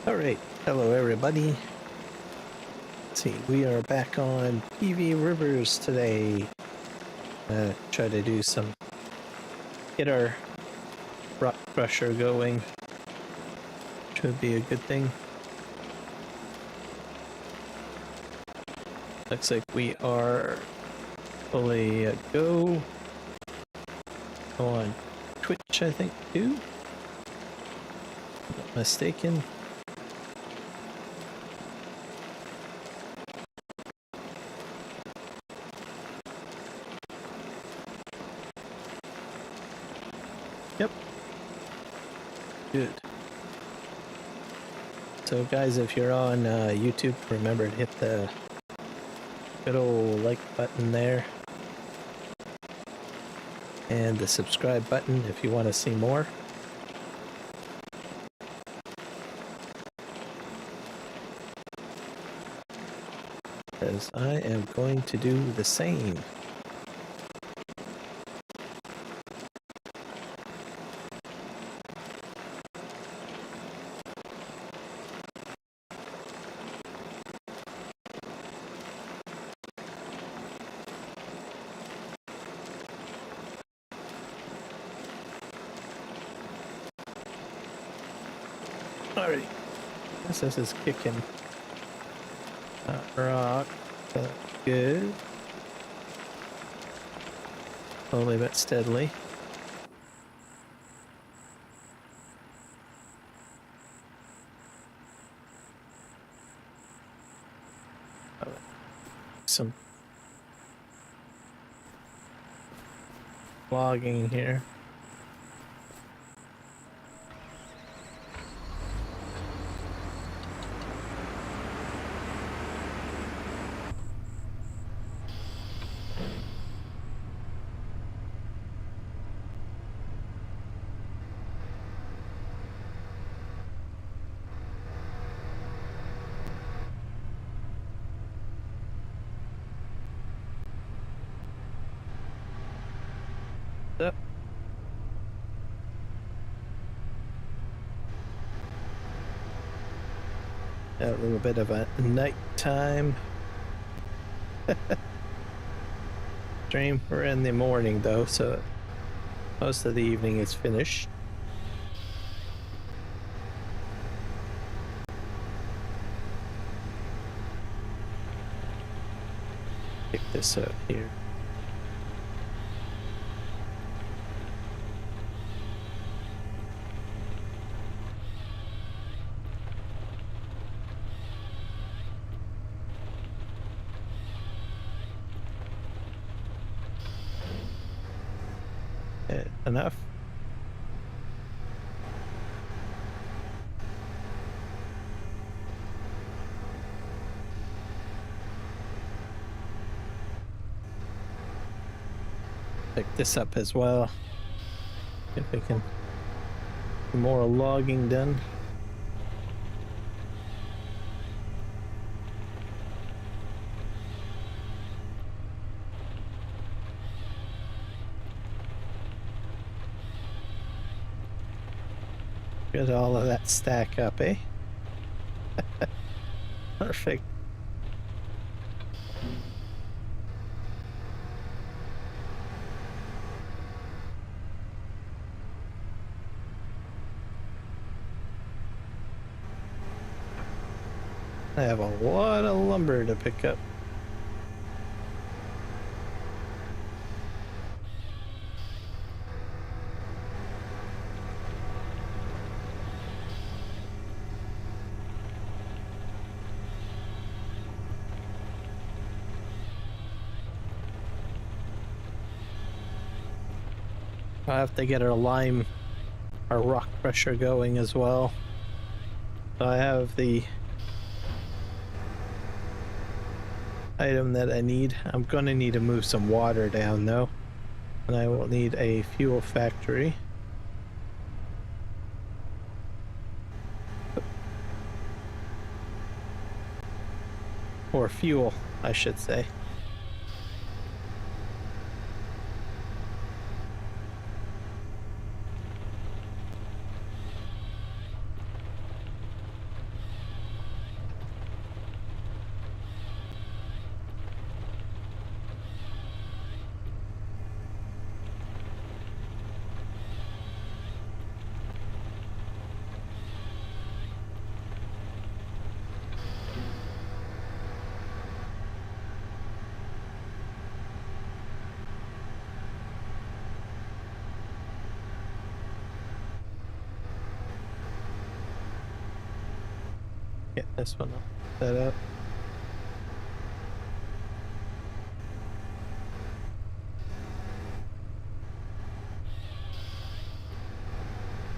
Alright, hello everybody. Let's see, we are back on PVRivers today. Try to do some, get our rock crusher going. Should be a good thing. Looks like we are fully go on Twitch, I think, too. Not mistaken. Yep. Good. So guys, if you're on YouTube, remember to hit the good old like button there. And the subscribe button if you want to see more. Because I am going to do the same. Alright, this is kicking rock. Good. Slowly but steadily. Some logging here. Up. A little bit of a nighttime stream. We're in the morning though, so most of the evening is finished. Pick this up here. Enough. Pick this up as well. If we can get more logging done. Get all of that stack up, eh? Perfect. I have a lot of lumber to pick up. I have to get our rock crusher going as well. So I have the item that I need. I'm gonna need to move some water down though, and I will need a fuel factory. Or fuel, I should say. Get this one up, set up.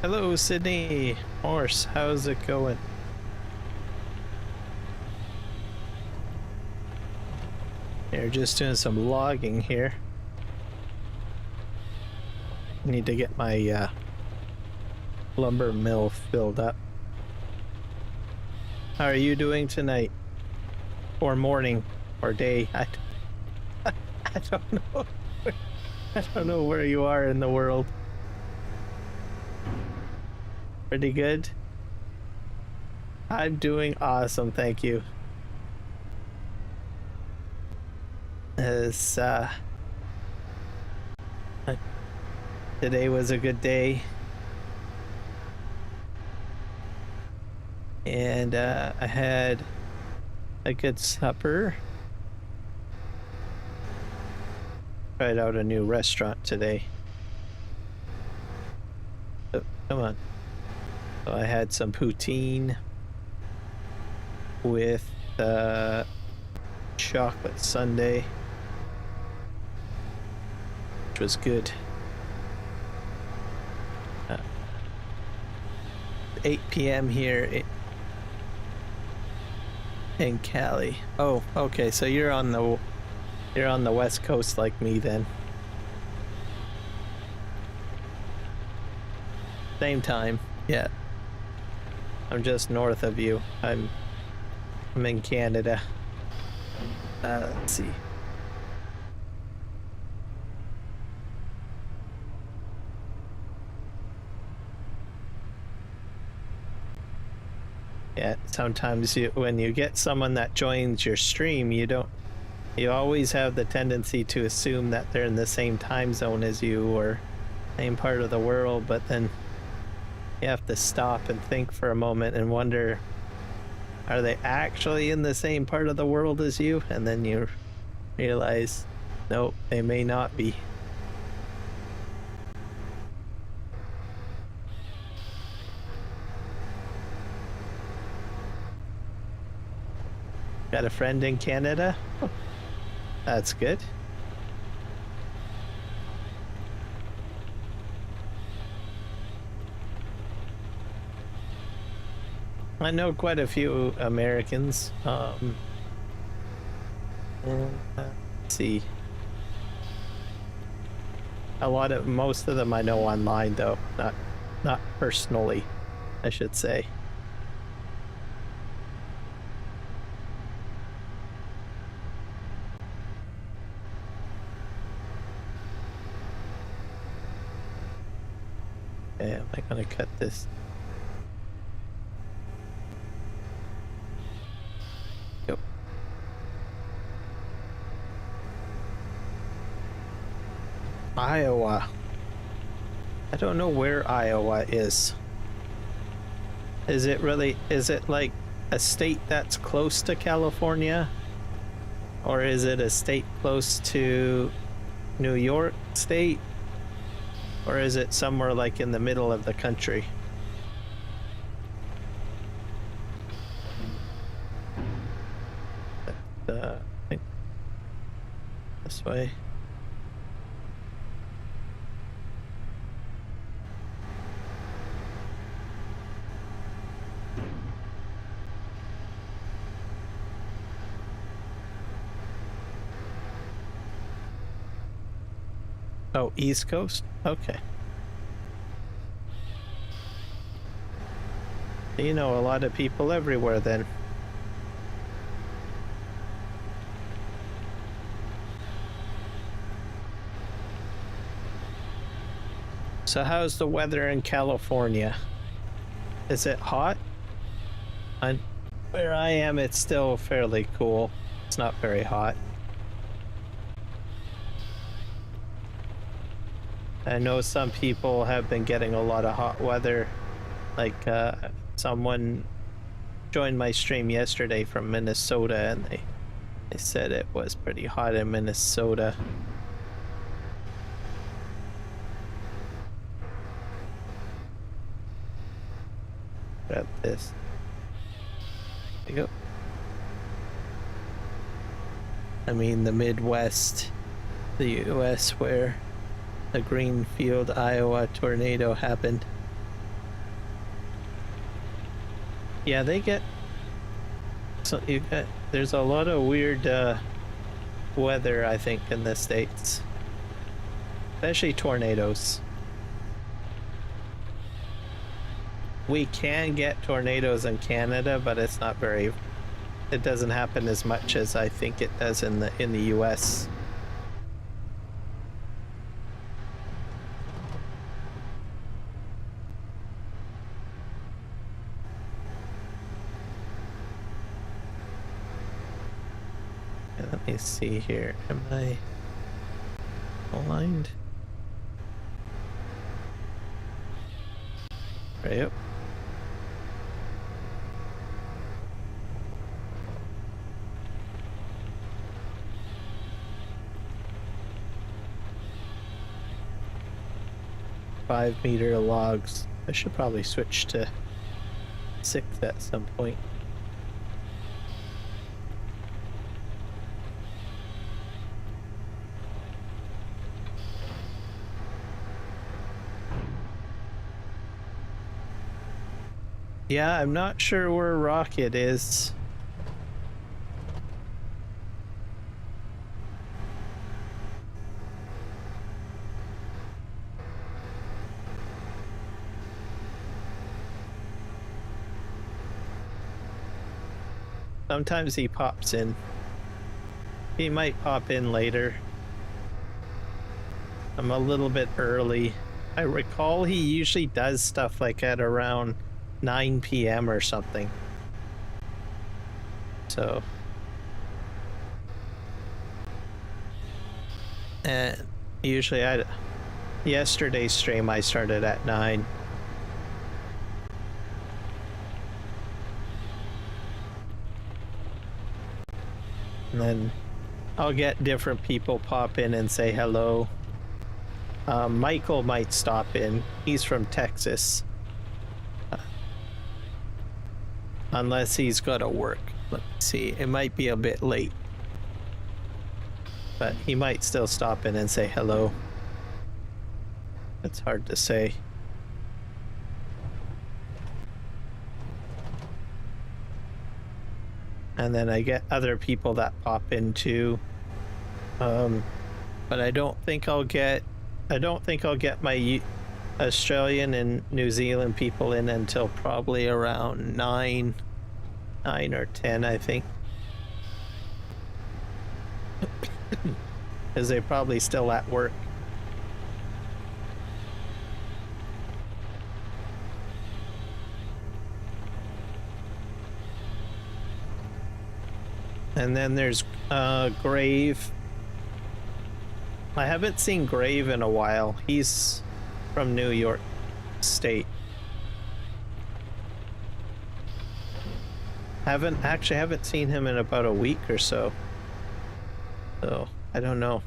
Hello, Sydney. Horse, how's it going? They're just doing some logging here. Need to get my lumber mill filled up. How are you doing tonight? Or morning? Or day? I don't know. I don't know where you are in the world. Pretty good? I'm doing awesome, thank you. As today was a good day. And I had a good supper. Tried out a new restaurant today. Oh, come on. So I had some poutine with chocolate sundae, which was good. 8 p.m. here in Cali. Oh, okay. So you're on the West Coast like me then. Same time. Yeah. I'm just north of you. I'm in Canada. Let's see. Yeah, sometimes when you get someone that joins your stream, you always have the tendency to assume that they're in the same time zone as you or same part of the world, but then you have to stop and think for a moment and wonder, are they actually in the same part of the world as you? And then you realize, nope, they may not be. Got a friend in Canada? Oh, that's good. I know quite a few Americans. Let's see. Most of them I know online though, not personally, I should say. Okay, am I gonna cut this? Yep. Iowa. I don't know where Iowa is. Is it like a state that's close to California? Or is it a state close to New York State? Or is it somewhere like in the middle of the country? I think this way. Oh, East Coast? Okay. You know a lot of people everywhere then. So how's the weather in California? Is it hot? Where I am, it's still fairly cool. It's not very hot. I know some people have been getting a lot of hot weather. Like someone joined my stream yesterday from Minnesota and they said it was pretty hot in Minnesota. Grab this. you go. I mean, the Midwest, the US, where the Greenfield, Iowa tornado happened. Yeah, they get. So you got. There's a lot of weird weather, I think, in the States, especially tornadoes. We can get tornadoes in Canada, but it's not very. It doesn't happen as much as I think it does in the US. Let me see here. Am I aligned? Right up. Five-meter logs. I should probably switch to 6 at some point. Yeah, I'm not sure where Rocket is. Sometimes he pops in. He might pop in later. I'm a little bit early. I recall he usually does stuff like at around 9 p.m. or something. So. And usually yesterday's stream I started at 9. And then I'll get different people pop in and say hello. Michael might stop in. He's from Texas. Unless he's got to work. Let me see. It might be a bit late. But he might still stop in and say hello. It's hard to say. And then I get other people that pop in too. But I don't think I'll get my Australian and New Zealand people in until probably around 9 or 10, I think. Because they're probably still at work. And then there's Grave. I haven't seen Grave in a while. He's from New York State. Haven't seen him in about a week or so. So, I don't know.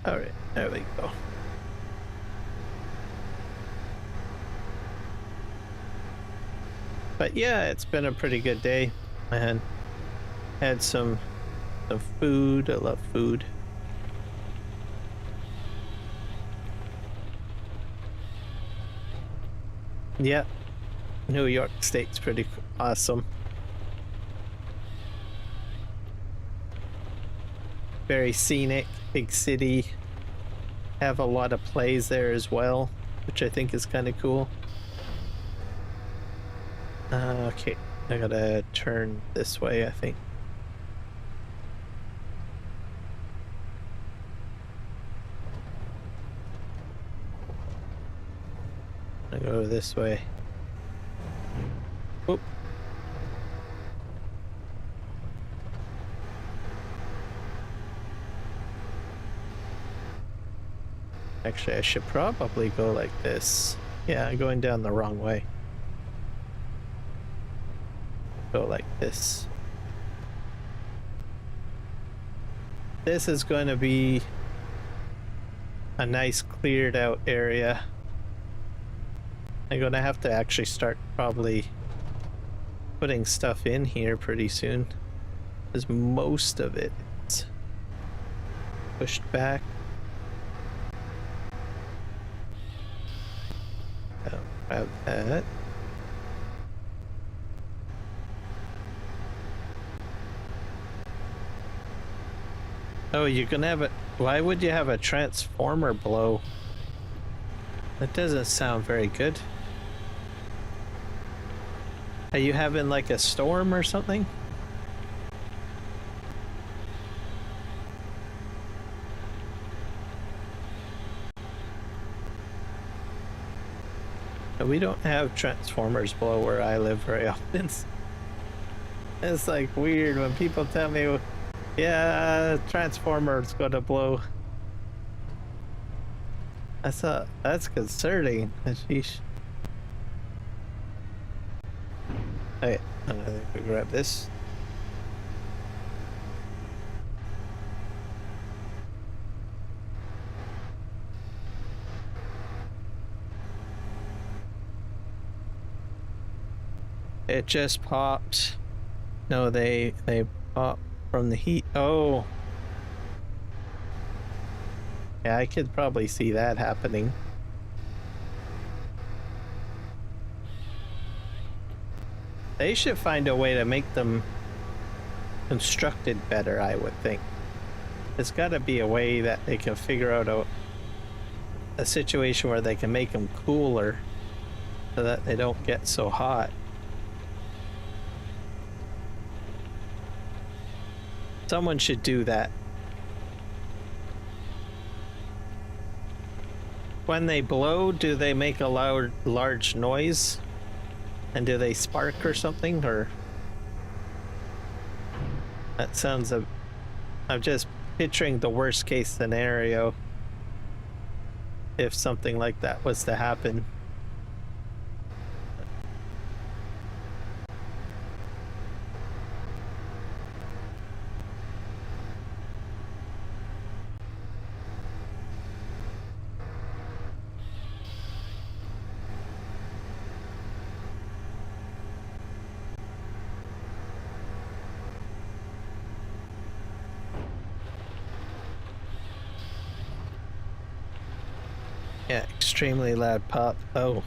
All right, there we go. But yeah, it's been a pretty good day. I had some food. I love food. Yeah, New York State's pretty awesome. Very scenic, big city. Have a lot of plays there as well, which I think is kind of cool. Okay, I gotta turn this way, I think. I go this way. Oop. Actually, I should probably go like this. Yeah, I'm going down the wrong way. Go like this. This is going to be a nice cleared out area. I'm gonna have to actually start probably putting stuff in here pretty soon, because most of it is pushed back. Oh, grab that. Oh, you're gonna have a... Why would you have a transformer blow? That doesn't sound very good. Are you having like a storm or something? We don't have transformers blow where I live very often. It's like weird when people tell me, yeah, transformer's gonna blow. That's concerning. Sheesh. Hey, I'm gonna grab this. It just popped. No, they pop from the heat. Oh. Yeah, I could probably see that happening. They should find a way to make them constructed better, I would think. There's got to be a way that they can figure out a situation where they can make them cooler so that they don't get so hot. Someone should do that. When they blow, do they make a large noise? And do they spark or something? Or that sounds I'm just picturing the worst case scenario if something like that was to happen. Yeah, extremely loud pop. Oh.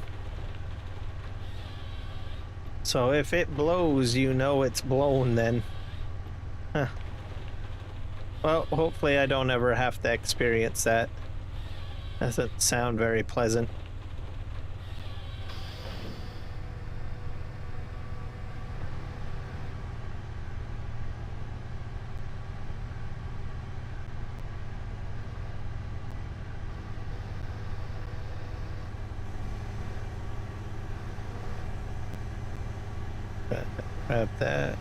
So if it blows, you know it's blown then. Huh. Well, hopefully I don't ever have to experience that. Doesn't sound very pleasant. Grab that.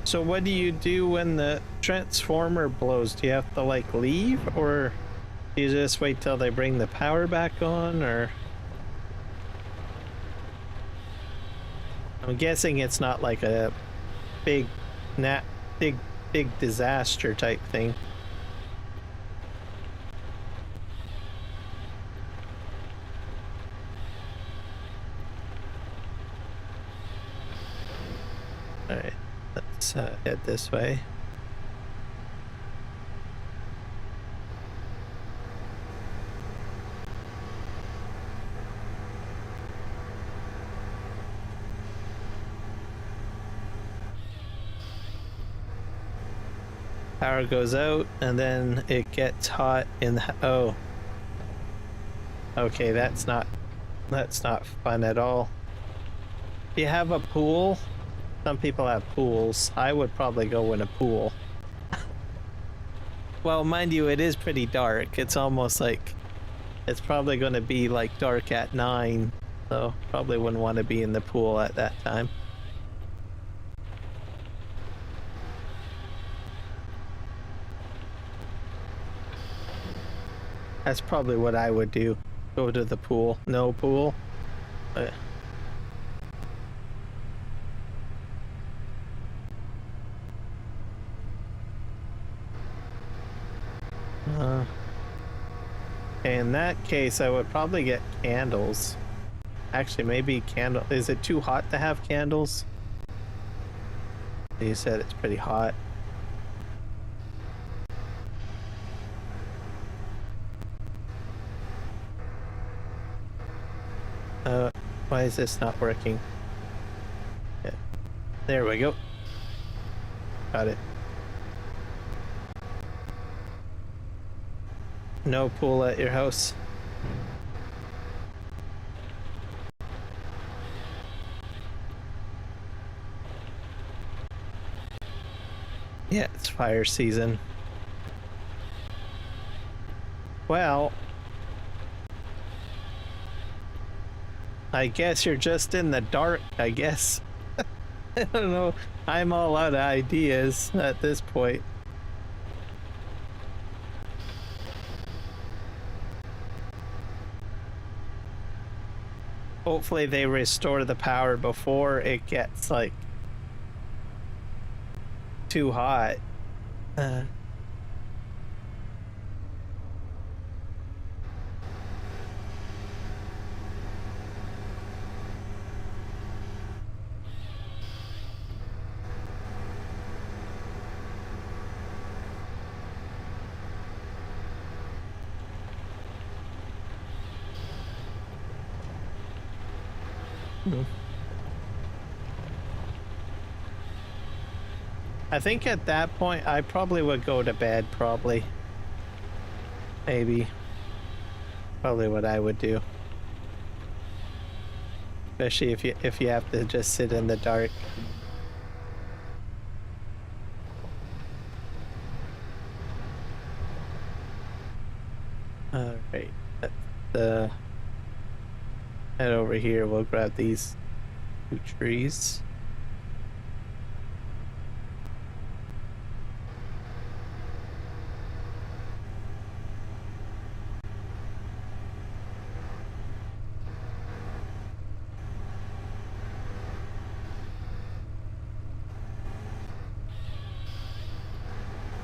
So what do you do when the transformer blows? Do you have to like leave, or do you just wait till they bring the power back on, or? I'm guessing it's not like a big disaster type thing. All right, let's head this way. Power goes out and then it gets hot in the... Oh. Okay, that's not fun at all. Do you have a pool? Some people have pools. I would probably go in a pool. Well, mind you, it is pretty dark. It's almost like... It's probably going to be like dark at 9. So probably wouldn't want to be in the pool at that time. That's probably what I would do. Go to the pool. No pool. In that case, I would probably get candles. Actually, maybe candle. Is it too hot to have candles? You said it's pretty hot. Why is this not working? Yeah. There we go. Got it. No pool at your house. Yeah, it's fire season. Well, I guess you're just in the dark, I guess. I don't know. I'm all out of ideas at this point. Hopefully they restore the power before it gets like too hot. I think at that point I probably would go to bed, probably. Maybe. Probably what I would do. Especially if you have to just sit in the dark. Alright. Let's head over here. We'll grab these 2 trees.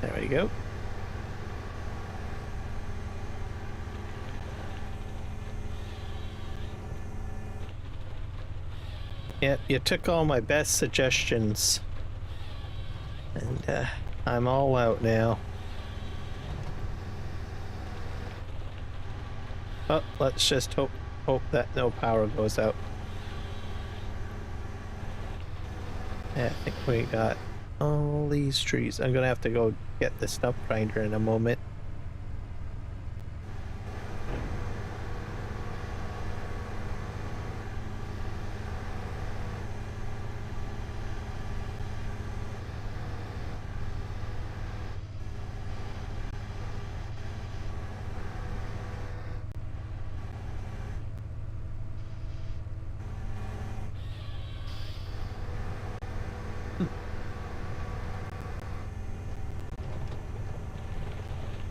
There we go. Yeah, you took all my best suggestions. And I'm all out now. Oh, let's just hope that no power goes out. Yeah, I think we got all these trees. I'm gonna have to go get the stump grinder in a moment.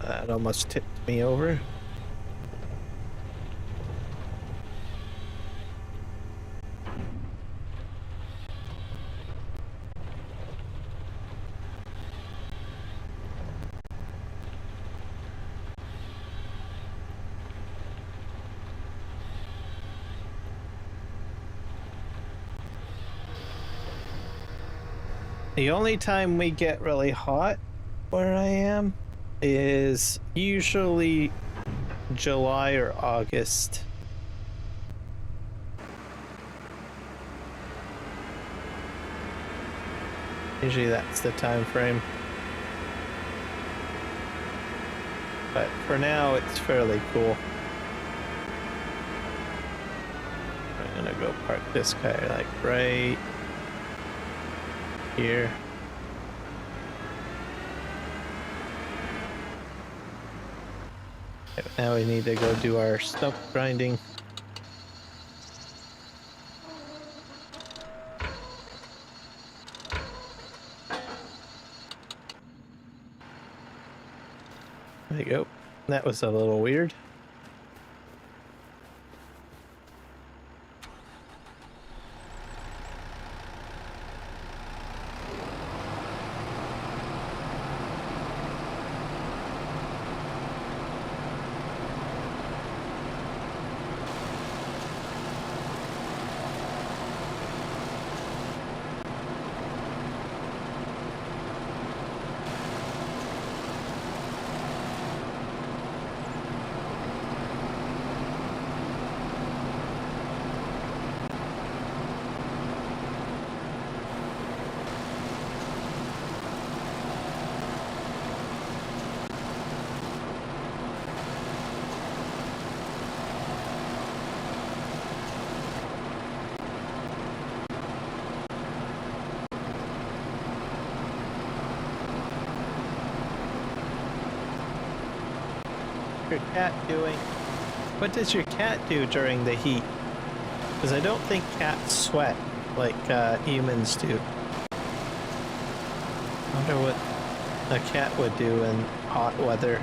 That almost tipped me over. The only time we get really hot where I am is usually July or August. Usually that's the time frame. But for now it's fairly cool. I'm gonna go park this guy like right here. Now we need to go do our stump grinding. There you go. That was a little weird. your cat doing? What does your cat do during the heat? Because I don't think cats sweat like humans do. I wonder what a cat would do in hot weather.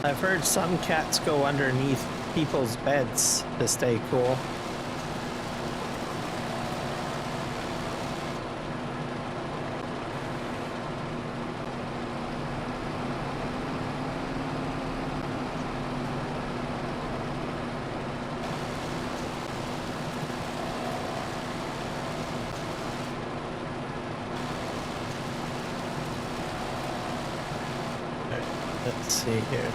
I've heard some cats go underneath people's beds to stay cool. Let's see here.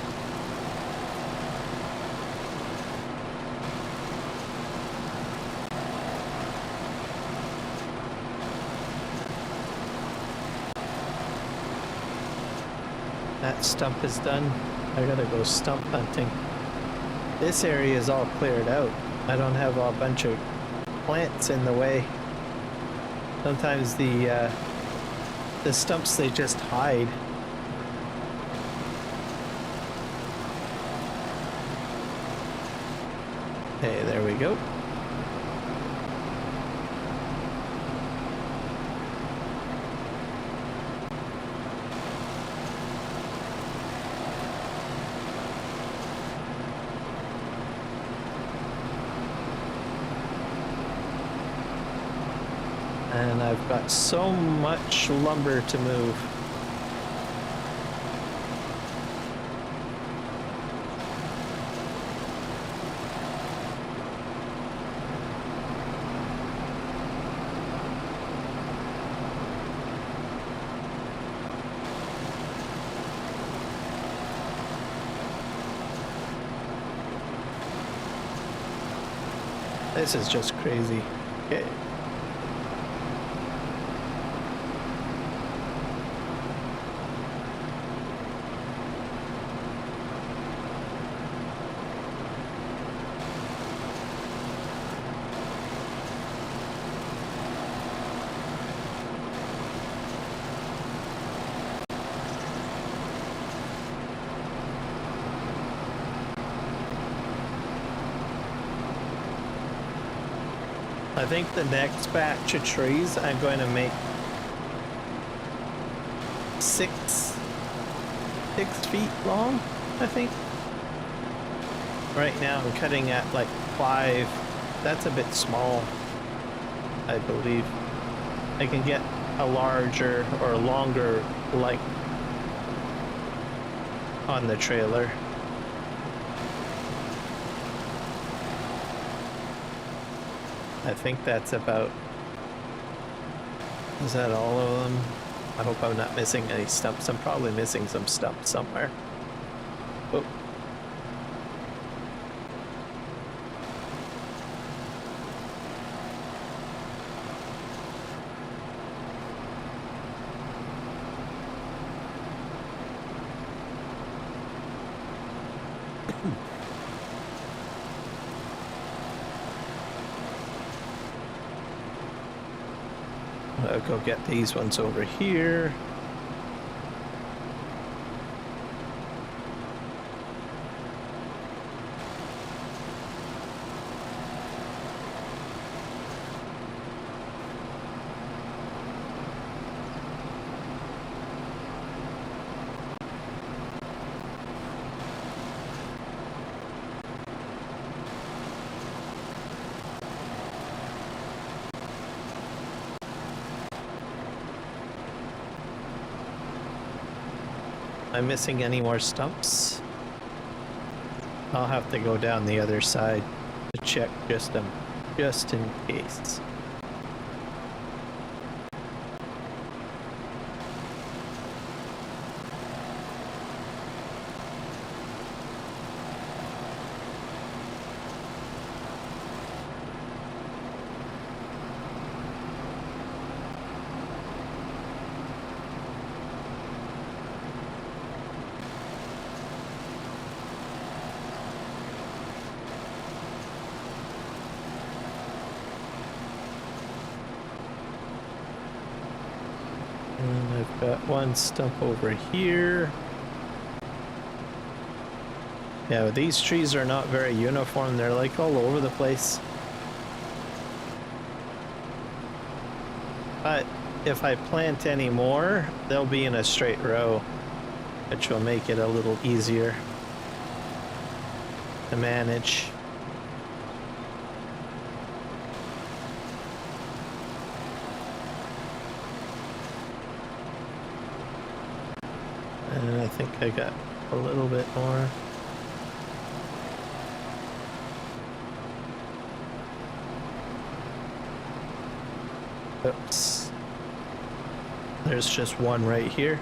That stump is done. I gotta go stump hunting. This area is all cleared out. I don't have a bunch of plants in the way. Sometimes the stumps, they just hide. Hey, there we go. And I've got so much lumber to move. This is just crazy. Okay. I think the next batch of trees I'm going to make six feet long, I think. Right now I'm cutting at like 5. That's a bit small, I believe. I can get a larger or longer light on the trailer. I think that's about... Is that all of them? I hope I'm not missing any stumps. I'm probably missing some stumps somewhere. Oh. I'll go get these ones over here. Am I missing any more stumps? I'll have to go down the other side to check just in case. Got one stump over here. Yeah, these trees are not very uniform. They're like all over the place. But if I plant any more, they'll be in a straight row, which will make it a little easier to manage. And I think I got a little bit more. Oops. There's just one right here.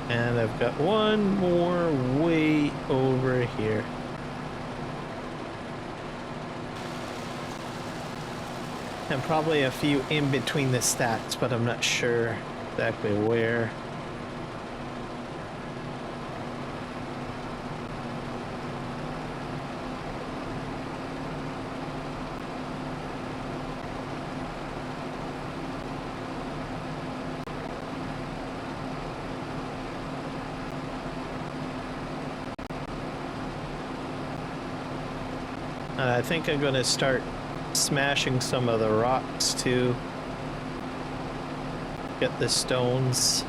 And I've got one more way over here. And probably a few in between the stacks, but I'm not sure exactly where. I think I'm gonna start smashing some of the rocks to get the stones.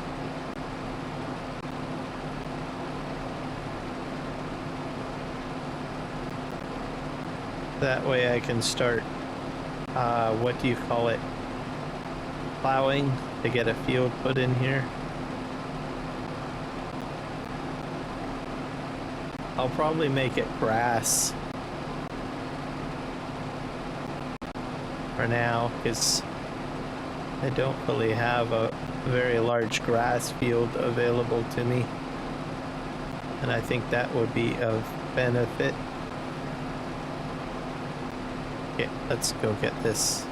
That way I can start, what do you call it, plowing to get a field put in here. I'll probably make it grass for now, because I don't really have a very large grass field available to me, and I think that would be of benefit. Okay, let's go get this.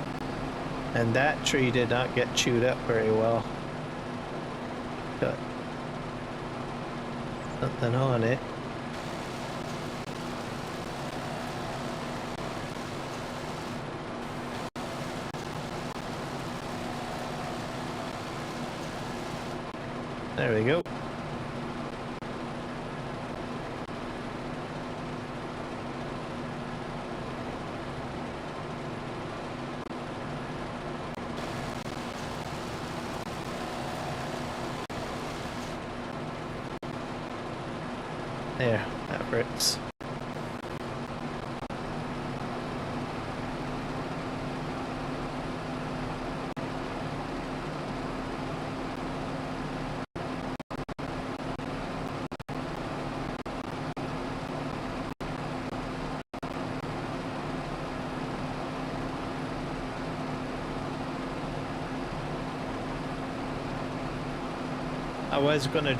And that tree did not get chewed up very well. Got something on it. There we go. There, that works. I was going to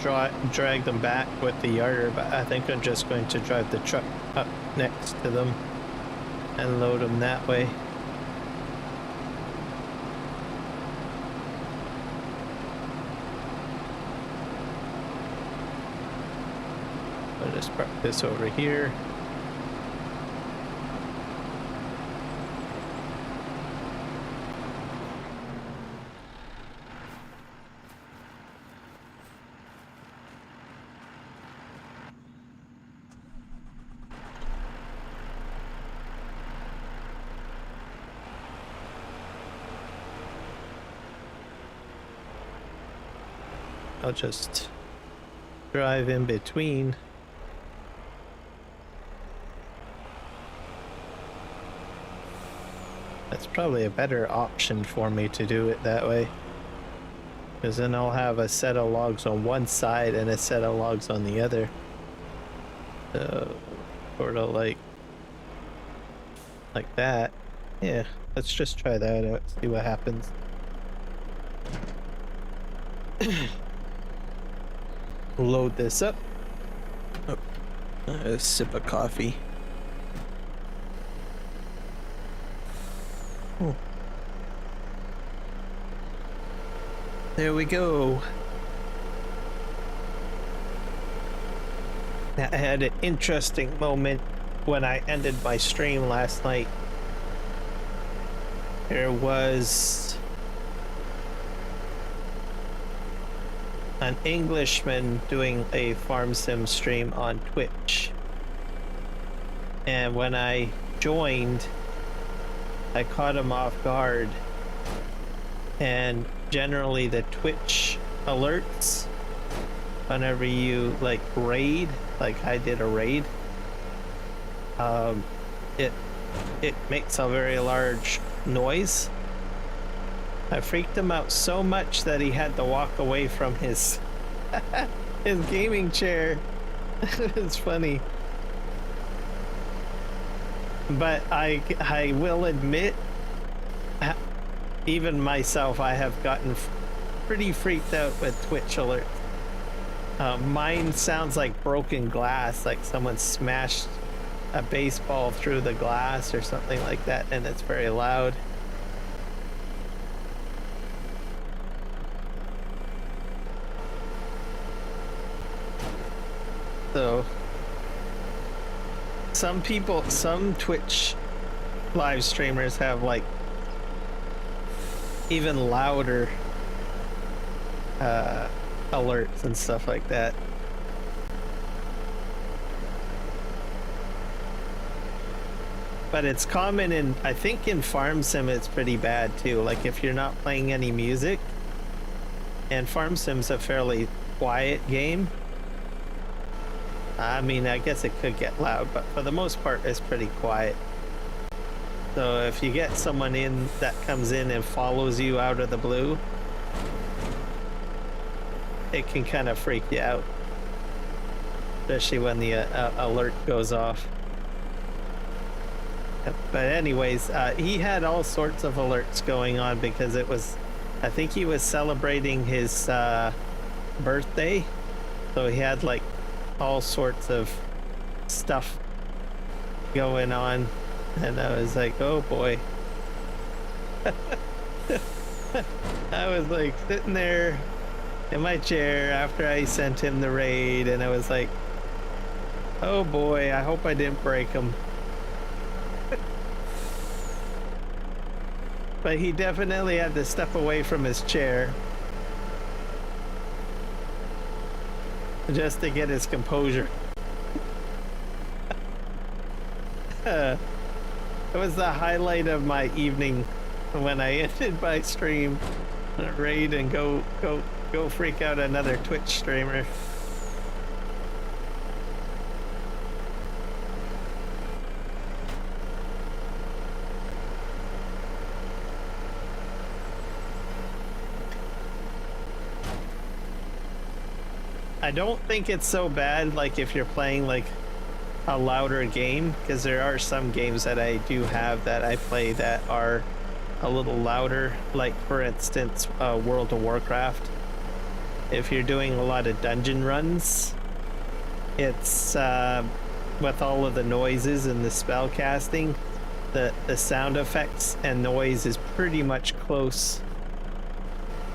drag them back with the yarder, but I think I'm just going to drive the truck up next to them and load them that way. I'll just park this over here. I'll just drive in between. That's probably a better option for me to do it that way, because then I'll have a set of logs on one side and a set of logs on the other. So, sort of like that. Yeah, let's just try that out, see what happens. Load this up. Oh. A sip of coffee. Oh. There we go. I had an interesting moment when I ended my stream last night. There was an Englishman doing a farm sim stream on Twitch. And when I joined, I caught him off guard. And generally the Twitch alerts, whenever you like raid, like I did a raid, it makes a very large noise. I freaked him out so much that he had to walk away from his his gaming chair. It's funny. But I will admit, even myself, I have gotten pretty freaked out with Twitch alerts. Mine sounds like broken glass, like someone smashed a baseball through the glass or something like that, and it's very loud. So some Twitch live streamers have like even louder alerts and stuff like that. But it's common in, I think in Farm Sim it's pretty bad too. Like if you're not playing any music, and Farm Sim's a fairly quiet game. I mean, I guess it could get loud, but for the most part it's pretty quiet. So if you get someone in that comes in and follows you out of the blue, it can kind of freak you out, especially when the alert goes off. But anyways, he had all sorts of alerts going on because it was, I think he was celebrating his birthday, so he had like all sorts of stuff going on, and I was like, oh boy. I was like sitting there in my chair after I sent him the raid, and I was like, oh boy, I hope I didn't break him. But he definitely had to step away from his chair just to get his composure. It was the highlight of my evening when I ended my stream, raid, and go freak out another Twitch streamer. I don't think it's so bad, like if you're playing like a louder game, because there are some games that I do have that I play that are a little louder, like for instance World of Warcraft. If you're doing a lot of dungeon runs, it's with all of the noises and the spell casting, the sound effects and noise is pretty much close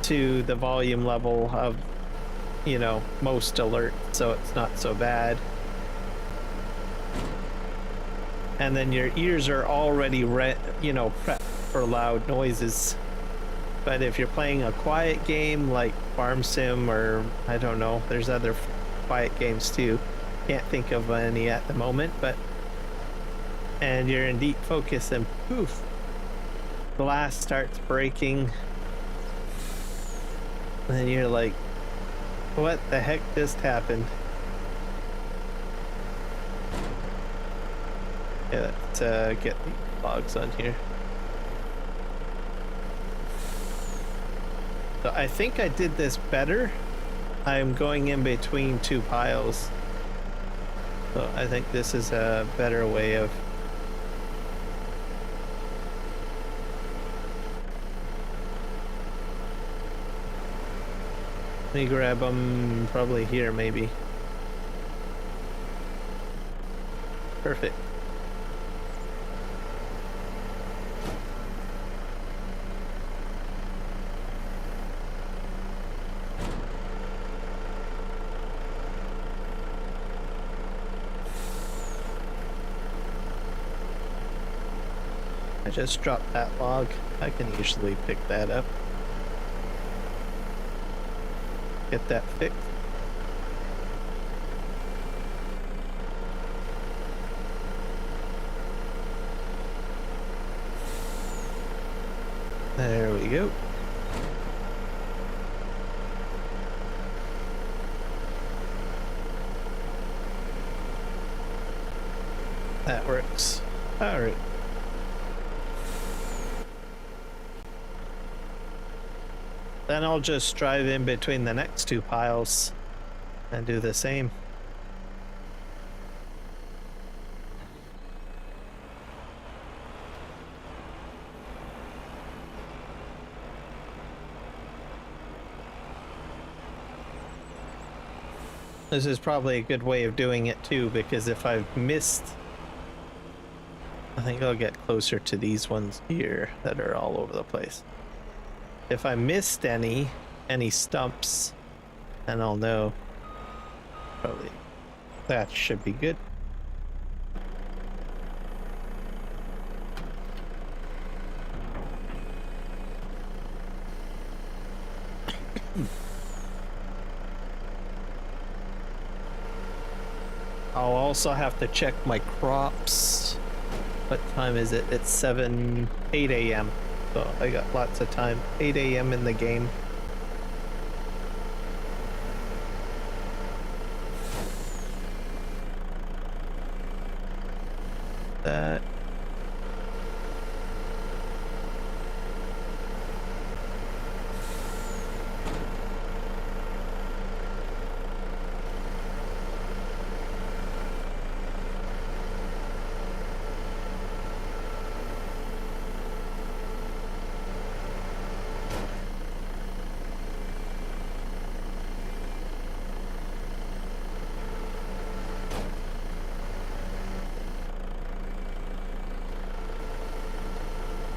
to the volume level of, you know, most alert, so it's not so bad. And then your ears are already you know, prepped for loud noises. But if you're playing a quiet game like Farm Sim, or I don't know, there's other quiet games too, can't think of any at the moment, but and you're in deep focus and poof, glass starts breaking, and then you're like, what the heck just happened? Yeah, let's get the logs on here. So I think I did this better. I'm going in between two piles. So I think this is a better way of... Let me grab them probably here, maybe. Perfect. I just dropped that log. I can usually pick that up. Get that fixed. There we go. That works. All right. Then I'll just drive in between the next two piles and do the same. This is probably a good way of doing it too, because if I've missed, I think I'll get closer to these ones here that are all over the place. If I missed any stumps, then I'll know. Probably that should be good. I'll also have to check my crops. What time is it? It's 8 a.m. So I got lots of time. 8 a.m. in the game. That.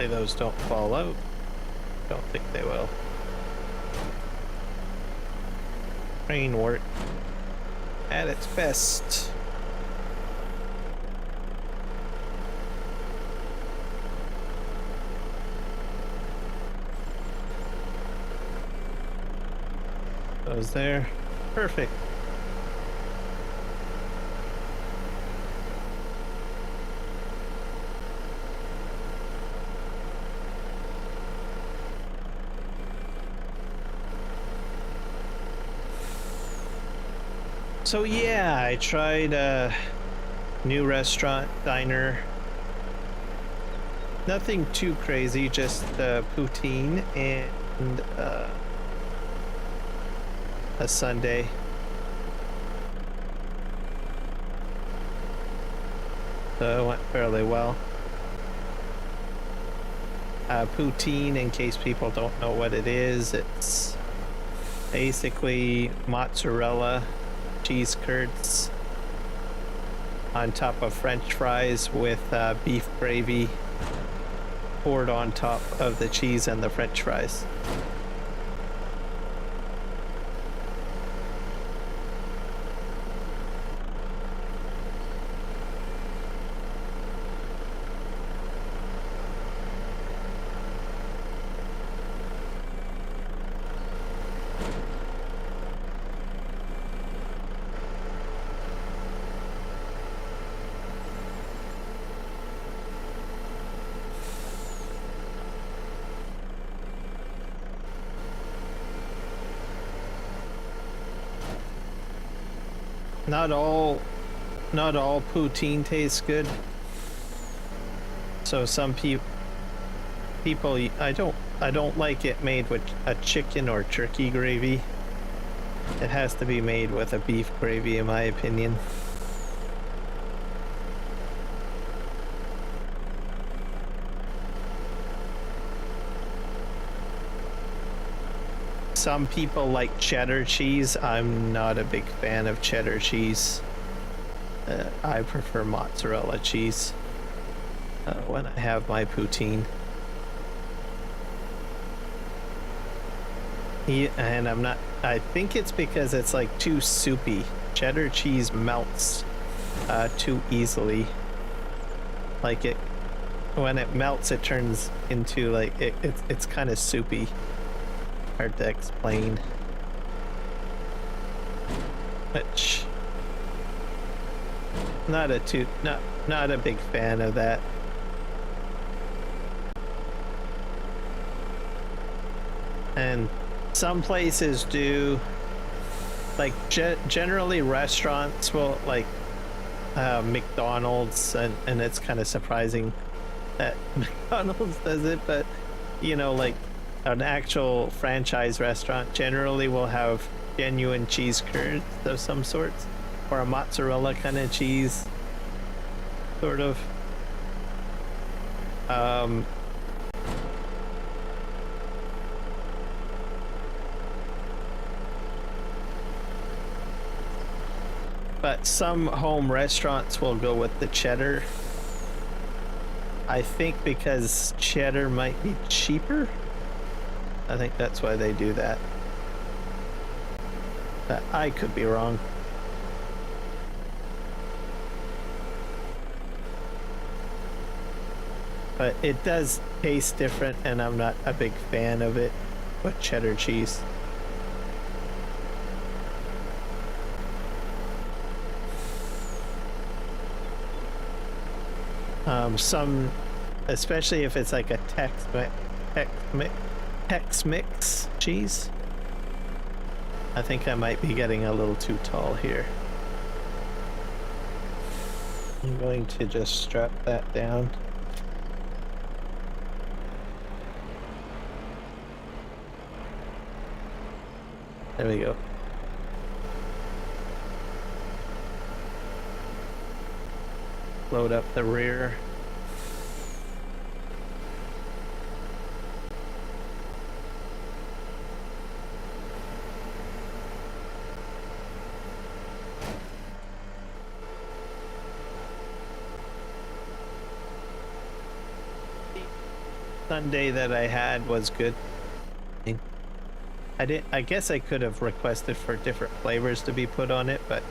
Those don't fall out. Don't think they will. Crane work at its best. Those there. Perfect. So yeah, I tried a new restaurant, diner. Nothing too crazy, just poutine and a sundae. So it went fairly well. Poutine, in case people don't know what it is, it's basically mozzarella cheese curds on top of French fries with beef gravy poured on top of the cheese and the French fries. Not all poutine tastes good. So some people I don't like it made with a chicken or turkey gravy. It has to be made with a beef gravy, in my opinion. Some people like cheddar cheese. I'm not a big fan of cheddar cheese. I prefer mozzarella cheese when I have my poutine. Yeah, and I'm not, I think it's because it's like too soupy. Cheddar cheese melts too easily. Like it, when it melts, it turns into like, it's kind of soupy. Hard to explain. Which, not a big fan of that. And some places do, like generally restaurants will, like McDonald's, and it's kind of surprising that McDonald's does it, but you know, like an actual franchise restaurant generally will have genuine cheese curds of some sorts, or a mozzarella kind of cheese, sort of. But some home restaurants will go with the cheddar. I think because cheddar might be cheaper. I think that's why they do that. But I could be wrong. But it does taste different, and I'm not a big fan of it with cheddar cheese. Some, especially if it's like a Tex-Mix cheese. I think I might be getting a little too tall here. I'm going to just strap that down. There we go. Load up the rear. Sunday that I had was good. I guess I could have requested for different flavors to be put on it, but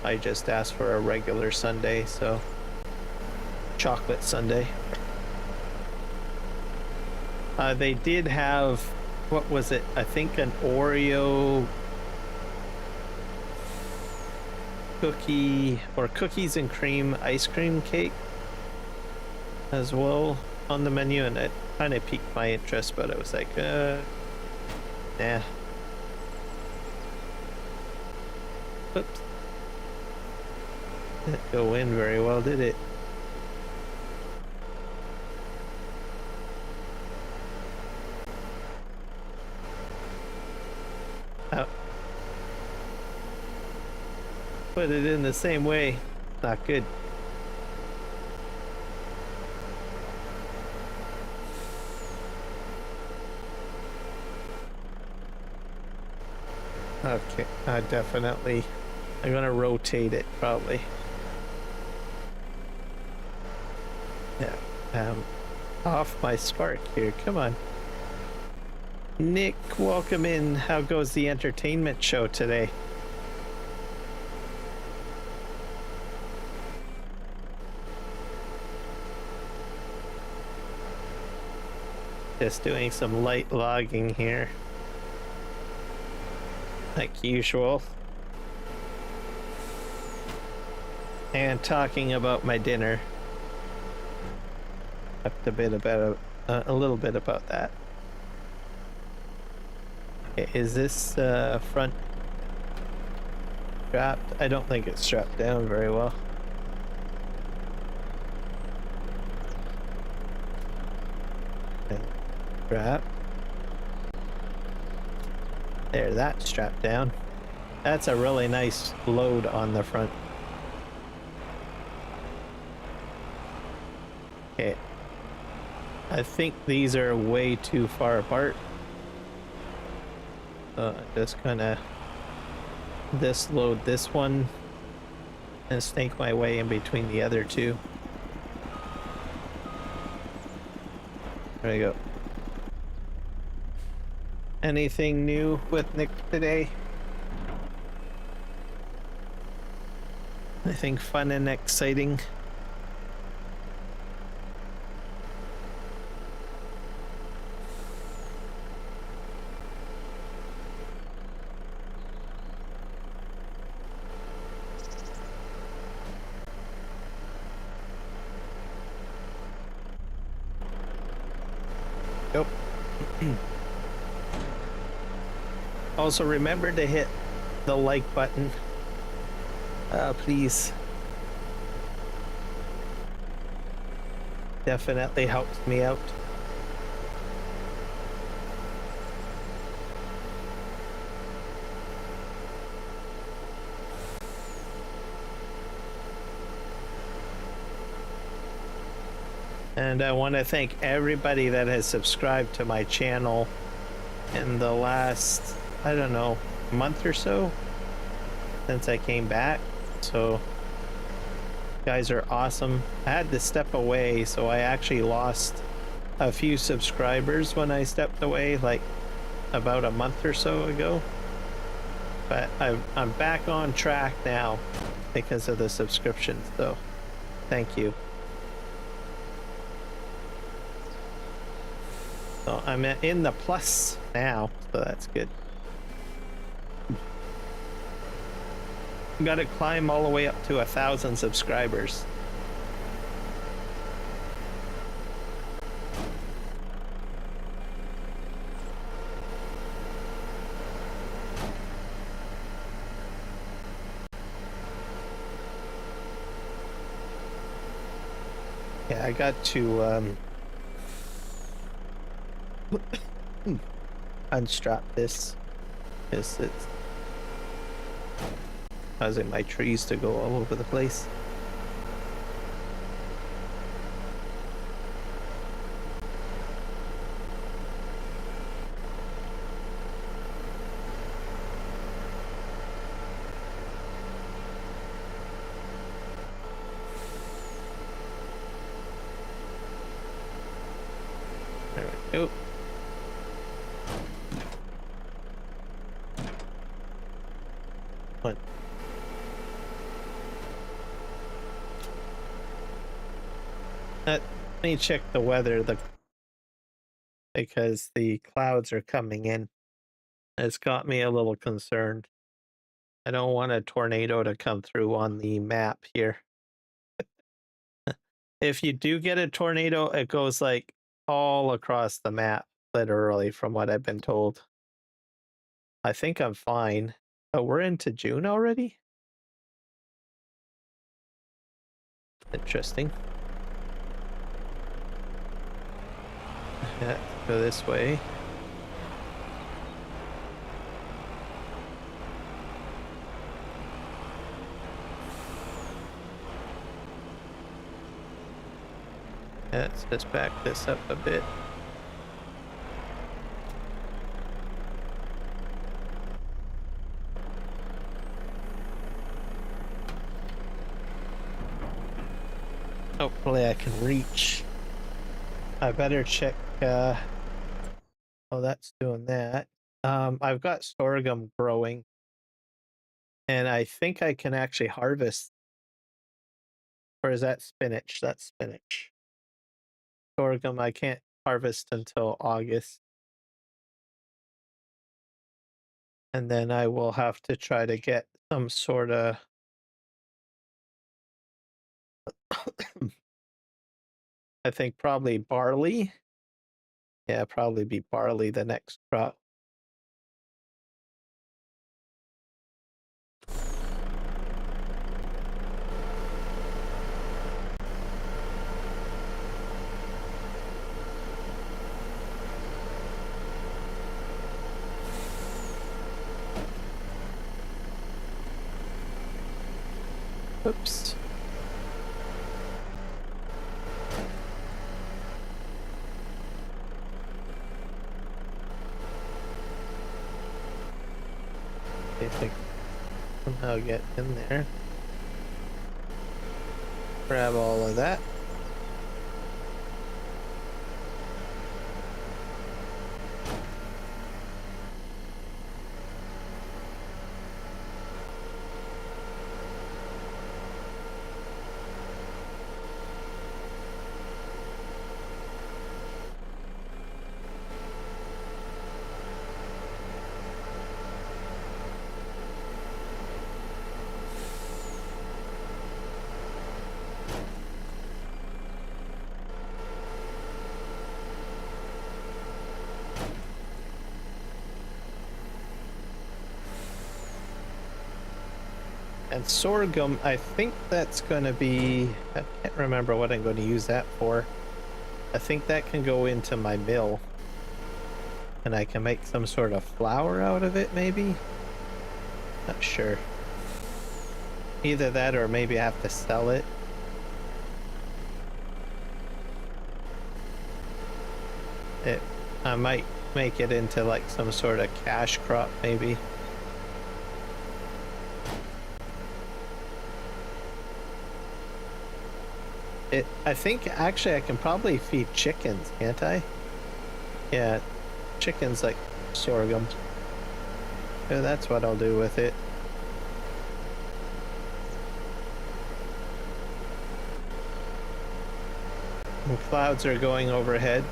I just asked for a regular sundae, so chocolate sundae. They did have, what was it? I think an Oreo cookie, or cookies and cream ice cream cake as well on the menu, and it kind of piqued my interest, but I was like, nah. Oops. Didn't go in very well, did it? Oh. Put it in the same way. Not good. Okay, definitely. I'm gonna rotate it, probably. Yeah, off my spark here, come on. Nick, welcome in. How goes the entertainment show today? Just doing some light logging here. Like usual. And talking about my dinner. Talked a bit about a little bit about that. Okay, is this front strapped? I don't think it's strapped down very well. Okay. Strap. There, that's strapped down. That's a really nice load on the front. Okay. I think these are way too far apart. Just kind of disload this one and snake my way in between the other two. There we go. Anything new with Nick today? Anything fun and exciting? Nope. Also, remember to hit the like button, please. Definitely helps me out. And I want to thank everybody that has subscribed to my channel in the last, I don't know, month or so since I came back. So you guys are awesome. I had to step away, so I actually lost a few subscribers when I stepped away, like about a month or so ago. But I'm back on track now because of the subscriptions, so thank you. So I'm in the plus now, so that's good. Got to climb all the way up to 1,000 subscribers. Yeah, I got to unstrap this because it's causing my trees to go all over the place. There we go. What? Let me check the weather because the clouds are coming in. It's got me a little concerned. I don't want a tornado to come through on the map here. If you do get a tornado, it goes like all across the map, literally, from what I've been told. I think I'm fine. But we're into June already? Interesting. Yeah, go this way. Yeah, let's just back this up a bit. Hopefully I can reach. I better check, oh, that's doing that. I've got sorghum growing, and I think I can actually harvest. Or is that spinach? That's spinach. Sorghum I can't harvest until August. And then I will have to try to get some sort of I think probably barley. Yeah, probably be barley the next crop. Oops. I think somehow get in there. Grab all of that. And sorghum, I think that's going to be, I can't remember what I'm going to use that for. I think that can go into my mill. And I can make some sort of flour out of it, maybe? Not sure. Either that or maybe I have to sell it. I might make it into like some sort of cash crop, maybe. I think actually I can probably feed chickens, can't I? Yeah, chickens like sorghum. Yeah, that's what I'll do with it. And clouds are going overhead.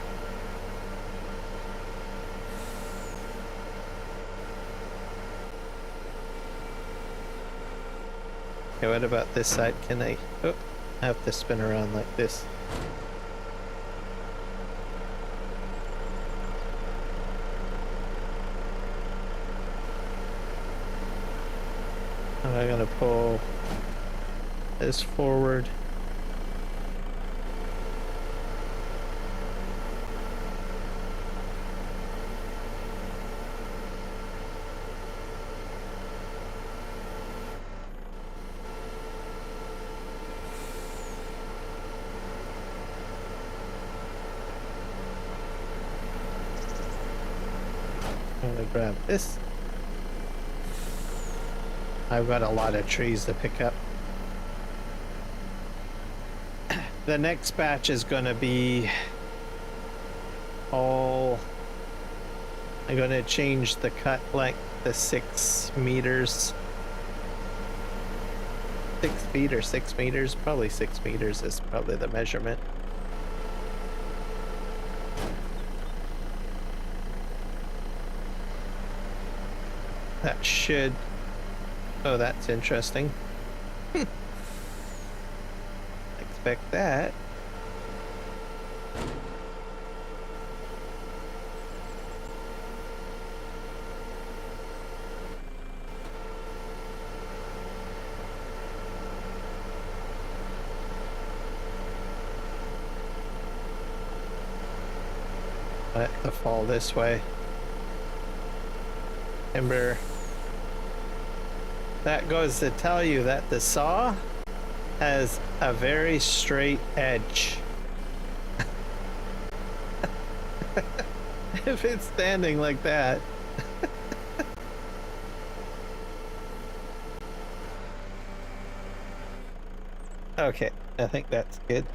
Okay, what about this side? Can I... Oh, I have to spin around like this. I'm gonna pull this forward. I'm gonna grab this. I've got a lot of trees to pick up. The next batch is gonna be all... I'm gonna change the cut length to 6 meters. 6 feet or 6 meters? Probably 6 meters is probably the measurement. That should... Oh, that's interesting. Expect that. I have to fall this way. Timber. That goes to tell you that the saw has a very straight edge. If it's standing like that. Okay, I think that's good.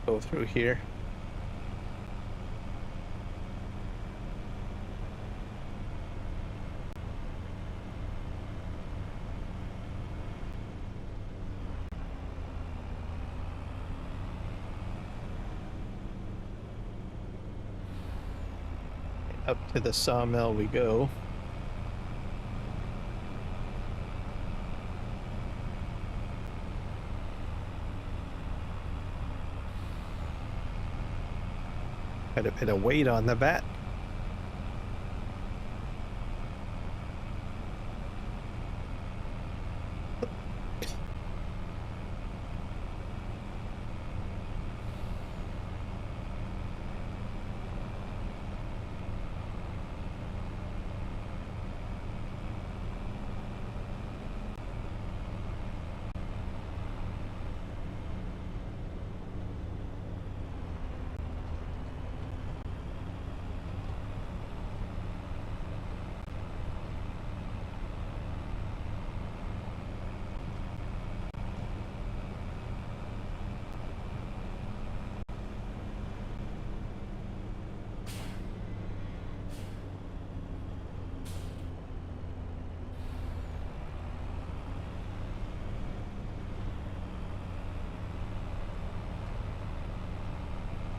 Go through here. Up to the sawmill we go. Got a bit of weight on the bat.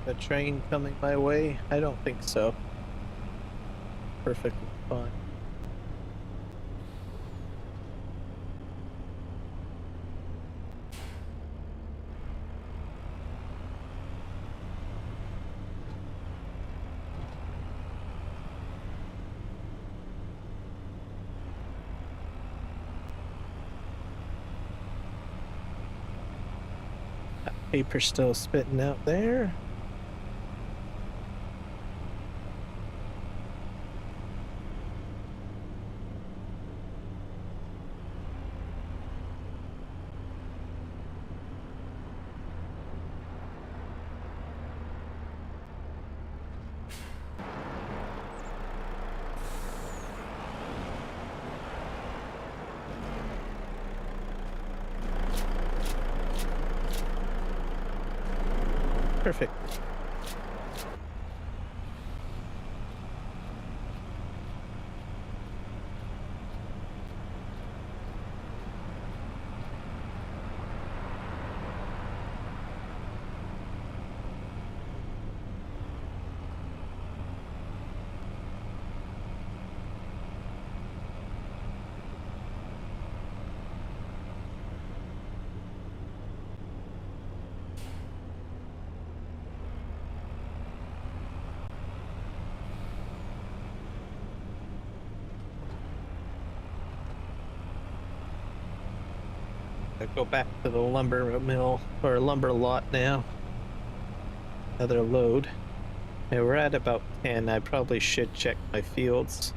a train coming my way? I don't think so. Perfectly fine. That paper still spitting out there. Perfect. I go back to the lumber mill or lumber lot now. Another load. Okay, we're at about 10. I probably should check my fields.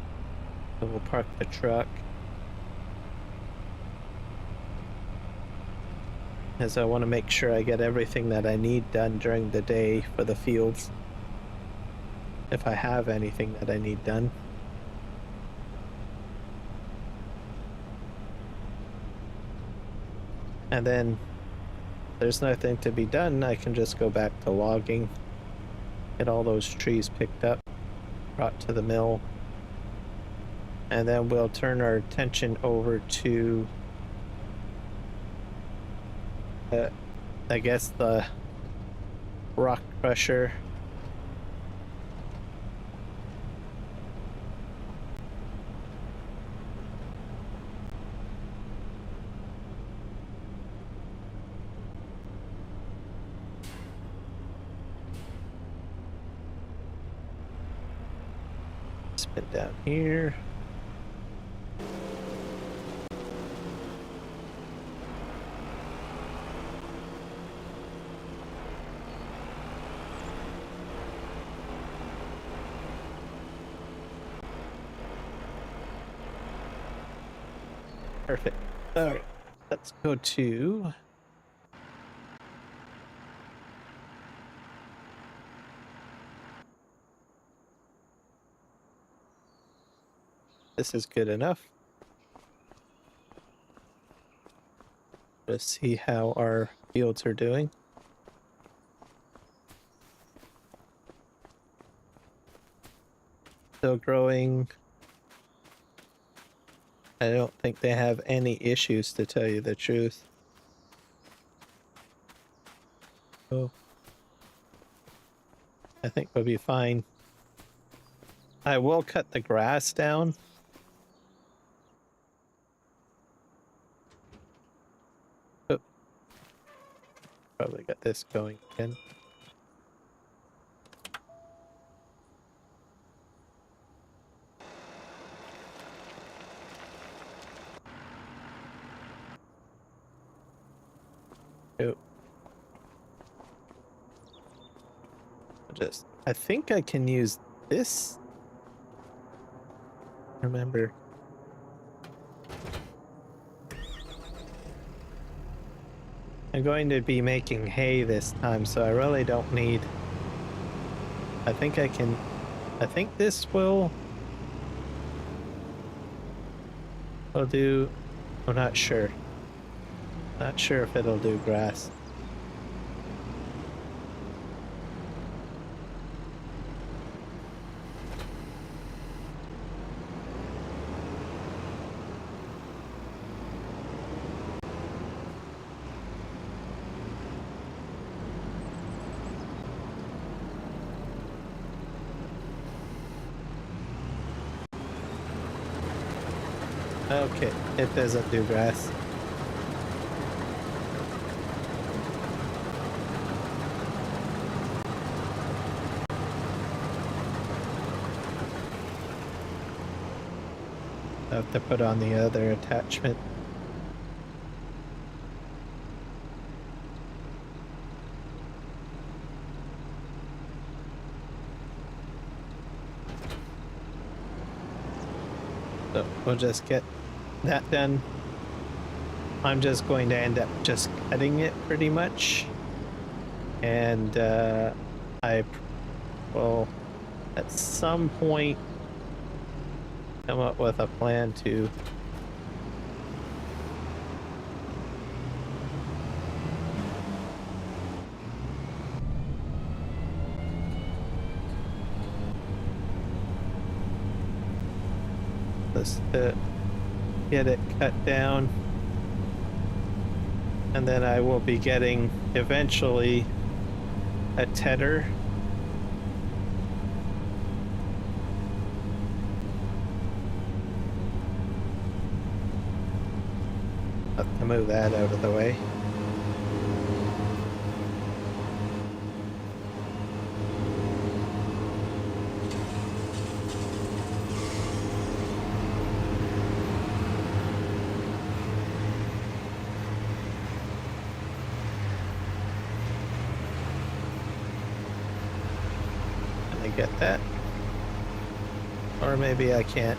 So we'll park the truck. As I want to make sure I get everything that I need done during the day for the fields. If I have anything that I need done. And then if there's nothing to be done, I can just go back to logging. Get all those trees picked up, brought to the mill. And then we'll turn our attention over to I guess the rock crusher. Spin down here. Perfect. All right, let's go to this is good enough. Let's see how our fields are doing. Still growing. I don't think they have any issues, to tell you the truth. So I think we'll be fine. I will cut the grass down. Oh. Probably got this going again. Oh. I think I can use this. Remember. I'm going to be making hay this time, so I really don't need... I think this will do... I'm not sure. Not sure if it'll do grass. Okay, it doesn't do grass. I have to put on the other attachment. So we'll just get that done. I'm just going to end up just cutting it pretty much. And I will at some point come up with a plan to get it cut down, and then I will be getting eventually a tedder. Have to move that out of the way. Get that, or maybe I can't.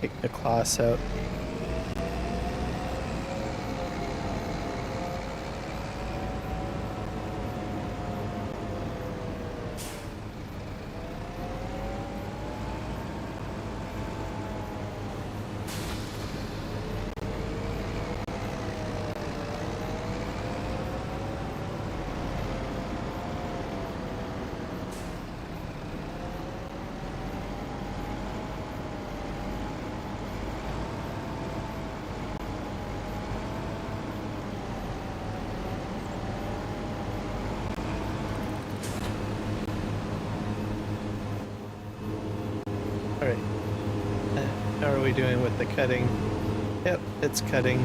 Take the cloths out. Alright. How are we doing with the cutting? Yep, it's cutting.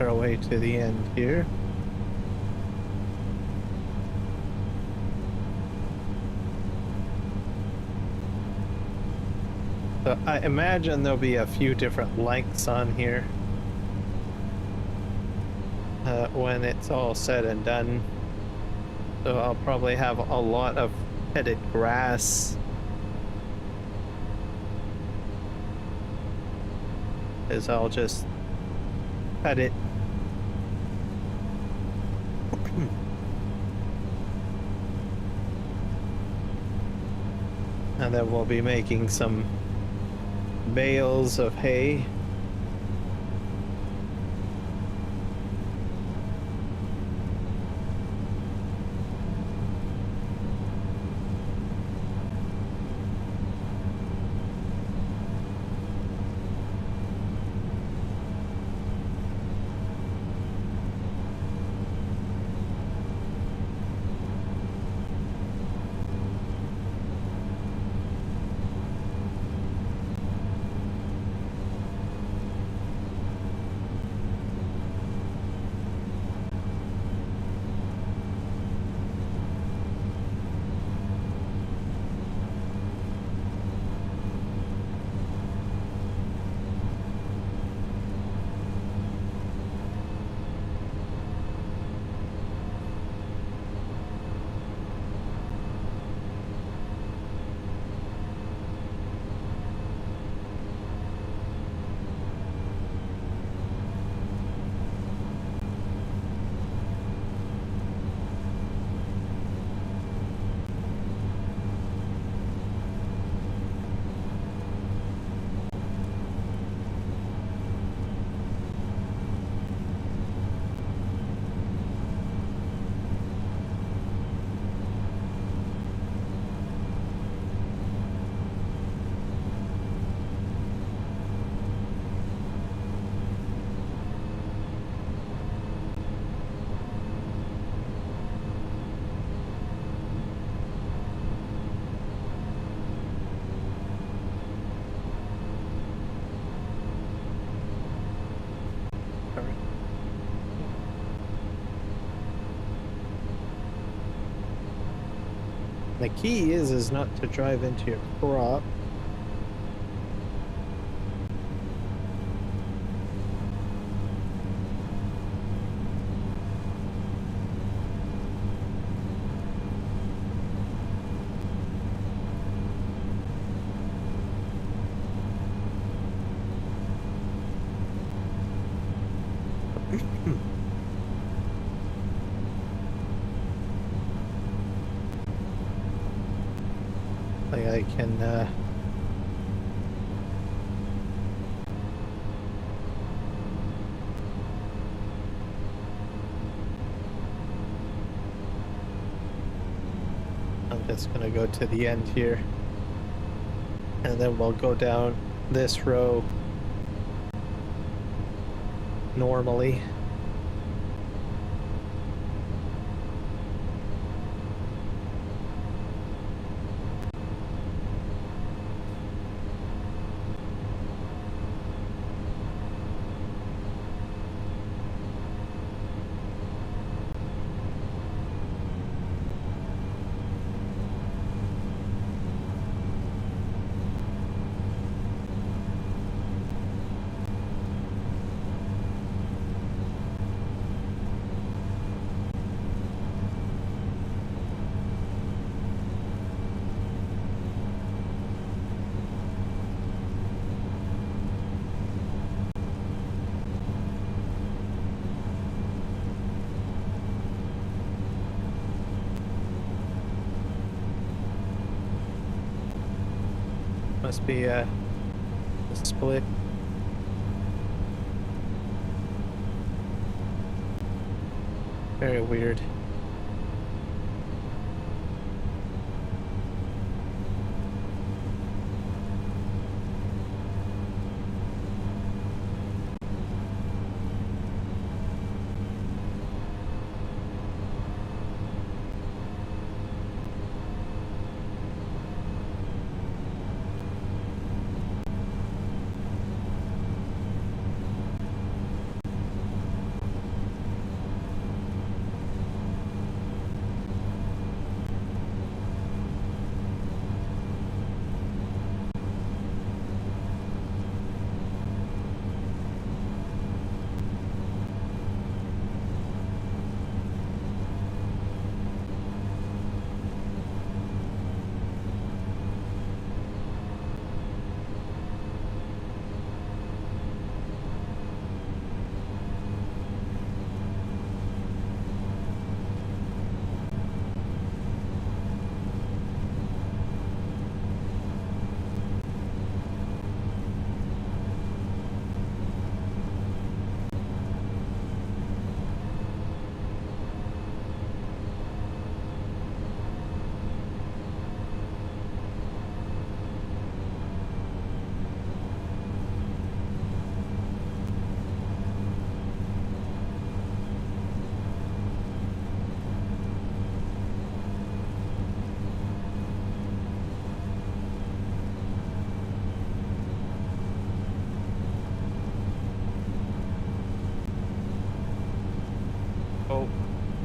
Our way to the end here. So I imagine there'll be a few different lengths on here when it's all said and done. So I'll probably have a lot of headed grass. As I'll just cut it. And then we'll be making some bales of hay. The key is not to drive into your crop. Like I can I'm just gonna go to the end here, and then we'll go down this row normally. Must be a split. Very weird.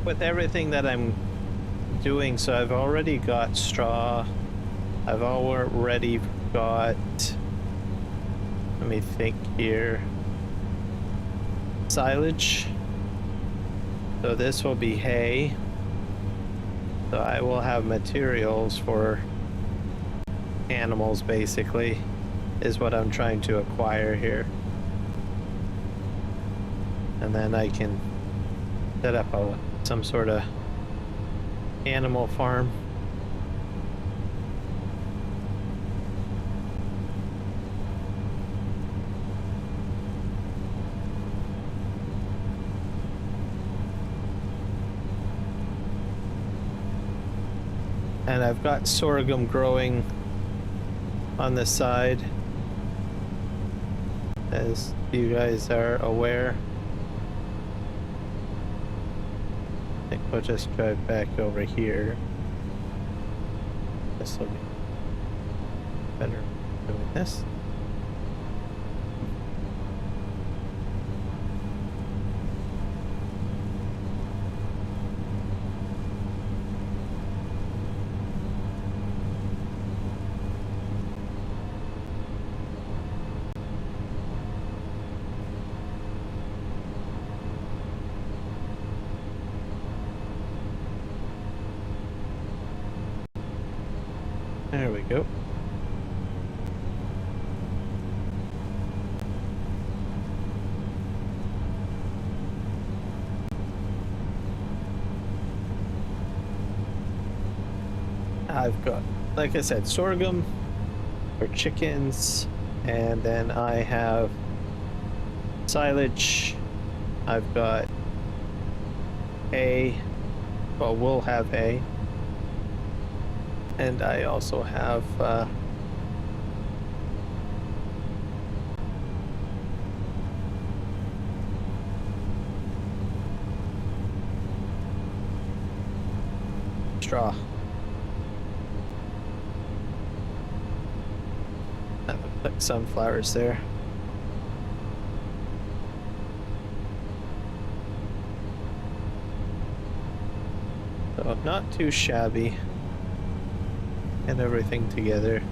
With everything that I'm doing, so I've already got straw, I've already got, let me think here, silage, so this will be hay, so I will have materials for animals basically, is what I'm trying to acquire here, and then I can set up some sort of animal farm. And I've got sorghum growing on the side, as you guys are aware. I think we'll just drive back over here. This will be better doing this. There we go. I've got, like I said, sorghum for chickens, and then I have silage. I've got hay. Well, we'll have hay. And I also have straw. That looks like sunflowers there. So not too shabby. And everything together.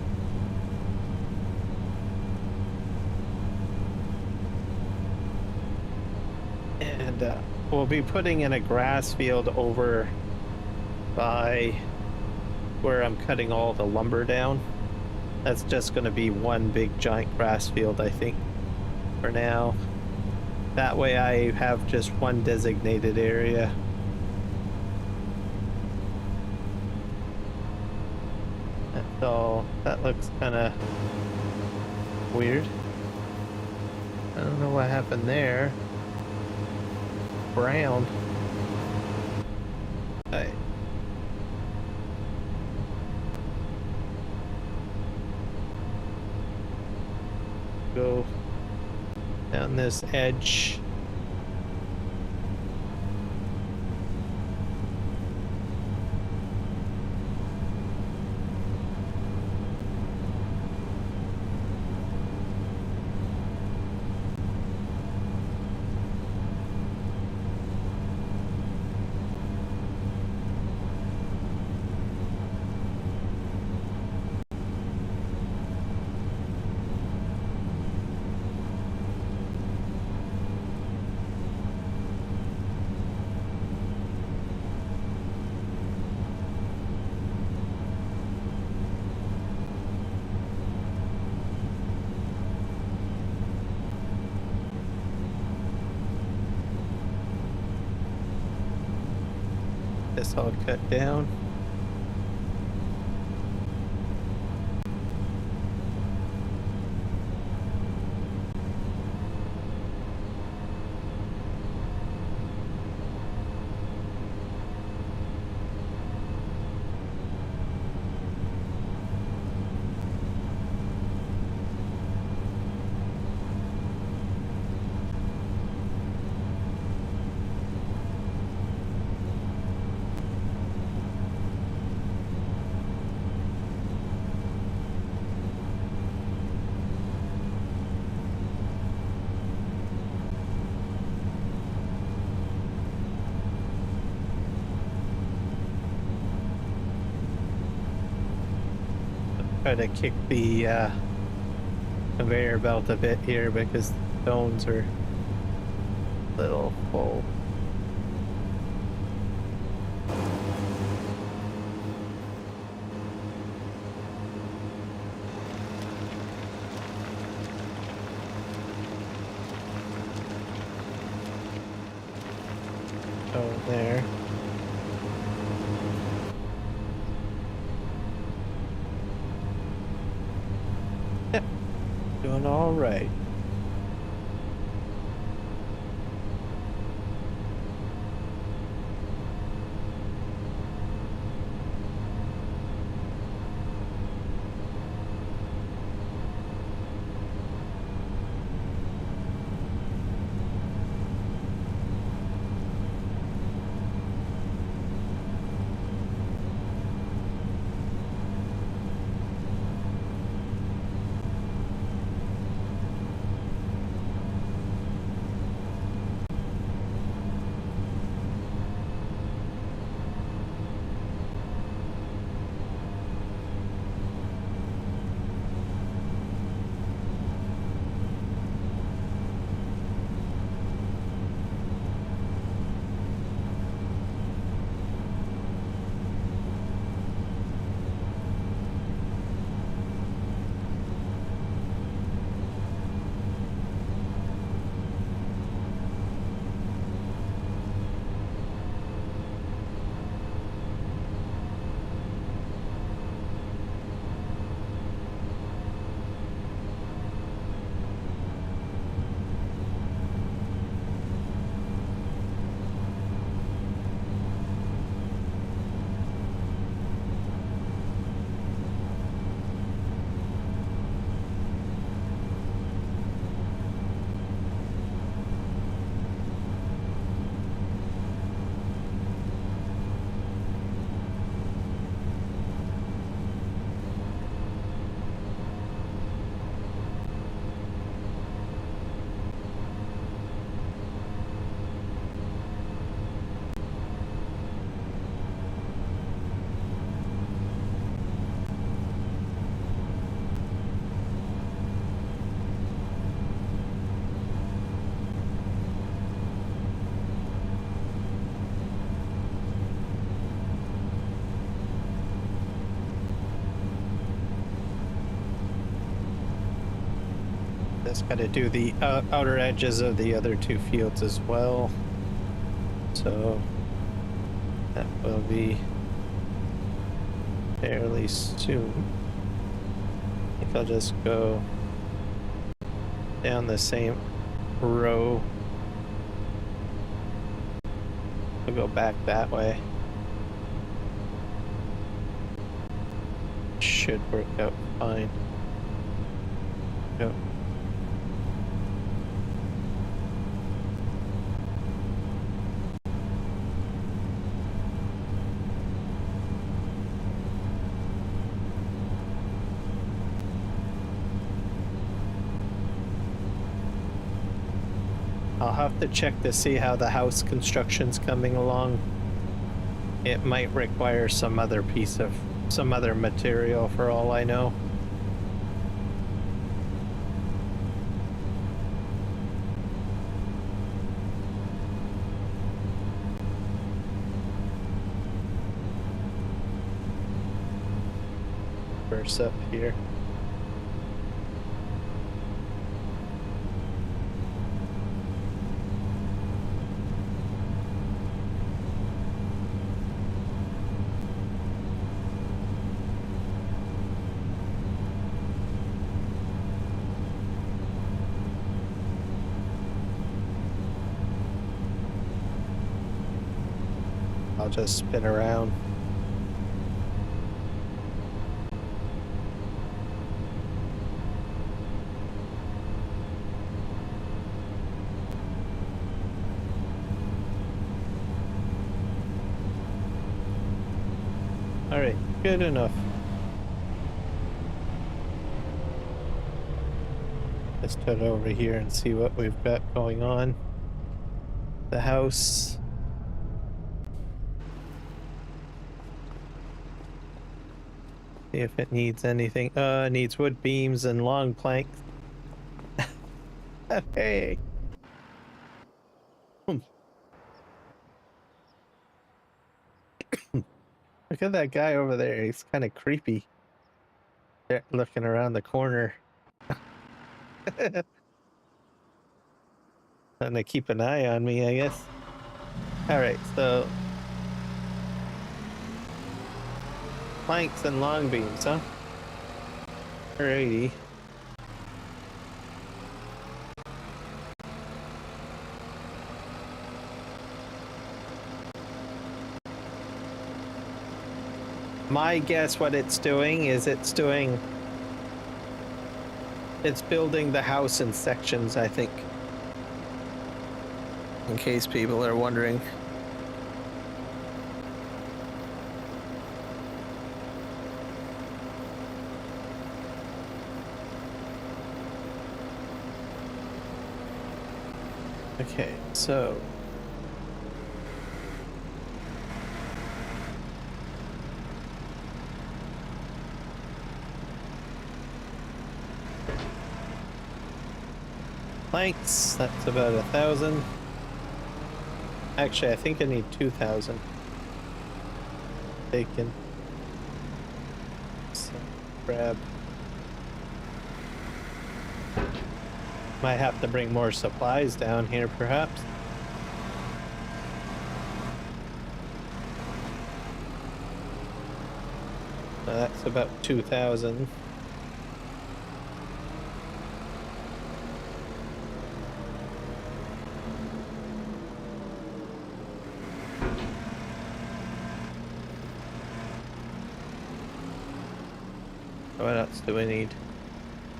And we'll be putting in a grass field over by where I'm cutting all the lumber down. That's just going to be one big giant grass field, I think, for now. That way I have just one designated area. So that looks kind of weird. I don't know what happened there. Brown. Right. Go down this edge. This all cut down. Try to kick the conveyor belt a bit here because the stones are a little full. Stone there. Doing all right. just got to do the outer edges of the other two fields as well. So that will be fairly soon. I think I'll just go down the same row. I'll go back that way. Should work out fine. Go. I'll have to check to see how the house construction's coming along. It might require some other material for all I know. First up here. I'll just spin around. All right, good enough. Let's head over here and see what we've got going on. The house. See if it needs anything. It needs wood beams and long planks. Hey. Look at that guy over there. He's kind of creepy. They're looking around the corner. Trying to keep an eye on me, I guess. Alright, so planks and long beams, huh? Alrighty. My guess what it's doing is it's building the house in sections, I think. In case people are wondering. Okay, so planks, that's about 1,000. Actually, I think I need 2,000. Bacon. So, grab. Might have to bring more supplies down here, perhaps. So that's about 2,000. What else do we need?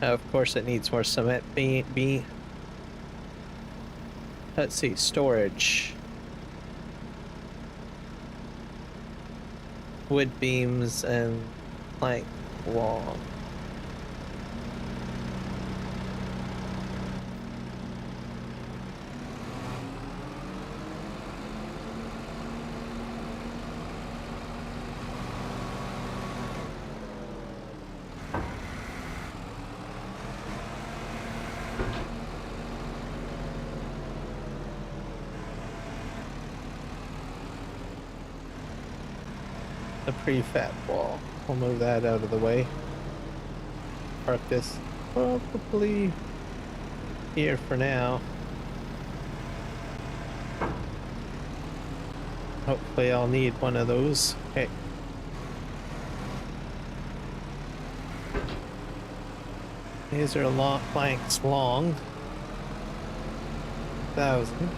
Of course it needs more cement. Let's see, storage. Wood beams and plank wall. The prefab wall. We'll move that out of the way. Park this probably here for now. Hopefully I'll need one of those. Okay. These are long planks long. 1,000.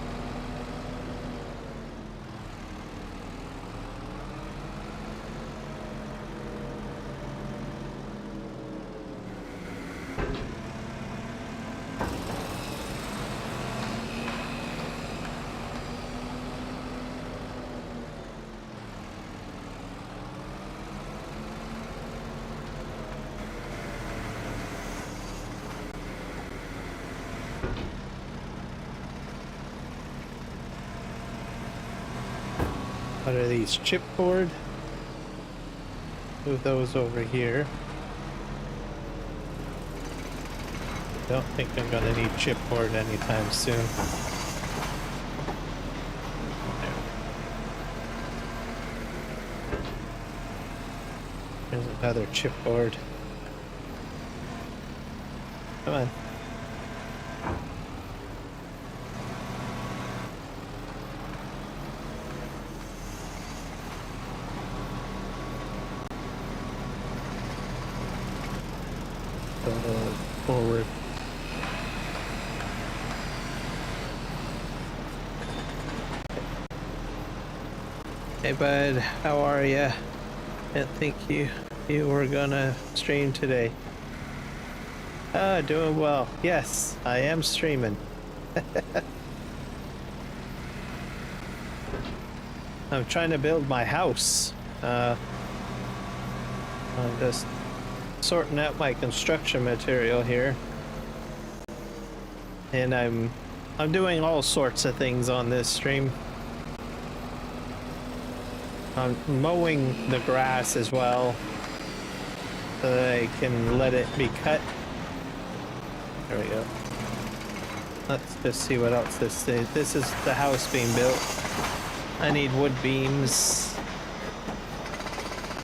What are these? Chipboard? Move those over here. Don't think I'm gonna need chipboard anytime soon. There's another chipboard. Come on. Forward. Hey bud, how are ya? Didn't think you were gonna stream today. Ah, doing well. Yes, I am streaming. I'm trying to build my house. I'm just sorting out my construction material here, and I'm doing all sorts of things on this stream. I'm mowing the grass as well, so that I can let it be cut. There we go. Let's just see what else this is. This is the house being built. I need wood beams,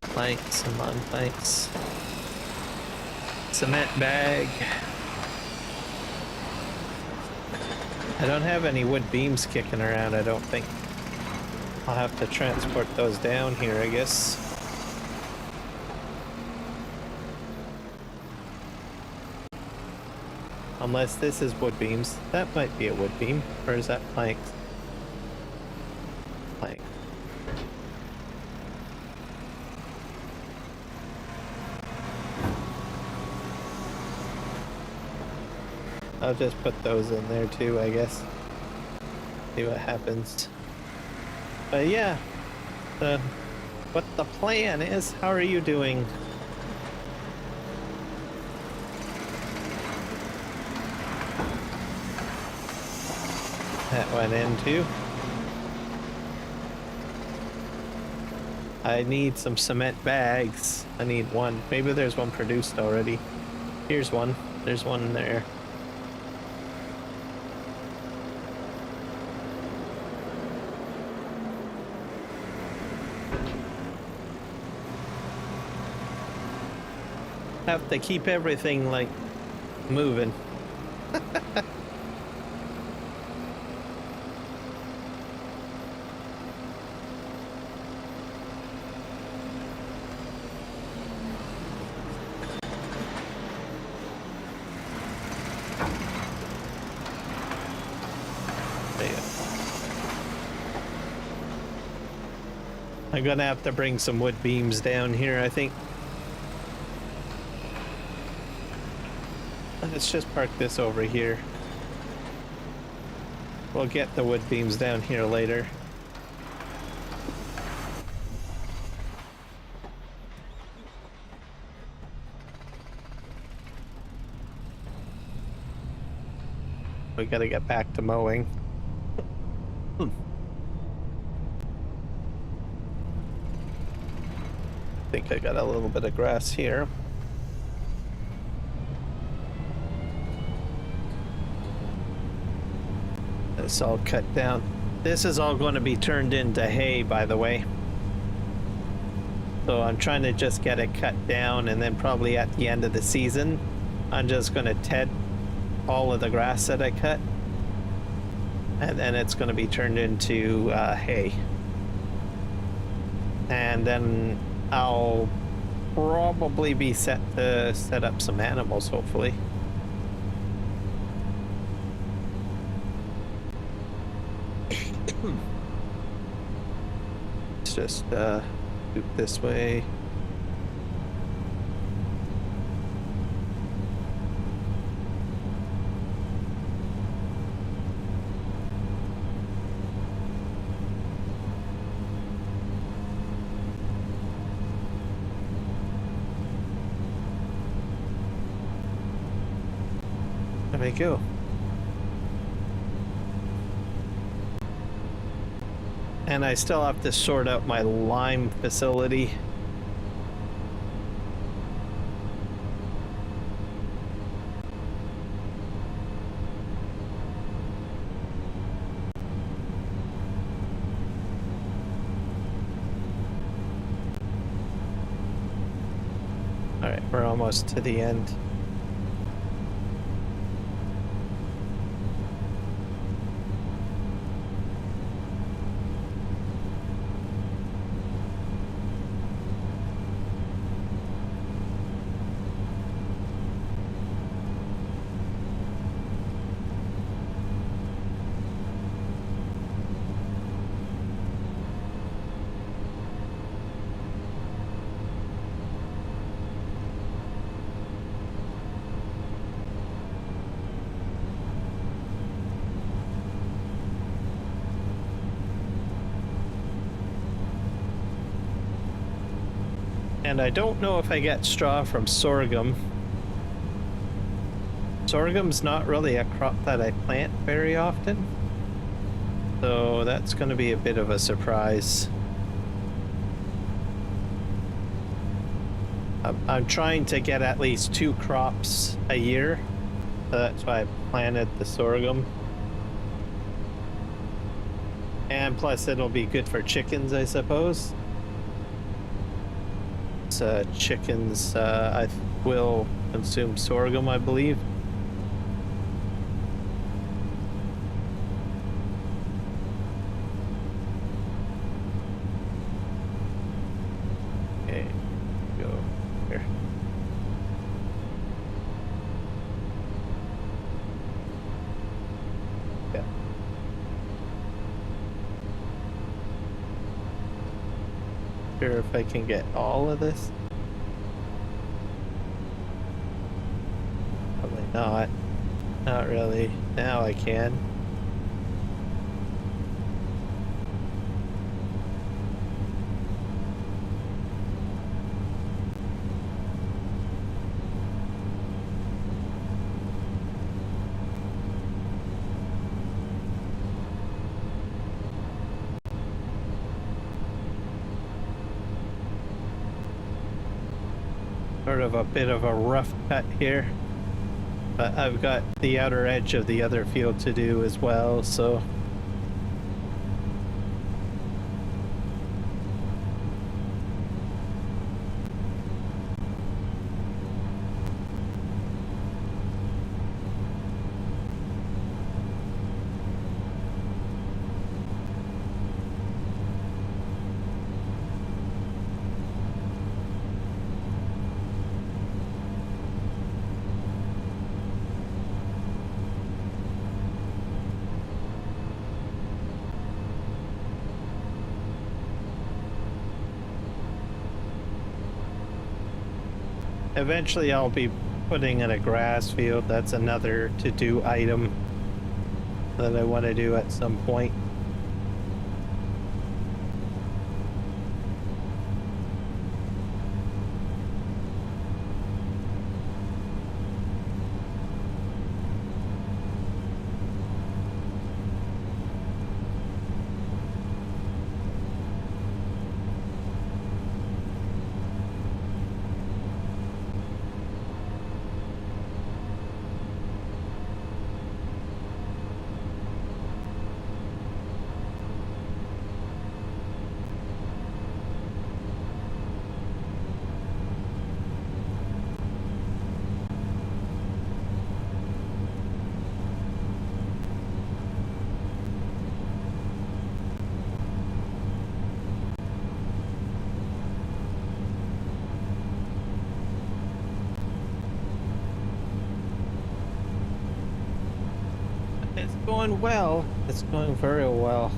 planks, and on planks. Cement bag. I don't have any wood beams kicking around, I don't think. I'll have to transport those down here, I guess. Unless this is wood beams. That might be a wood beam. Or is that planks? Plank. I'll just put those in there too, I guess. See what happens. But yeah, what the plan is. How are you doing? That went in too. I need some cement bags. I need one. Maybe there's one produced already. Here's one. There's one there. Have to keep everything like moving. I'm gonna have to bring some wood beams down here, I think. Let's just park this over here. We'll get the wood beams down here later. We gotta get back to mowing. I think I got a little bit of grass here. It's all cut down. This is all going to be turned into hay, by the way. So I'm trying to just get it cut down, and then probably at the end of the season, I'm just going to all of the grass that I cut, and then it's going to be turned into hay. And then I'll probably be set to set up some animals, hopefully. Let's just loop this way. There we go. And I still have to sort out my lime facility. All right, we're almost to the end. And I don't know if I get straw from sorghum. Sorghum's not really a crop that I plant very often, so that's going to be a bit of a surprise. I'm trying to get at least 2 crops a year, so that's why I planted the sorghum. And plus it'll be good for chickens, I suppose. Chickens I will consume sorghum, I believe. Okay, go here. Yeah. Sure if I can get all of this. Probably not. Not really. Now I can. Sort of a bit of a rough cut here, but I've got the outer edge of the other field to do as well, so eventually I'll be putting in a grass field. That's another to-do item that I want to do at some point. going well. It's going very well.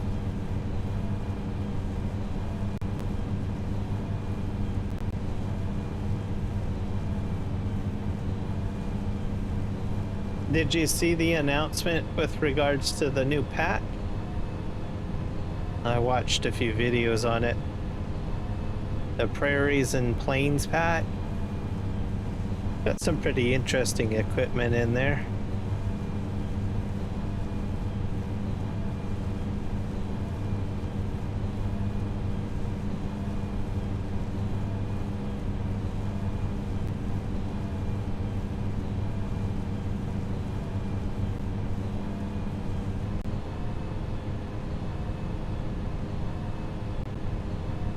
Did you see the announcement with regards to the new pack? I watched a few videos on it. The Prairies and Plains pack. Got some pretty interesting equipment in there.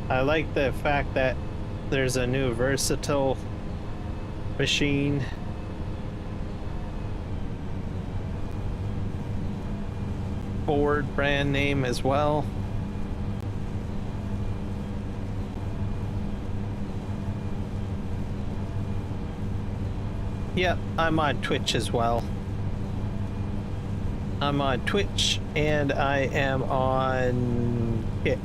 I like the fact that there's a new versatile machine. Ford brand name as well. Yep, I'm on Twitch as well. I'm on Twitch and I am on Kick.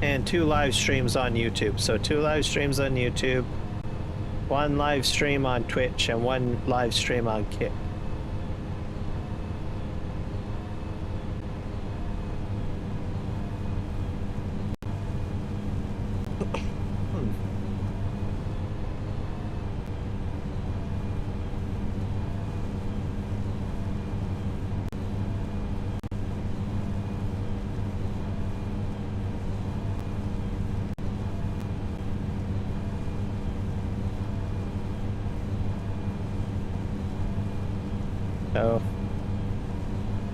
And 2 live streams on YouTube. So 2 live streams on YouTube, 1 live stream on Twitch, and 1 live stream on Kick. So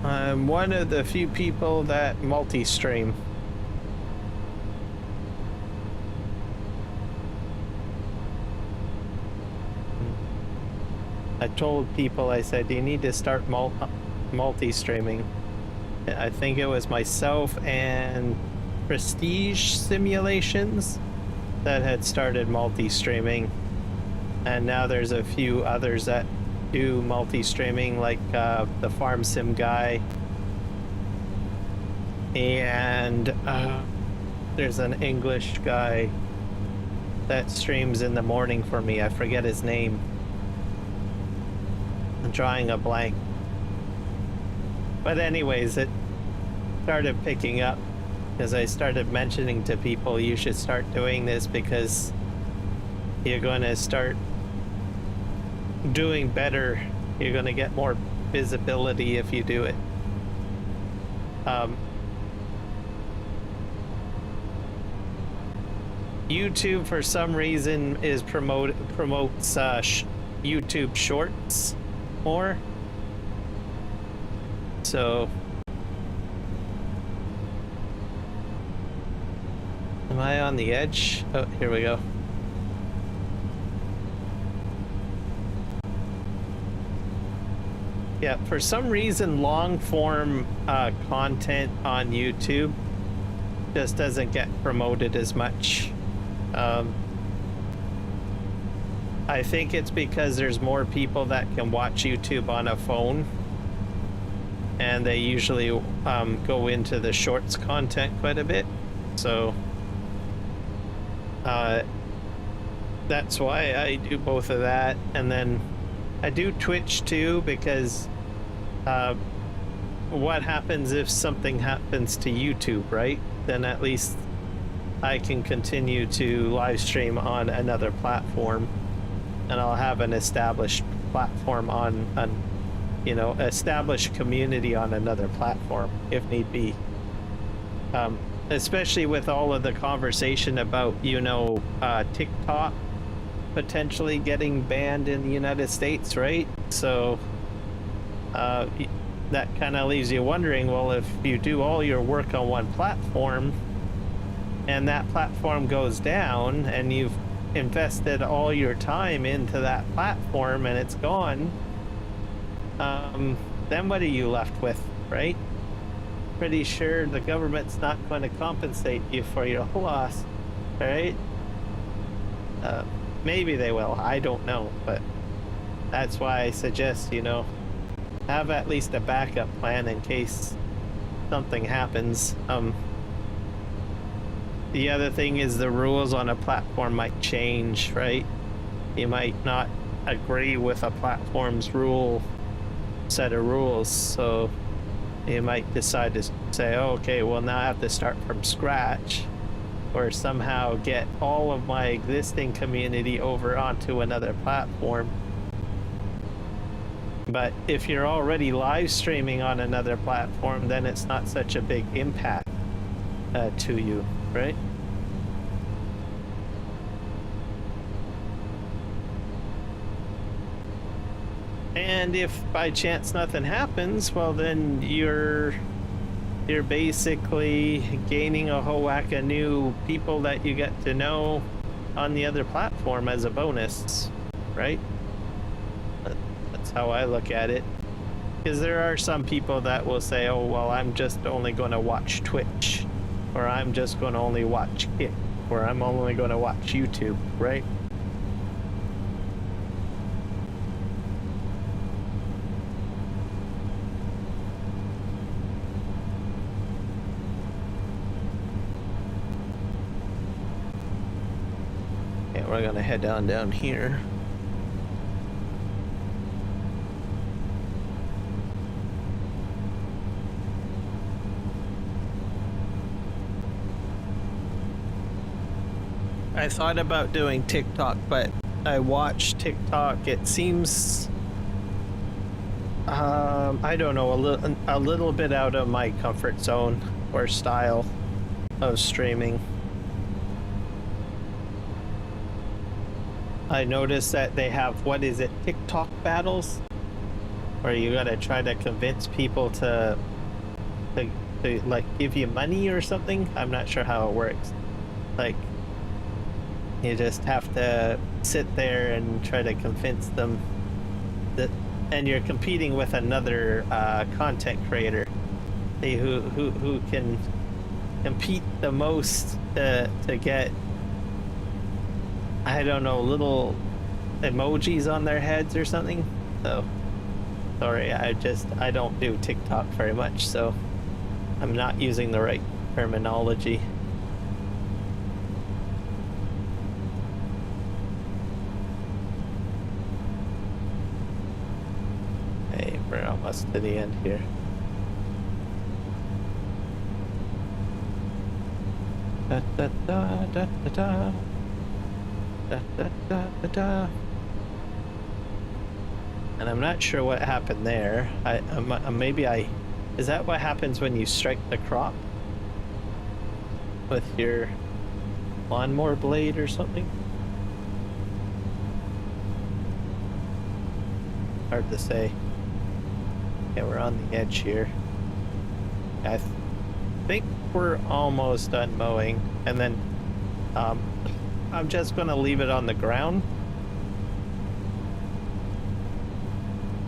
I'm one of the few people that multi-stream. I told people, I said, you need to start multi-streaming. I think it was myself and Prestige Simulations that had started multi-streaming. And now there's a few others that do multi-streaming, like the Farm Sim guy. And there's an English guy that streams in the morning for me. I forget his name. I'm drawing a blank. But anyways, it started picking up because I started mentioning to people, you should start doing this because you're going to start doing better. You're going to get more visibility if you do it. YouTube for some reason is promotes YouTube Shorts more. So am I on the edge? Oh, here we go. Yeah, for some reason long form content on YouTube just doesn't get promoted as much. I think it's because there's more people that can watch YouTube on a phone, and they usually go into the shorts content quite a bit. So that's why I do both of that. And then I do Twitch too, because what happens if something happens to YouTube, right? Then at least I can continue to live stream on another platform, and I'll have an established platform on you know, established community on another platform if need be. Especially with all of the conversation about, you know, TikTok potentially getting banned in the United States, right? So that kind of leaves you wondering, well, if you do all your work on one platform and that platform goes down and you've invested all your time into that platform and it's gone, then what are you left with, right? Pretty sure the government's not going to compensate you for your loss, right? Maybe they will, I don't know, but that's why I suggest, you know, have at least a backup plan in case something happens. The other thing is the rules on a platform might change, right? You might not agree with a platform's set of rules, so you might decide to say, oh, okay, well now I have to start from scratch, or somehow get all of my existing community over onto another platform. But if you're already live streaming on another platform, then it's not such a big impact to you, right? And if by chance nothing happens, well then you're basically gaining a whole whack of new people that you get to know on the other platform as a bonus, right? That's how I look at it. Because there are some people that will say, oh, well, I'm just only going to watch Twitch, or I'm just going to only watch Kick, or I'm only going to watch YouTube, right? Okay, we're going to head down here. I thought about doing TikTok, but I watched TikTok. It seems, I don't know, a little bit out of my comfort zone or style of streaming. I noticed that they have, what is it, TikTok battles? Where you gotta try to convince people to like give you money or something. I'm not sure how it works. Like, you just have to sit there and try to convince them that, and you're competing with another content creator who can compete the most to get, I don't know, little emojis on their heads or something. So sorry, I don't do TikTok very much, so I'm not using the right terminology. We're almost to the end here. Da da da da da da da da da da da. And I'm not sure what happened there. Is that what happens when you strike the crop with your lawnmower blade or something? Hard to say. Okay, we're on the edge here. I think we're almost done mowing, and then I'm just gonna leave it on the ground.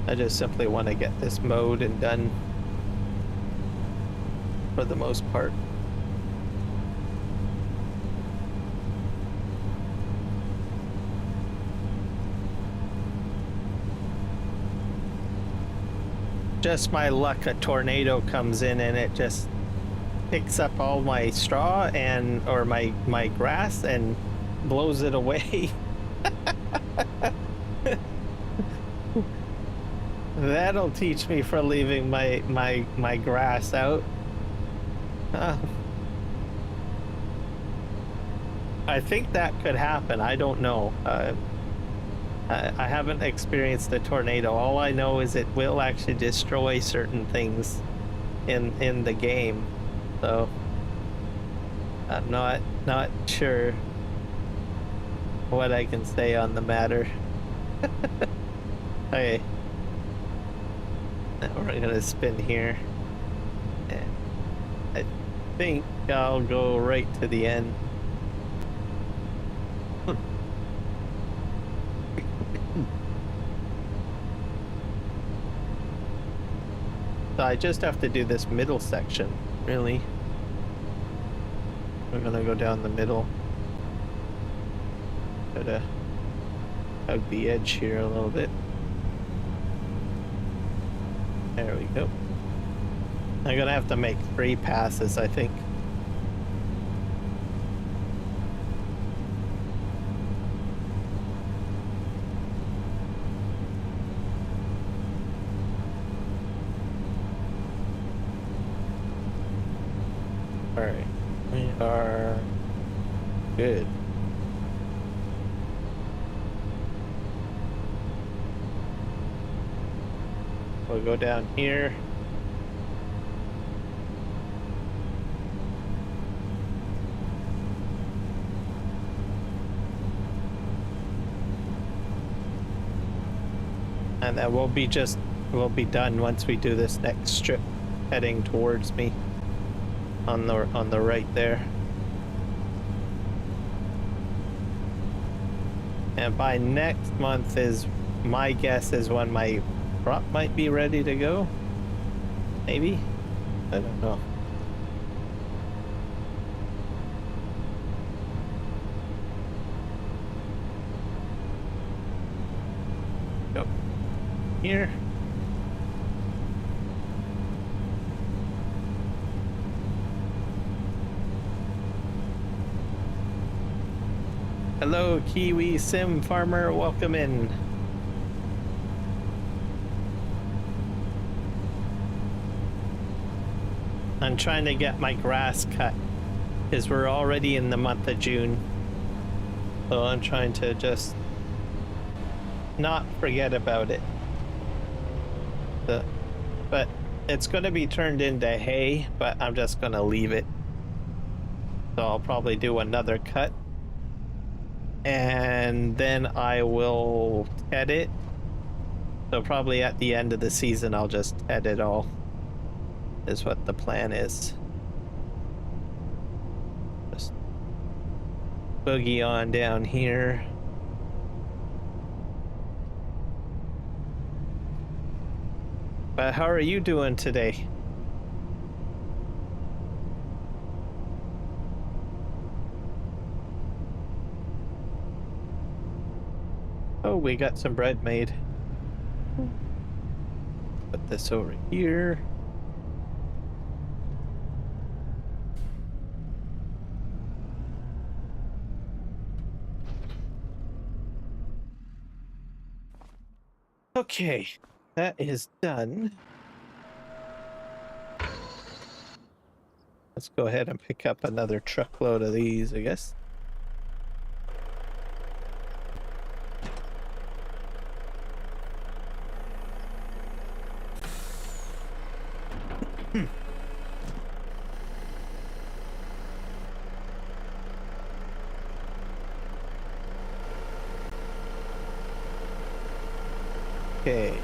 I just simply want to get this mowed and done for the most part. Just my luck, a tornado comes in and it just picks up all my straw or my grass and blows it away. That'll teach me for leaving my grass out. I think that could happen. I don't know. I haven't experienced a tornado. All I know is it will actually destroy certain things in the game. So I'm not sure what I can say on the matter. Okay. Now we're gonna spin here. And I think I'll go right to the end. So I just have to do this middle section, really. We're gonna go down the middle. Gotta hug the edge here a little bit. There we go. I'm gonna have to make 3 passes, I think. All right, we are good. We'll go down here. And then we'll be done once we do this next strip heading towards me on the right there. And by next month is my guess is when my crop might be ready to go. Maybe. I don't know. Go here. Hello, Kiwi Sim Farmer. Welcome in. I'm trying to get my grass cut because we're already in the month of June. So I'm trying to just not forget about it. But it's going to be turned into hay, but I'm just going to leave it. So I'll probably do another cut. And then I will ted it. So probably at the end of the season, I'll just ted it all. Is what the plan is. Just boogie on down here. But how are you doing today? Oh, we got some bread made. Put this over here. Okay, that is done. Let's go ahead and pick up another truckload of these, I guess. Okay.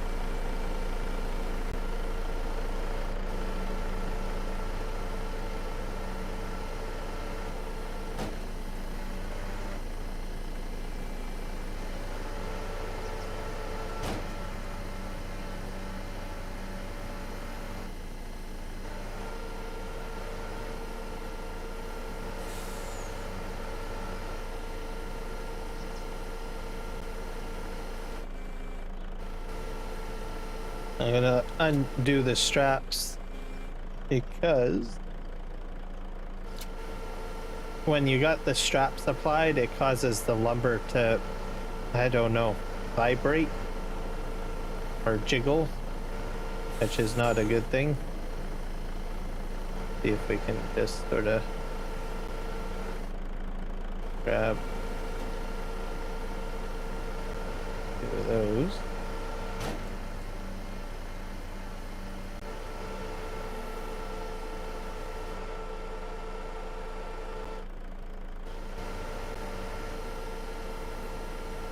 I'm gonna undo the straps because when you got the straps applied, it causes the lumber to, I don't know, vibrate or jiggle, which is not a good thing. See if we can just sort of grab two of those.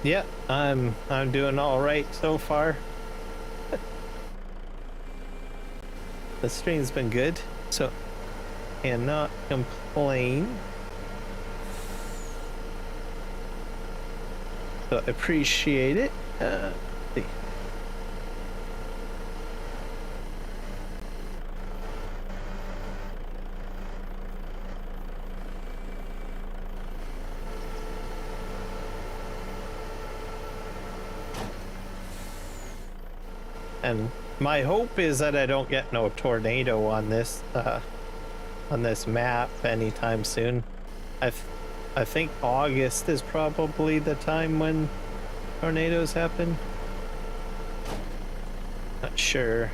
Yeah, I'm doing all right so far. The stream's been good, so cannot complain. So appreciate it. Let's see. And My hope is that I don't get no tornado on this map anytime soon. I think August is probably the time when tornadoes happen. Not sure.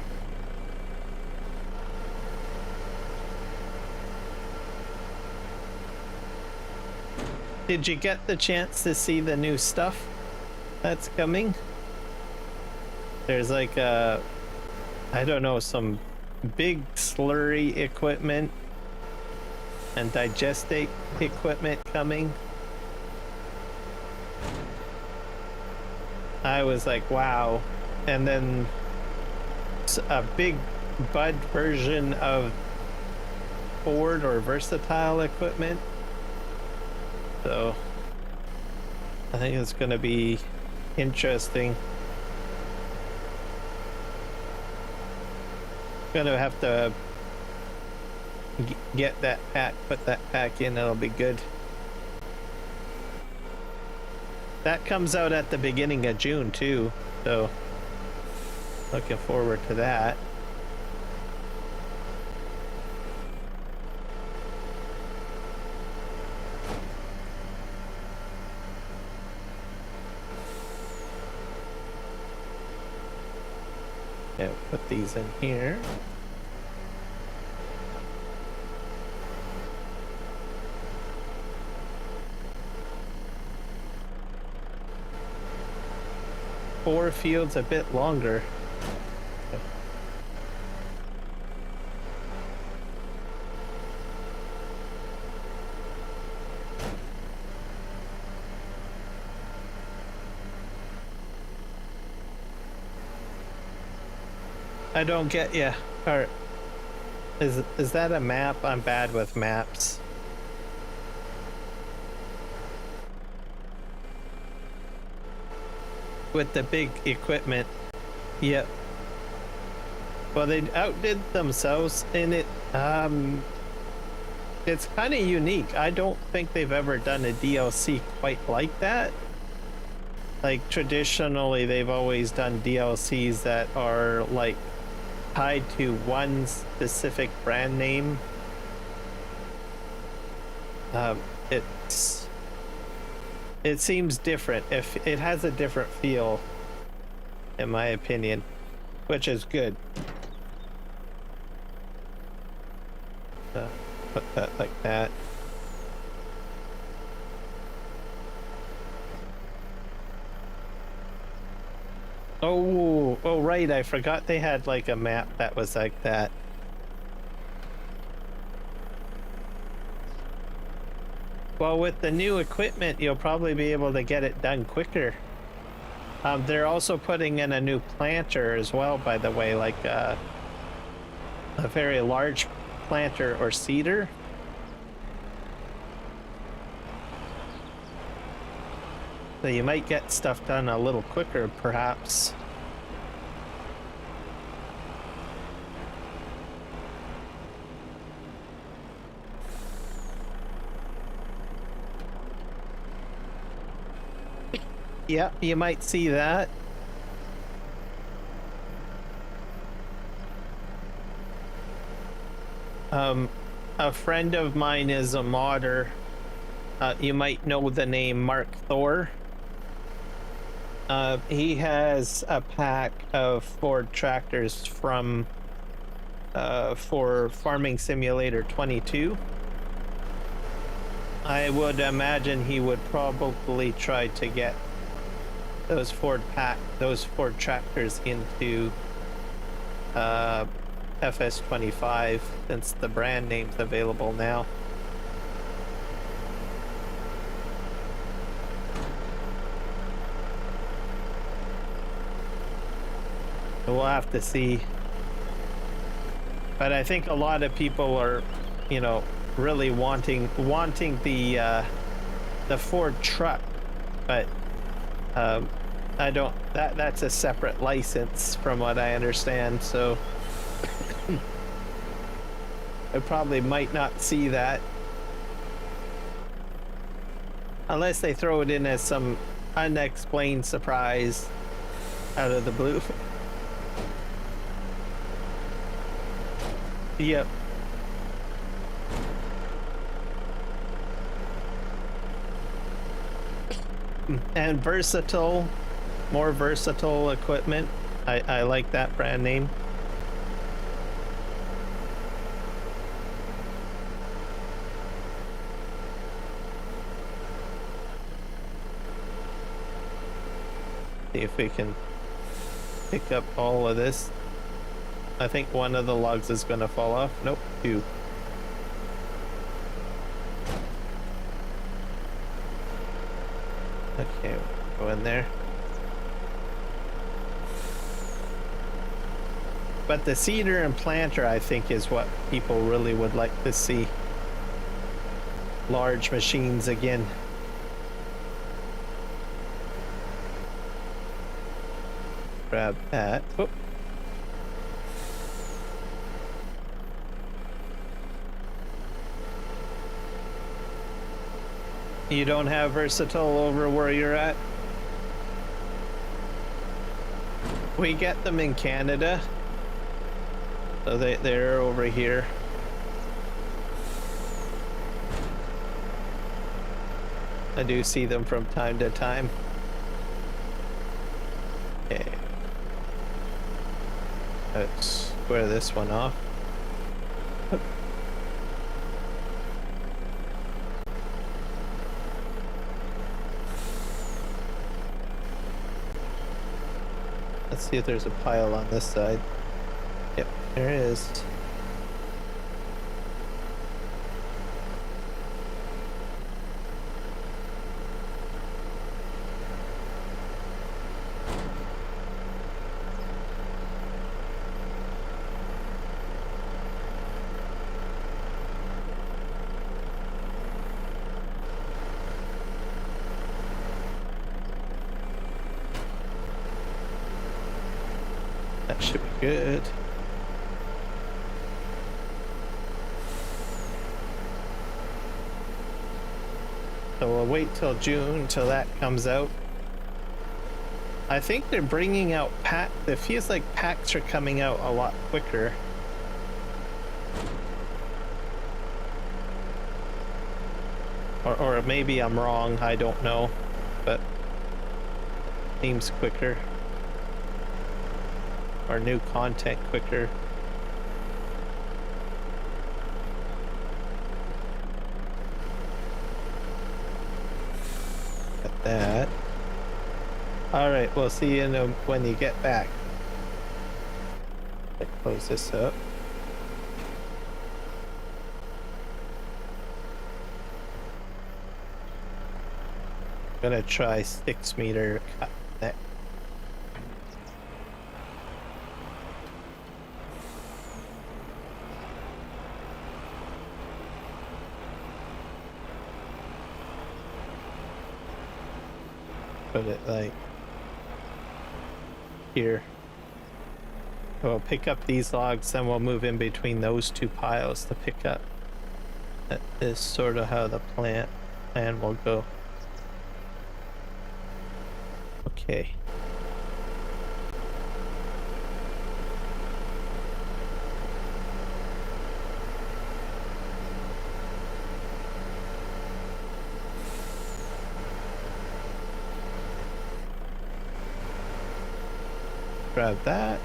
Did you get the chance to see the new stuff that's coming? There's like I don't know, some big slurry equipment and digestate equipment coming. I was like, wow. And then a big bud version of Ford or versatile equipment. So I think it's going to be interesting. Gonna have to get that pack, put that pack in, it'll be good. That comes out at the beginning of June too, so looking forward to that. Yeah, put these in here. Four fields a bit longer. I don't get you. Or is that a map? I'm bad with maps. With the big equipment. Yep. Well, they outdid themselves in it. It's kind of unique. I don't think they've ever done a DLC quite like that. Like traditionally, they've always done DLCs that are like tied to one specific brand name. It seems different. If it has a different feel, in my opinion, which is good. Put that like that. Oh, right. I forgot they had like a map that was like that. Well, with the new equipment, you'll probably be able to get it done quicker. They're also putting in a new planter as well, by the way, like a very large planter or seeder. So you might get stuff done a little quicker, perhaps. Yeah, you might see that. A friend of mine is a modder. You might know the name Mark Thor. He has a pack of Ford tractors from for Farming Simulator 22. I would imagine he would probably try to get those Ford tractors into FS25 since the brand name's available now. We'll have to see. But I think a lot of people are, you know, really wanting the Ford truck, but I don't. That's a separate license from what I understand. So I probably might not see that unless they throw it in as some unexplained surprise out of the blue. Yep. And versatile, more versatile equipment. I like that brand name. See if we can pick up all of this. I think one of the logs is gonna fall off. Nope, two. Okay, go in there. But the seeder and planter, I think, is what people really would like to see. Large machines again. Grab that. Oh. You don't have versatile over where you're at? We get them in Canada. So they're over here. I do see them from time to time. Okay. Let's square this one off. Let's see if there's a pile on this side. Yep, there is. That should be good. So we'll wait till June till that comes out. I think they're bringing out pack. It feels like packs are coming out a lot quicker. Or maybe I'm wrong, I don't know, but seems quicker. Or new content quicker. Got that. Alright, we'll see you when you get back. Let's close this up. Gonna try 6 meter cut next. Put it like here. We'll pick up these logs, then we'll move in between those two piles to pick up. That is sort of how the plan will go. Okay. Grab that.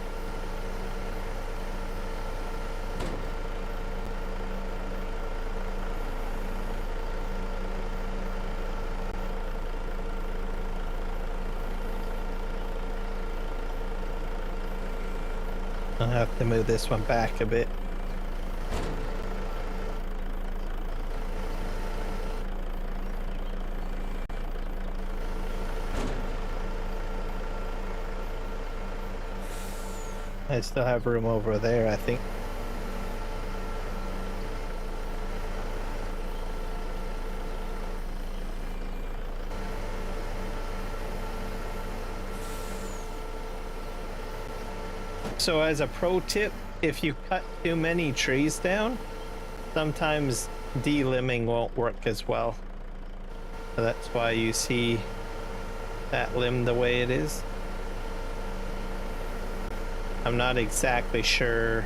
I'll have to move this one back a bit. I still have room over there, I think. So as a pro tip, if you cut too many trees down, sometimes de-limbing won't work as well. So that's why you see that limb the way it is. I'm not exactly sure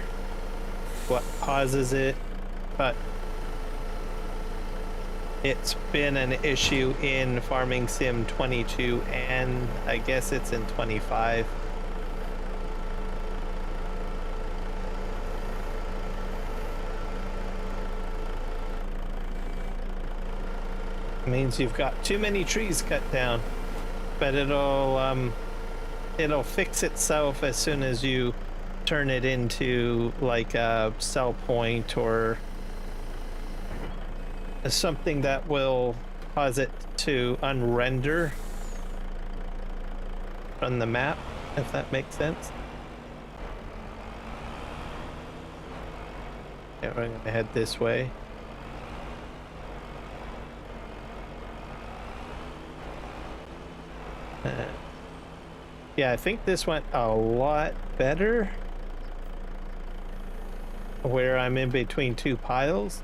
what causes it, but it's been an issue in Farming Sim 22 and I guess it's in 25. It means you've got too many trees cut down, but it'll fix itself as soon as you turn it into like a sell point or something that will cause it to unrender from the map, if that makes sense. Yeah, we're gonna head this way. Yeah, I think this went a lot better where I'm in between two piles.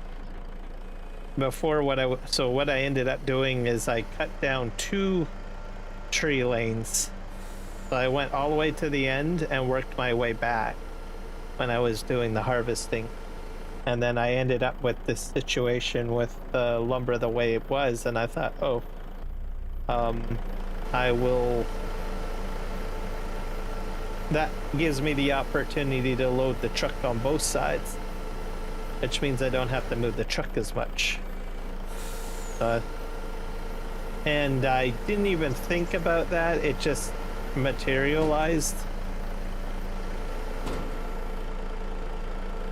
Before, what I ended up doing is I cut down 2 tree lanes. So I went all the way to the end and worked my way back when I was doing the harvesting. And then I ended up with this situation with the lumber the way it was, and I thought, oh, that gives me the opportunity to load the truck on both sides, which means I don't have to move the truck as much. And I didn't even think about that, it just materialized.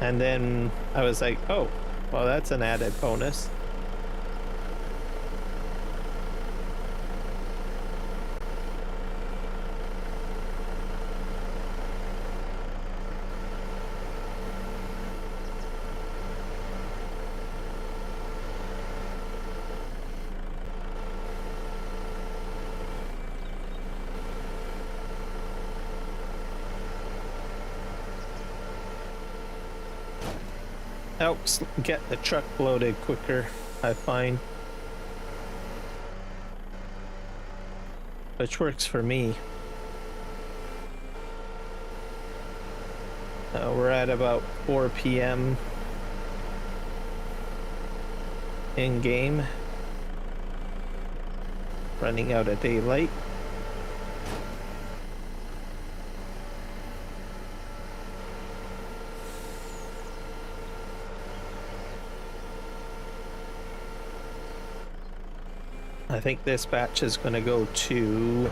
And then I was like, oh, well, that's an added bonus. Helps get the truck loaded quicker, I find. Which works for me. We're at about 4 p.m. in game. Running out of daylight. I think this batch is going to go to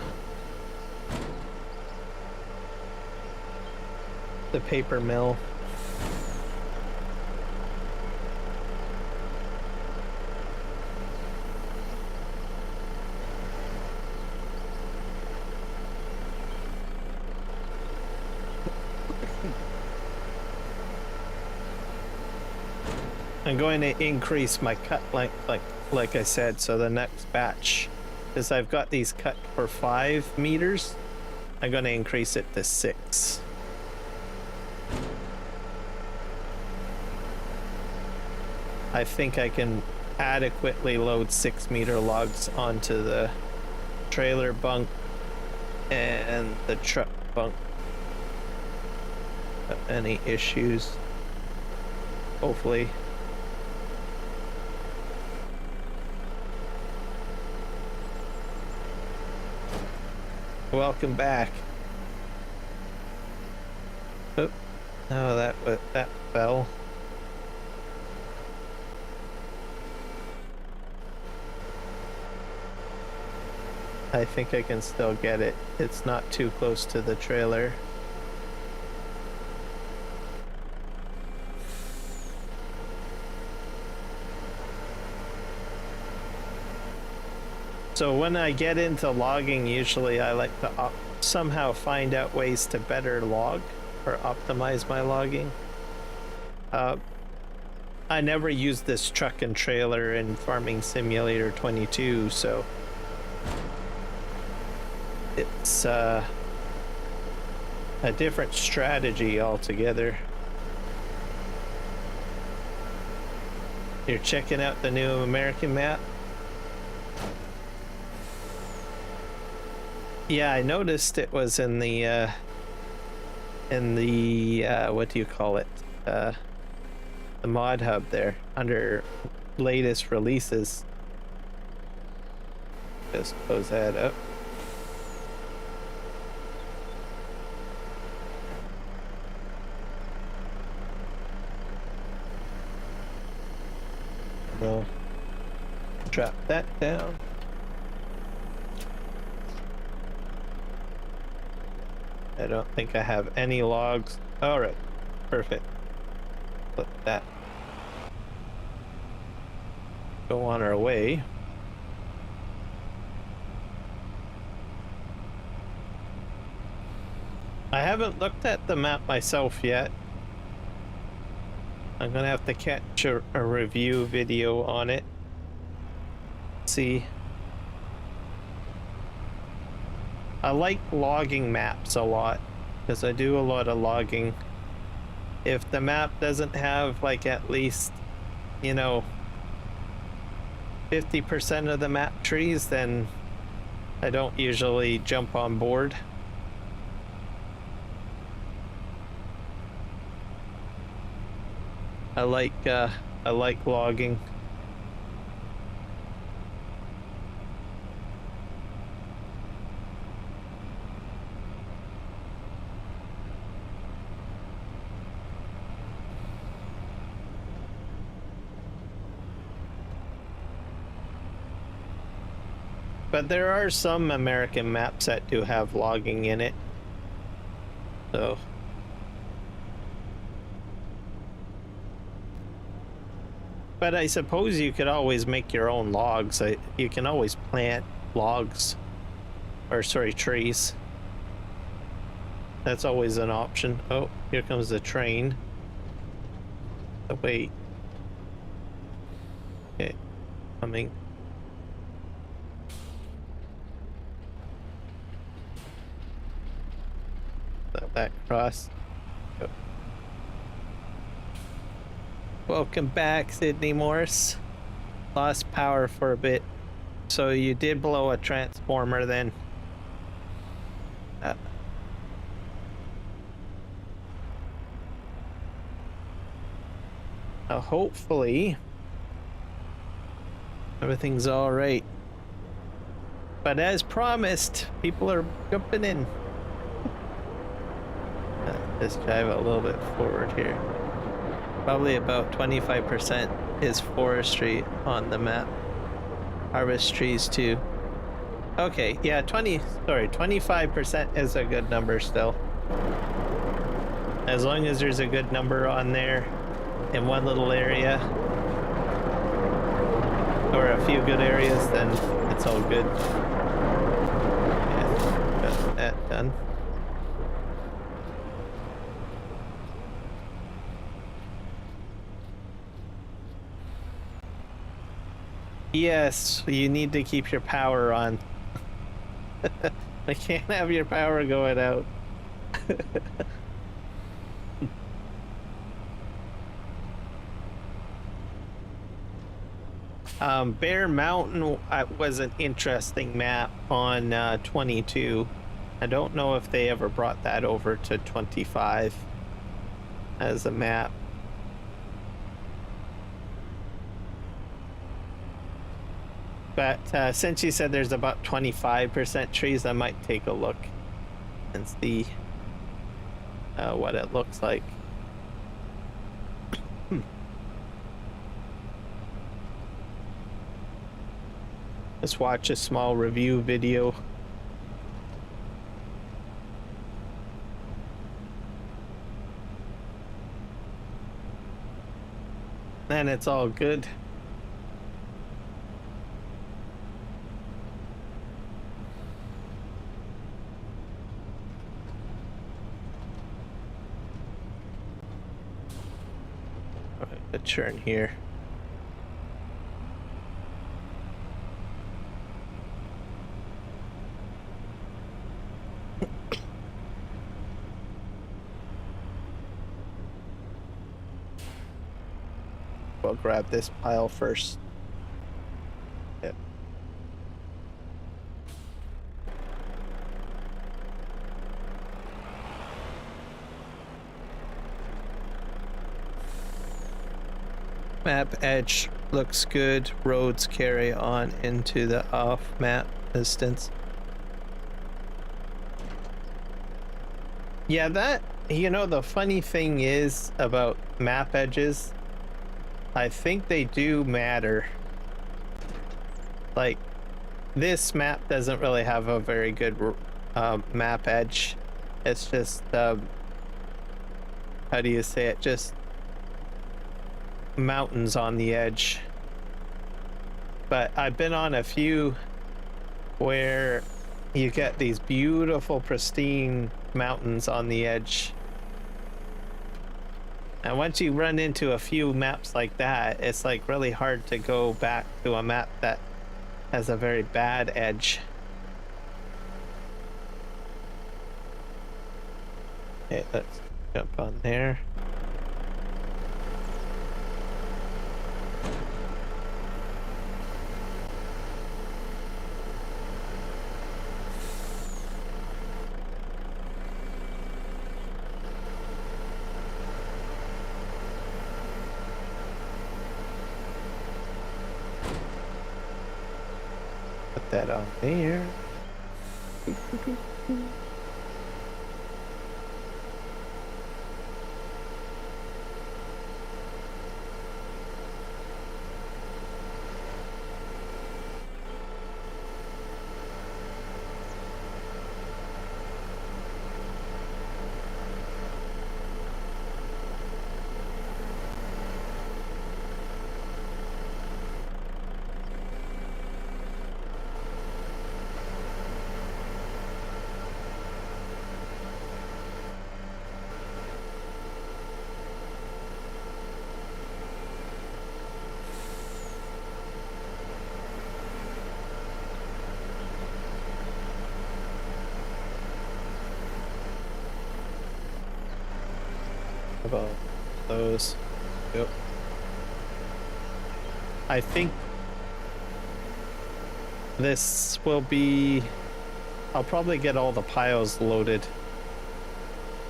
the paper mill. I'm going to increase my cut length, like I said, so the next batch, because I've got these cut for 5 meters, I'm going to increase it to 6. I think I can adequately load 6-meter logs onto the trailer bunk and the truck bunk. Any issues? Hopefully. Welcome back. Oh, no, that fell. I think I can still get it. It's not too close to the trailer. So when I get into logging, usually I like to somehow find out ways to better log or optimize my logging. I never used this truck and trailer in Farming Simulator 22, so it's a different strategy altogether. You're checking out the new American map? Yeah, I noticed it was in the what do you call it? the mod hub there under latest releases. Just close that up. We'll drop that down. I don't think I have any logs. All right, perfect. Let that go on our way. I haven't looked at the map myself yet. I'm gonna have to catch a review video on it. See. I like logging maps a lot because I do a lot of logging. If the map doesn't have like at least, you know, 50% of the map trees, then I don't usually jump on board. I like logging. But there are some American maps that do have logging in it. So but I suppose you could always make your own logs. You can always plant logs, or sorry, trees. That's always an option. Oh, here comes the train. Oh, wait. Okay, coming. Let that cross. Go. Welcome back, Sydney Morris. Lost power for a bit. So you did blow a transformer then? Hopefully everything's all right. But as promised, people are jumping in. Let's drive a little bit forward here. Probably about 25% is forestry on the map. Harvest trees too. Okay, yeah, 25% is a good number still. As long as there's a good number on there in one little area, or a few good areas, then it's all good. Yeah, got that done. Yes, you need to keep your power on. I can't have your power going out. Bear Mountain was an interesting map on 22. I don't know if they ever brought that over to 25 as a map. But since you said there's about 25% trees, I might take a look and see what it looks like. Let's watch a small review video. And it's all good. The churn here. We'll grab this pile first. Yep. Map edge looks good. Roads carry on into the off map distance. Yeah, that, you know, the funny thing is about map edges, I think they do matter. Like, this map doesn't really have a very good map edge. It's just, how do you say it? Just mountains on the edge. But I've been on a few where you get these beautiful, pristine mountains on the edge. And once you run into a few maps like that, it's like really hard to go back to a map that has a very bad edge. Okay, let's jump on there. Put that on there. About those. Yep. I think this will be, I'll probably get all the piles loaded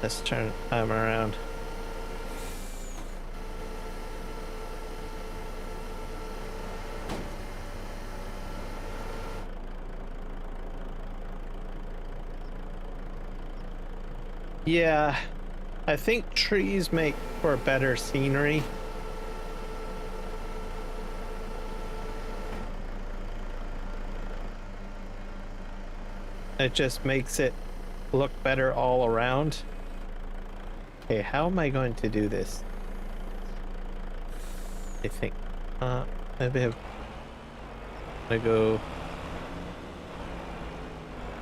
this time around. Yeah, I think trees make for better scenery. It just makes it look better all around. Okay, how am I going to do this? I think, maybe I'm gonna go.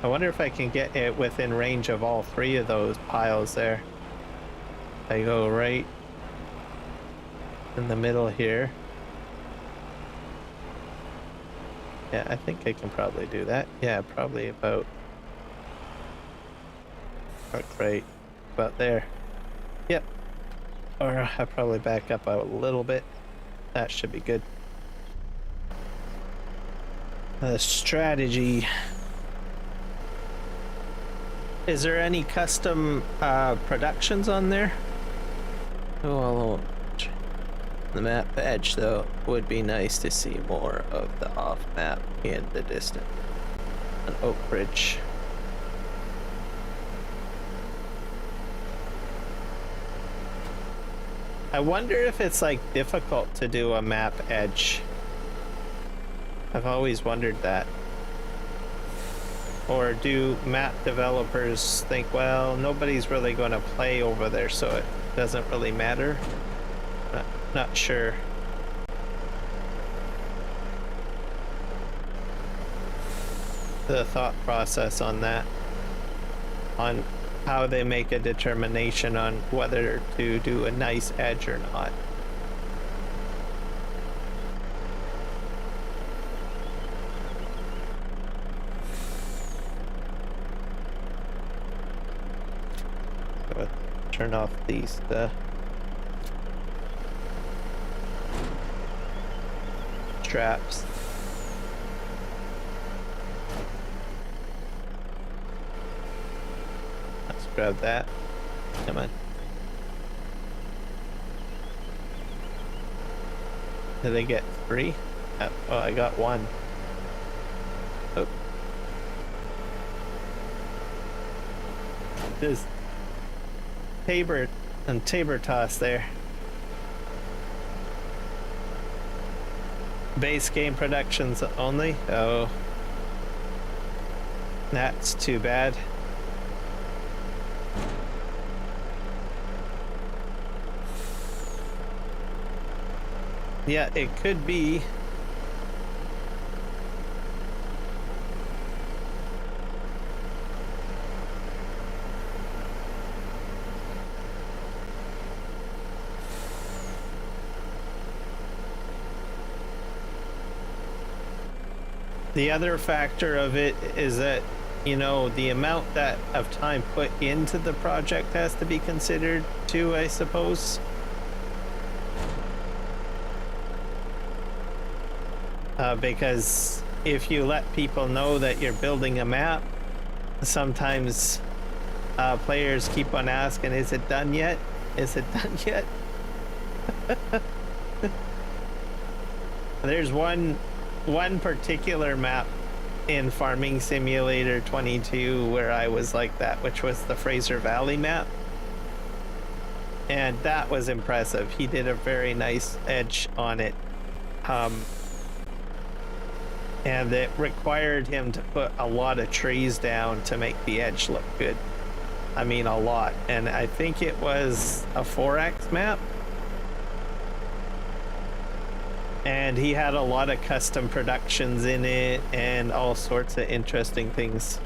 I wonder if I can get it within range of all three of those piles there. I go right in the middle here. Yeah, I think I can probably do that. Yeah, probably about right about there. Yep. Or I'll probably back up a little bit. That should be good. Strategy. Is there any custom productions on there? Oh, the map edge though would be nice to see more of the off map in the distance. An Oak Bridge. I wonder if it's like difficult to do a map edge. I've always wondered that. Or do map developers think, well, nobody's really going to play over there, so it doesn't really matter? Not sure. The thought process on that, on how they make a determination on whether to do a nice edge or not. Turn off these straps. Let's grab that. Come on. Did they get 3? Oh, I got 1. Oh. Just Tabor and Tabor toss there. Base game productions only? Oh. That's too bad. Yeah, it could be. The other factor of it is that, you know, the amount that of time put into the project has to be considered too, I suppose. Because if you let people know that you're building a map, sometimes players keep on asking, is it done yet? Is it done yet? There's one particular map in Farming Simulator 22 where I was like that, which was the Fraser Valley map. And that was impressive. He did a very nice edge on it. And it required him to put a lot of trees down to make the edge look good. I mean, a lot. And I think it was a 4X map. And he had a lot of custom productions in it and all sorts of interesting things.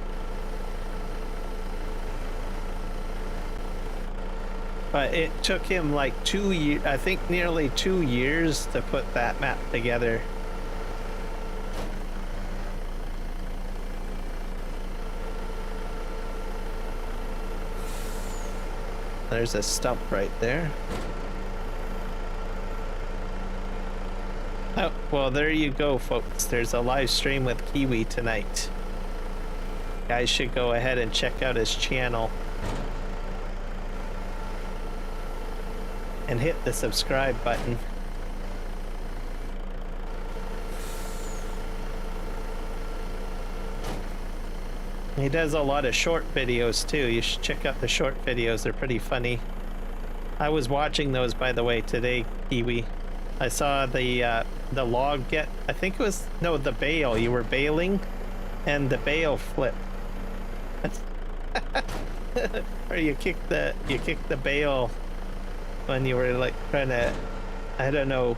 But it took him like 2 years, I think nearly 2 years to put that map together. There's a stump right there. Oh, well, there you go, folks. There's a live stream with Kiwi tonight. You guys should go ahead and check out his channel. And hit the subscribe button. He does a lot of short videos too. You should check out the short videos. They're pretty funny. I was watching those, by the way, today, Kiwi. I saw the log get, I think it was, no, the bale. You were baling and the bale flipped. Or you kicked the bale when you were like trying to, I don't know,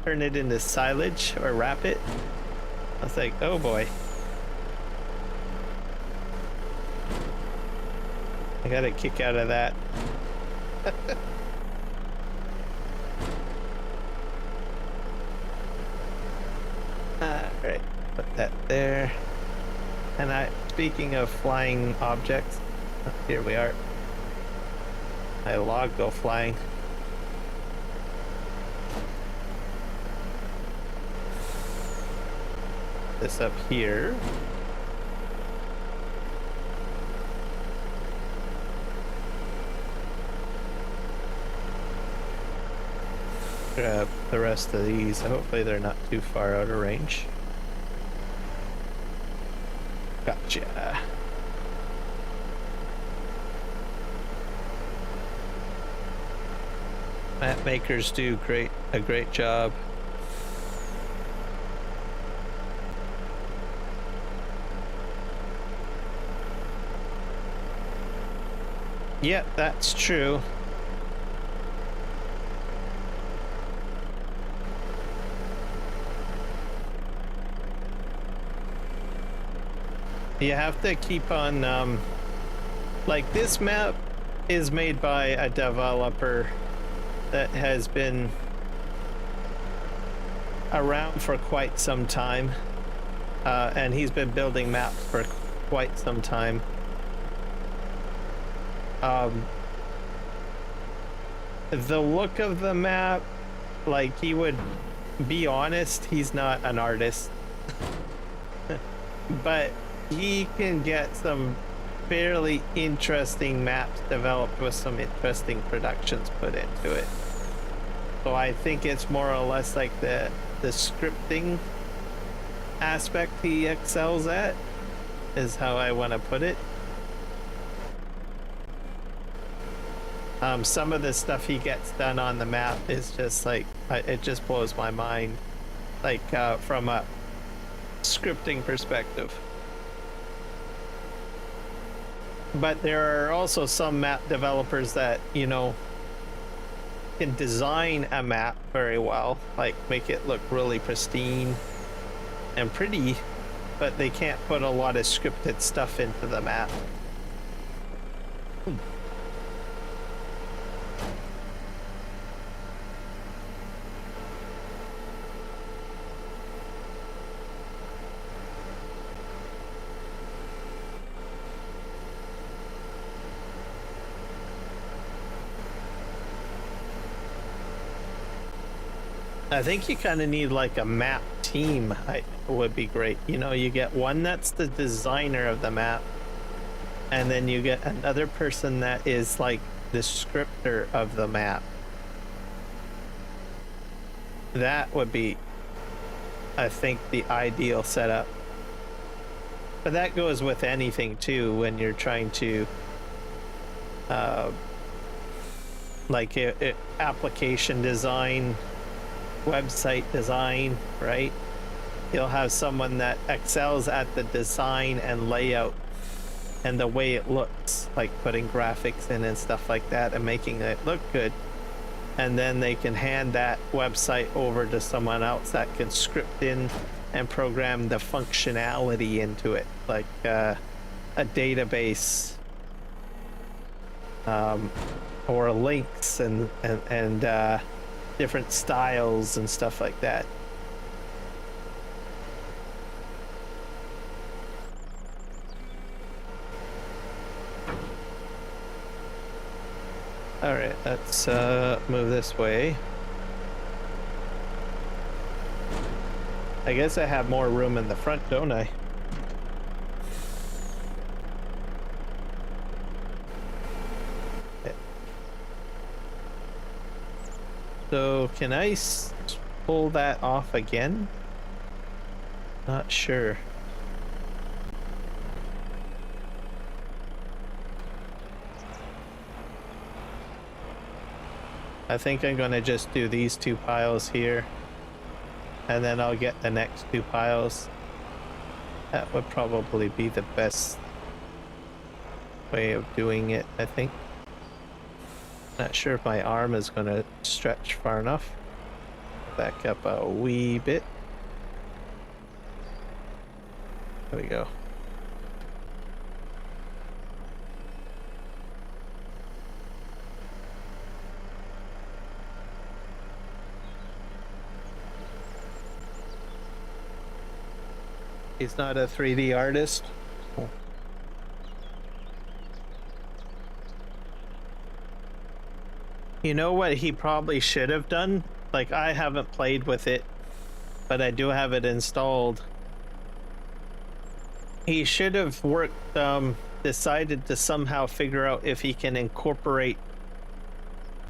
turn it into silage or wrap it. I was like, oh boy. I got a kick out of that. Alright, put that there. And speaking of flying objects, here we are. My log go flying. This up here. Grab the rest of these. Hopefully they're not too far out of range. Gotcha. Map makers do a great job. Yep, that's true. You have to keep on, like this map is made by a developer that has been around for quite some time, and he's been building maps for quite some time. The look of the map, like, he would be honest, he's not an artist. But he can get some fairly interesting maps developed with some interesting productions put into it. So I think it's more or less like the scripting aspect he excels at, is how I want to put it. Some of the stuff he gets done on the map is just like, it just blows my mind, like from a scripting perspective. But there are also some map developers that, you know, can design a map very well, like make it look really pristine and pretty, but they can't put a lot of scripted stuff into the map. I think you kind of need like a map team. Would be great. You know, you get one that's the designer of the map, and then you get another person that is like the scripter of the map. That would be, I think, the ideal setup. But that goes with anything too when you're trying to like application design, website design, right? You'll have someone that excels at the design and layout and the way it looks, like putting graphics in and stuff like that and making it look good. And then they can hand that website over to someone else that can script in and program the functionality into it, like a database or links and different styles and stuff like that. All right, let's move this way. I guess I have more room in the front, don't I? So can I pull that off again? Not sure. I think I'm gonna just do these two piles here, and then I'll get the next two piles. That would probably be the best way of doing it, I think. Not sure if my arm is gonna stretch far enough. Back up a wee bit. There we go. He's not a 3D artist. You know what he probably should have done? Like, I haven't played with it, but I do have it installed. He should have decided to somehow figure out if he can incorporate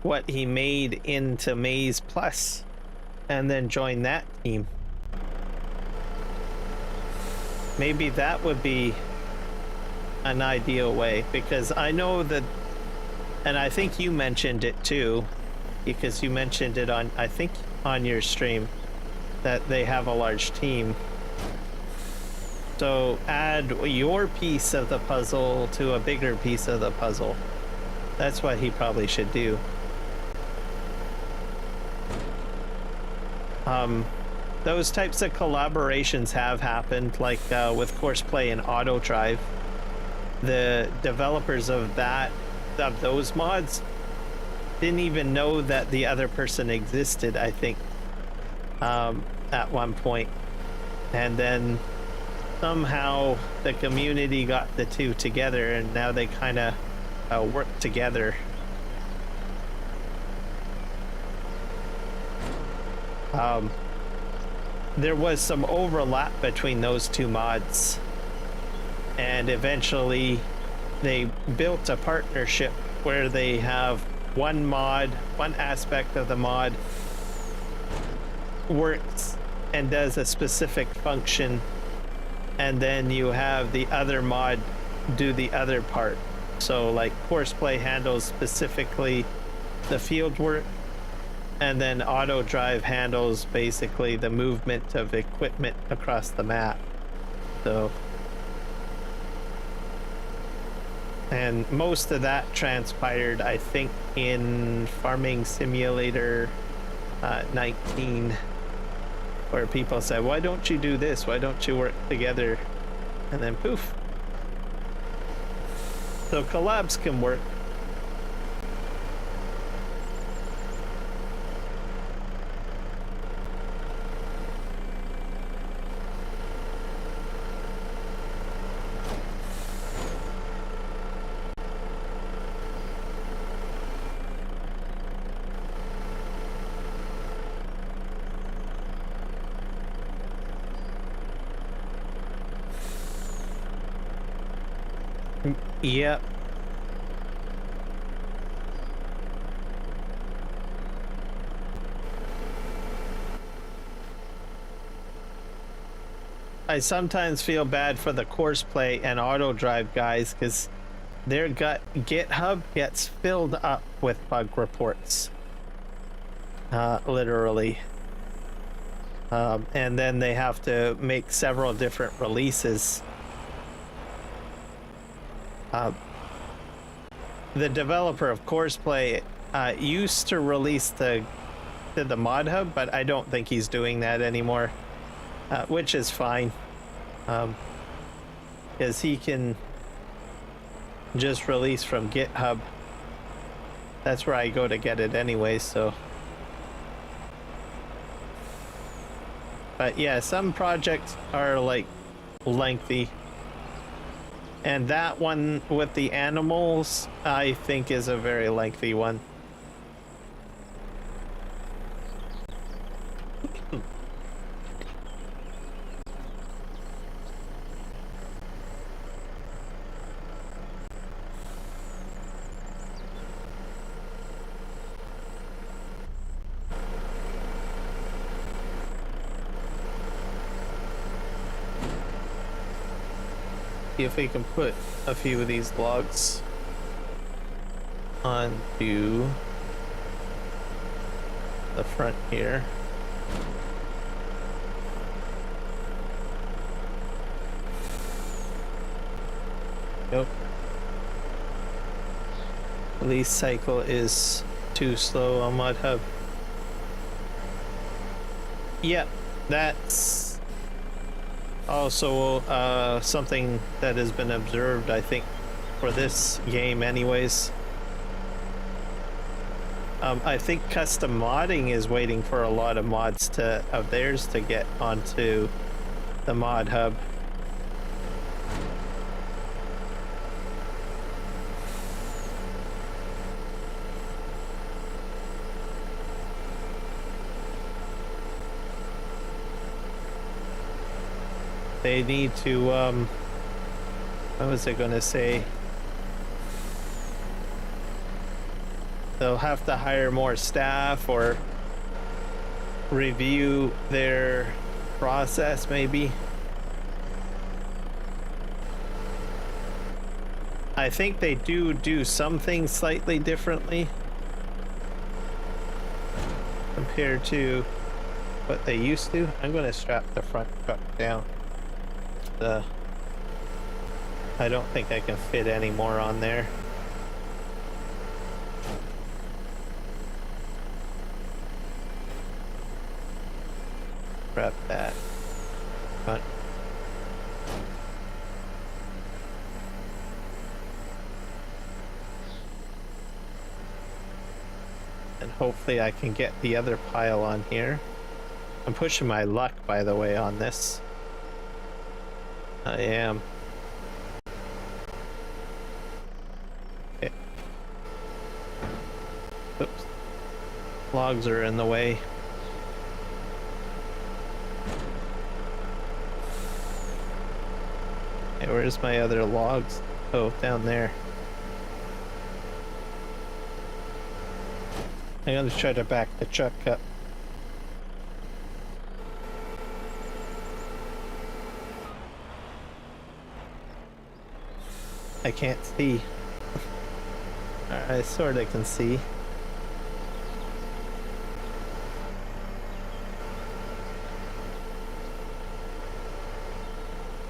what he made into Maze Plus and then join that team. Maybe that would be an ideal way, because I know that, and I think you mentioned it too, because you mentioned it on, I think, on your stream, that they have a large team. So add your piece of the puzzle to a bigger piece of the puzzle. That's what he probably should do. Those types of collaborations have happened, like with Courseplay and Auto Drive. The developers of those mods didn't even know that the other person existed, I think, at one point. And then somehow the community got the two together, and now they kind of work together. There was some overlap between those two mods, and eventually they built a partnership where they have one aspect of the mod works and does a specific function, and then you have the other mod do the other part. So like Horseplay handles specifically the field work, and then auto drive handles basically the movement of equipment across the map. So, and most of that transpired, I think, in Farming Simulator 19, where people said, why don't you do this? Why don't you work together? And then poof. So collabs can work. Yep. I sometimes feel bad for the Courseplay and auto drive guys because their GitHub gets filled up with bug reports. Literally. And then they have to make several different releases. The developer of Courseplay used to release to the mod hub, but I don't think he's doing that anymore, which is fine, because he can just release from GitHub. That's where I go to get it anyway, so. But yeah, some projects are like lengthy. And that one with the animals, I think, is a very lengthy one. See if we can put a few of these logs onto the front here. Nope. Release cycle is too slow on Mod Hub. Yep, that's also something that has been observed, I think, for this game anyways. I think custom modding is waiting for a lot of mods of theirs to get onto the mod hub. They need to, what was I gonna say? They'll have to hire more staff or review their process, maybe. I think they do some things slightly differently compared to what they used to. I'm gonna strap the front truck down. I don't think I can fit any more on there. Wrap that front. And hopefully I can get the other pile on here. I'm pushing my luck, by the way, on this. I am. Okay. Oops. Logs are in the way. Okay, where's my other logs? Oh, down there. I'm gonna try to back the truck up. I can't see. I sort of can see.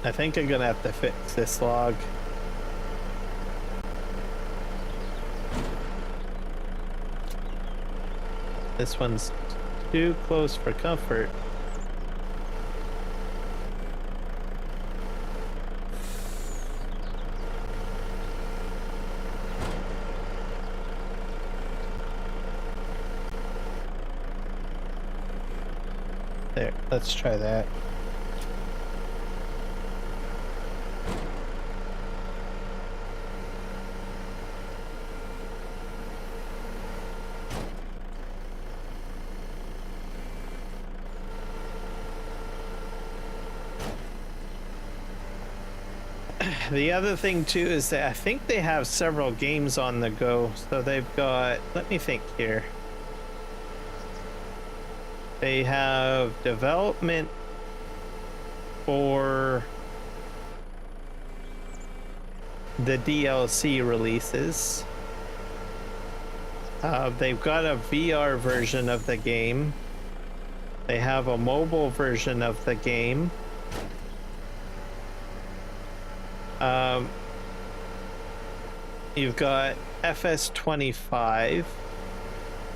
I think I'm gonna have to fix this log. This one's too close for comfort. There, let's try that. The other thing too is that I think they have several games on the go. So they've got, let me think here. They have development for the DLC releases. They've got a VR version of the game. They have a mobile version of the game. You've got FS25,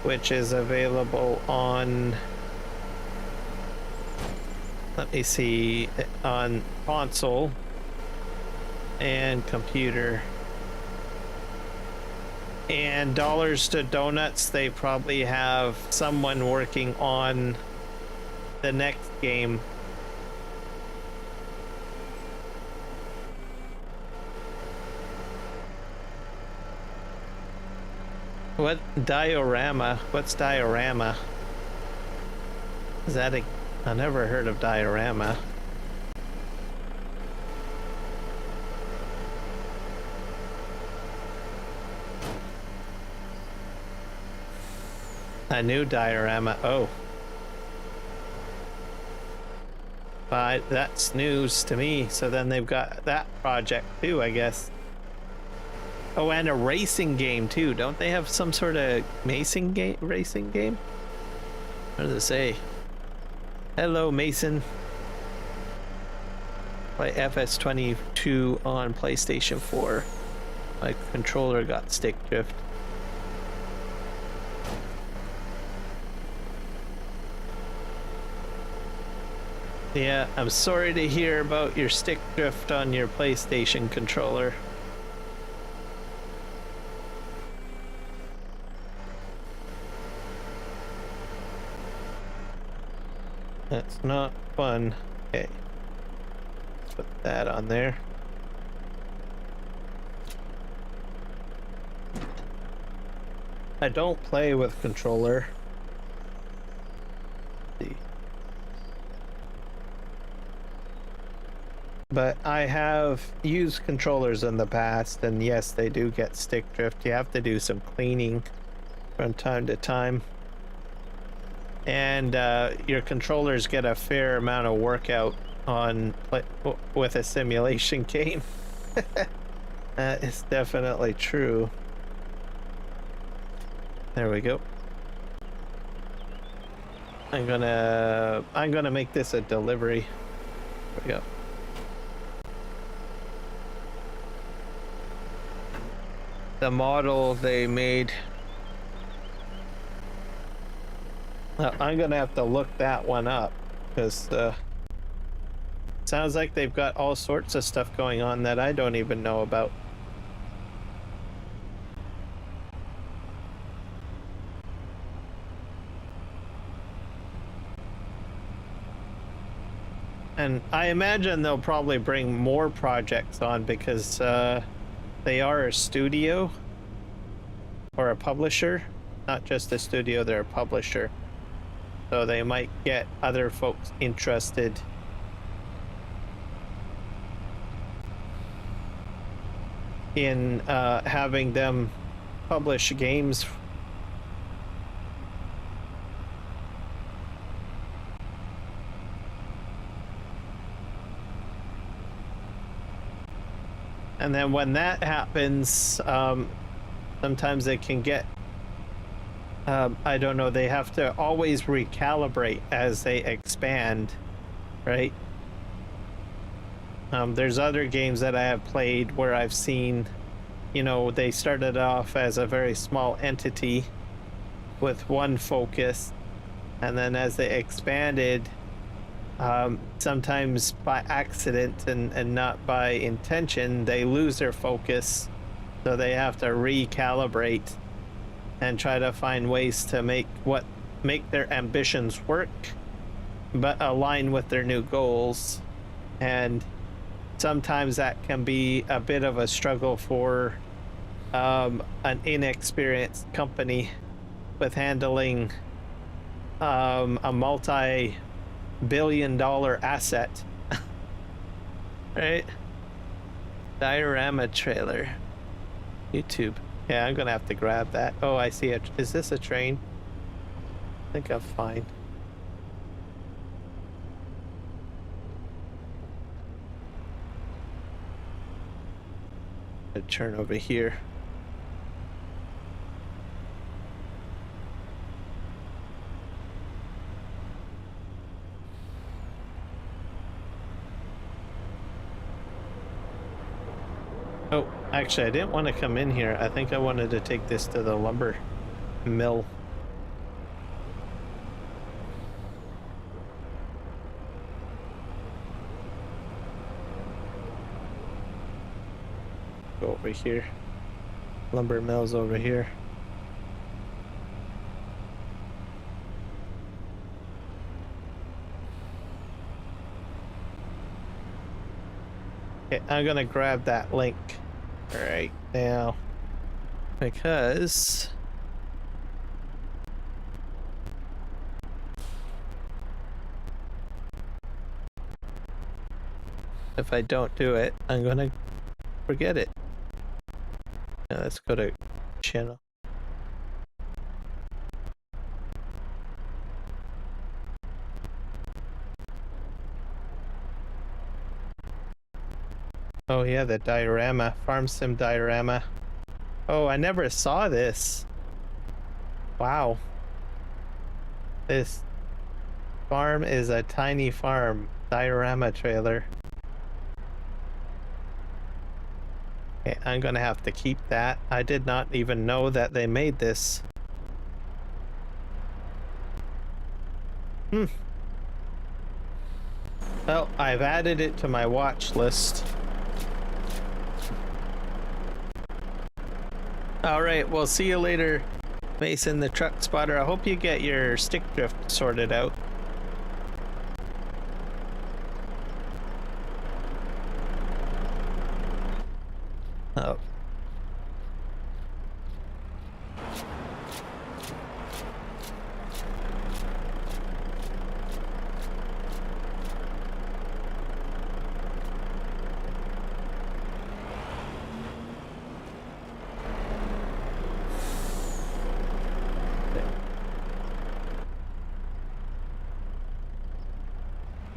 which is available on, let me see, on console and computer. And dollars to donuts, they probably have someone working on the next game. What diorama? What's diorama? Is that a... I never heard of diorama. A new diorama. Oh. That's news to me. So then they've got that project too, I guess. Oh, and a racing game too. Don't they have some sort of racing game? What does it say? Hello, Mason. Play FS22 on PlayStation 4. My controller got stick drift. Yeah, I'm sorry to hear about your stick drift on your PlayStation controller. That's not fun. Okay. Put that on there. I don't play with controller. Let's see. But I have used controllers in the past, and yes, they do get stick drift. You have to do some cleaning from time to time. And your controllers get a fair amount of workout on with a simulation game. It's definitely true. There we go. I'm gonna make this a delivery. There we go. The model they made. I'm gonna have to look that one up because sounds like they've got all sorts of stuff going on that I don't even know about. And I imagine they'll probably bring more projects on because they are a studio or a publisher, not just a studio, they're a publisher. So they might get other folks interested in having them publish games. And then when that happens, sometimes it can get, I don't know, they have to always recalibrate as they expand, right? There's other games that I have played where I've seen, you know, they started off as a very small entity with one focus, and then as they expanded, sometimes by accident and not by intention, they lose their focus, so they have to recalibrate and try to find ways to make their ambitions work but align with their new goals. And sometimes that can be a bit of a struggle for an inexperienced company with handling a multi-billion-dollar asset. Right? Diorama trailer. YouTube. Yeah, I'm gonna have to grab that. Oh, I see it. Is this a train? I think I'm fine. I'll turn over here. Oh, actually, I didn't want to come in here. I think I wanted to take this to the lumber mill. Go over here. Lumber mill's over here. Okay, I'm gonna grab that link right now because if I don't do it, I'm gonna forget it. Now let's go to channel. Oh yeah, the diorama, farm sim diorama. Oh, I never saw this. Wow. This farm is a tiny farm diorama trailer. Okay, I'm gonna have to keep that. I did not even know that they made this. Well, I've added it to my watch list. All right, we'll see you later, Mason the truck spotter. I hope you get your stick drift sorted out. Oh.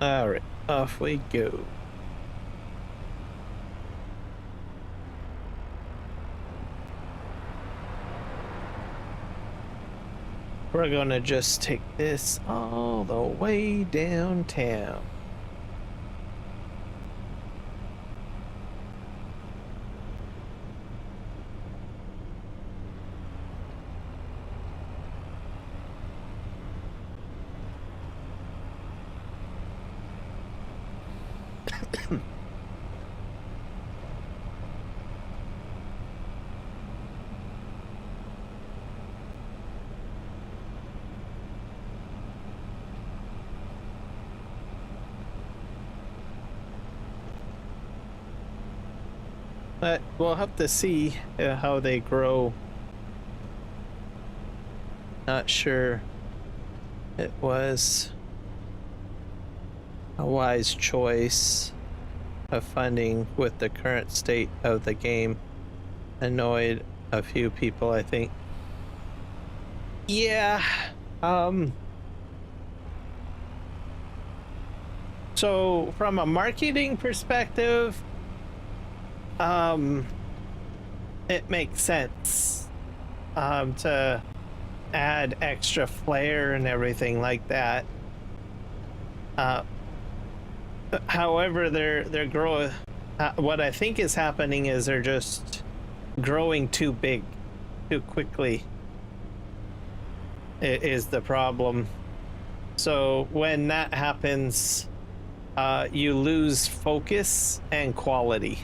All right, off we go. We're gonna just take this all the way downtown. But we'll have to see how they grow. Not sure it was a wise choice of funding with the current state of the game. Annoyed a few people, I think. Yeah. So from a marketing perspective, It makes sense to add extra flair and everything like that. However, they're growing. What I think is happening is they're just growing too big, too quickly. It is the problem. So when that happens, you lose focus and quality.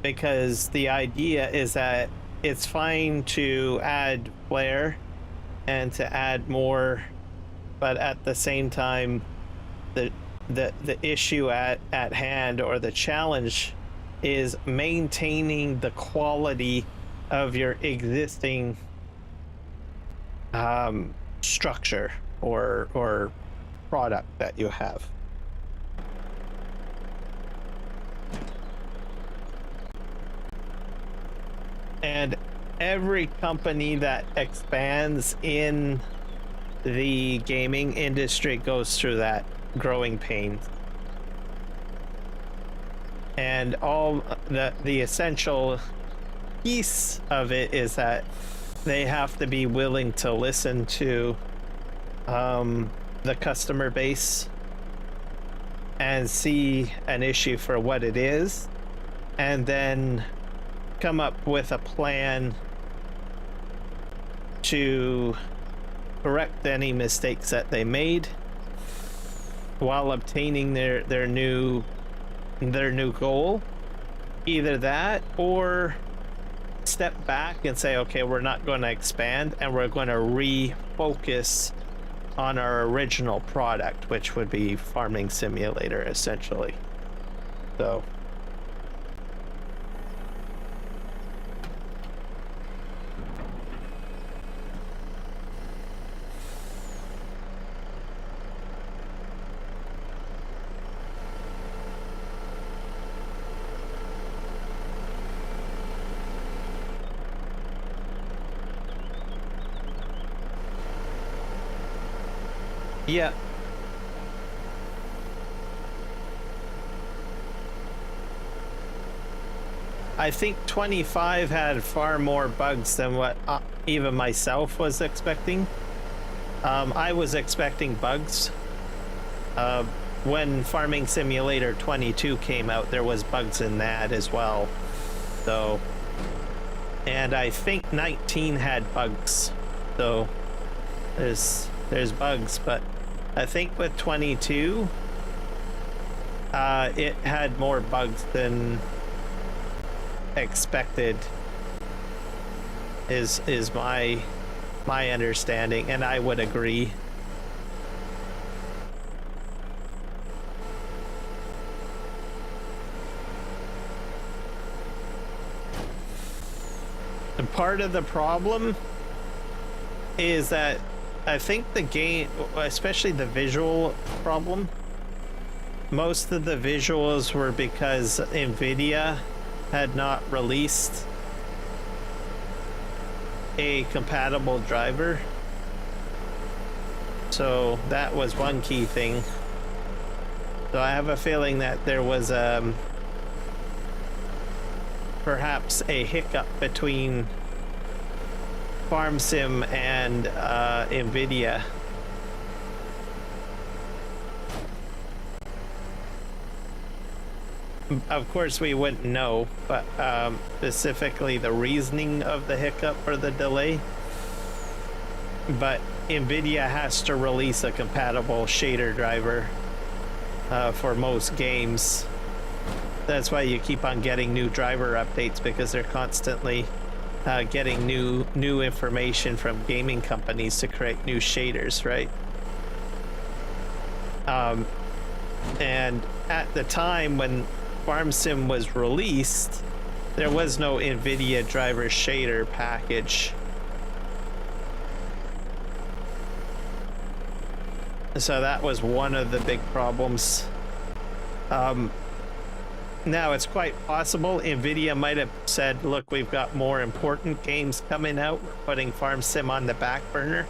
Because the idea is that it's fine to add flair and to add more, but at the same time, the issue at hand, or the challenge, is maintaining the quality of your existing structure or product that you have. And every company that expands in the gaming industry goes through that growing pains. And all the essential piece of it is that they have to be willing to listen to the customer base and see an issue for what it is, and then come up with a plan to correct any mistakes that they made while obtaining their new goal. Either that, or step back and say, okay, we're not going to expand and we're going to refocus on our original product, which would be Farming Simulator, essentially. So yeah. I think 25 had far more bugs than what even myself was expecting. I was expecting bugs. When Farming Simulator 22 came out, there was bugs in that as well. So, and I think 19 had bugs. So there's bugs, but I think with 22, it had more bugs than expected. Is my understanding, and I would agree. And part of the problem is that I think the game, especially the visual problem, most of the visuals were because NVIDIA had not released a compatible driver. So that was one key thing. So I have a feeling that there was perhaps a hiccup between Farm Sim and NVIDIA. Of course we wouldn't know, but specifically the reasoning of the hiccup or the delay. But NVIDIA has to release a compatible shader driver for most games. That's why you keep on getting new driver updates, because they're constantly getting new information from gaming companies to create new shaders, right? And at the time when Farm Sim was released, there was no NVIDIA driver shader package. So that was one of the big problems. Now, it's quite possible NVIDIA might have said, look, we've got more important games coming out. We're putting Farm Sim on the back burner.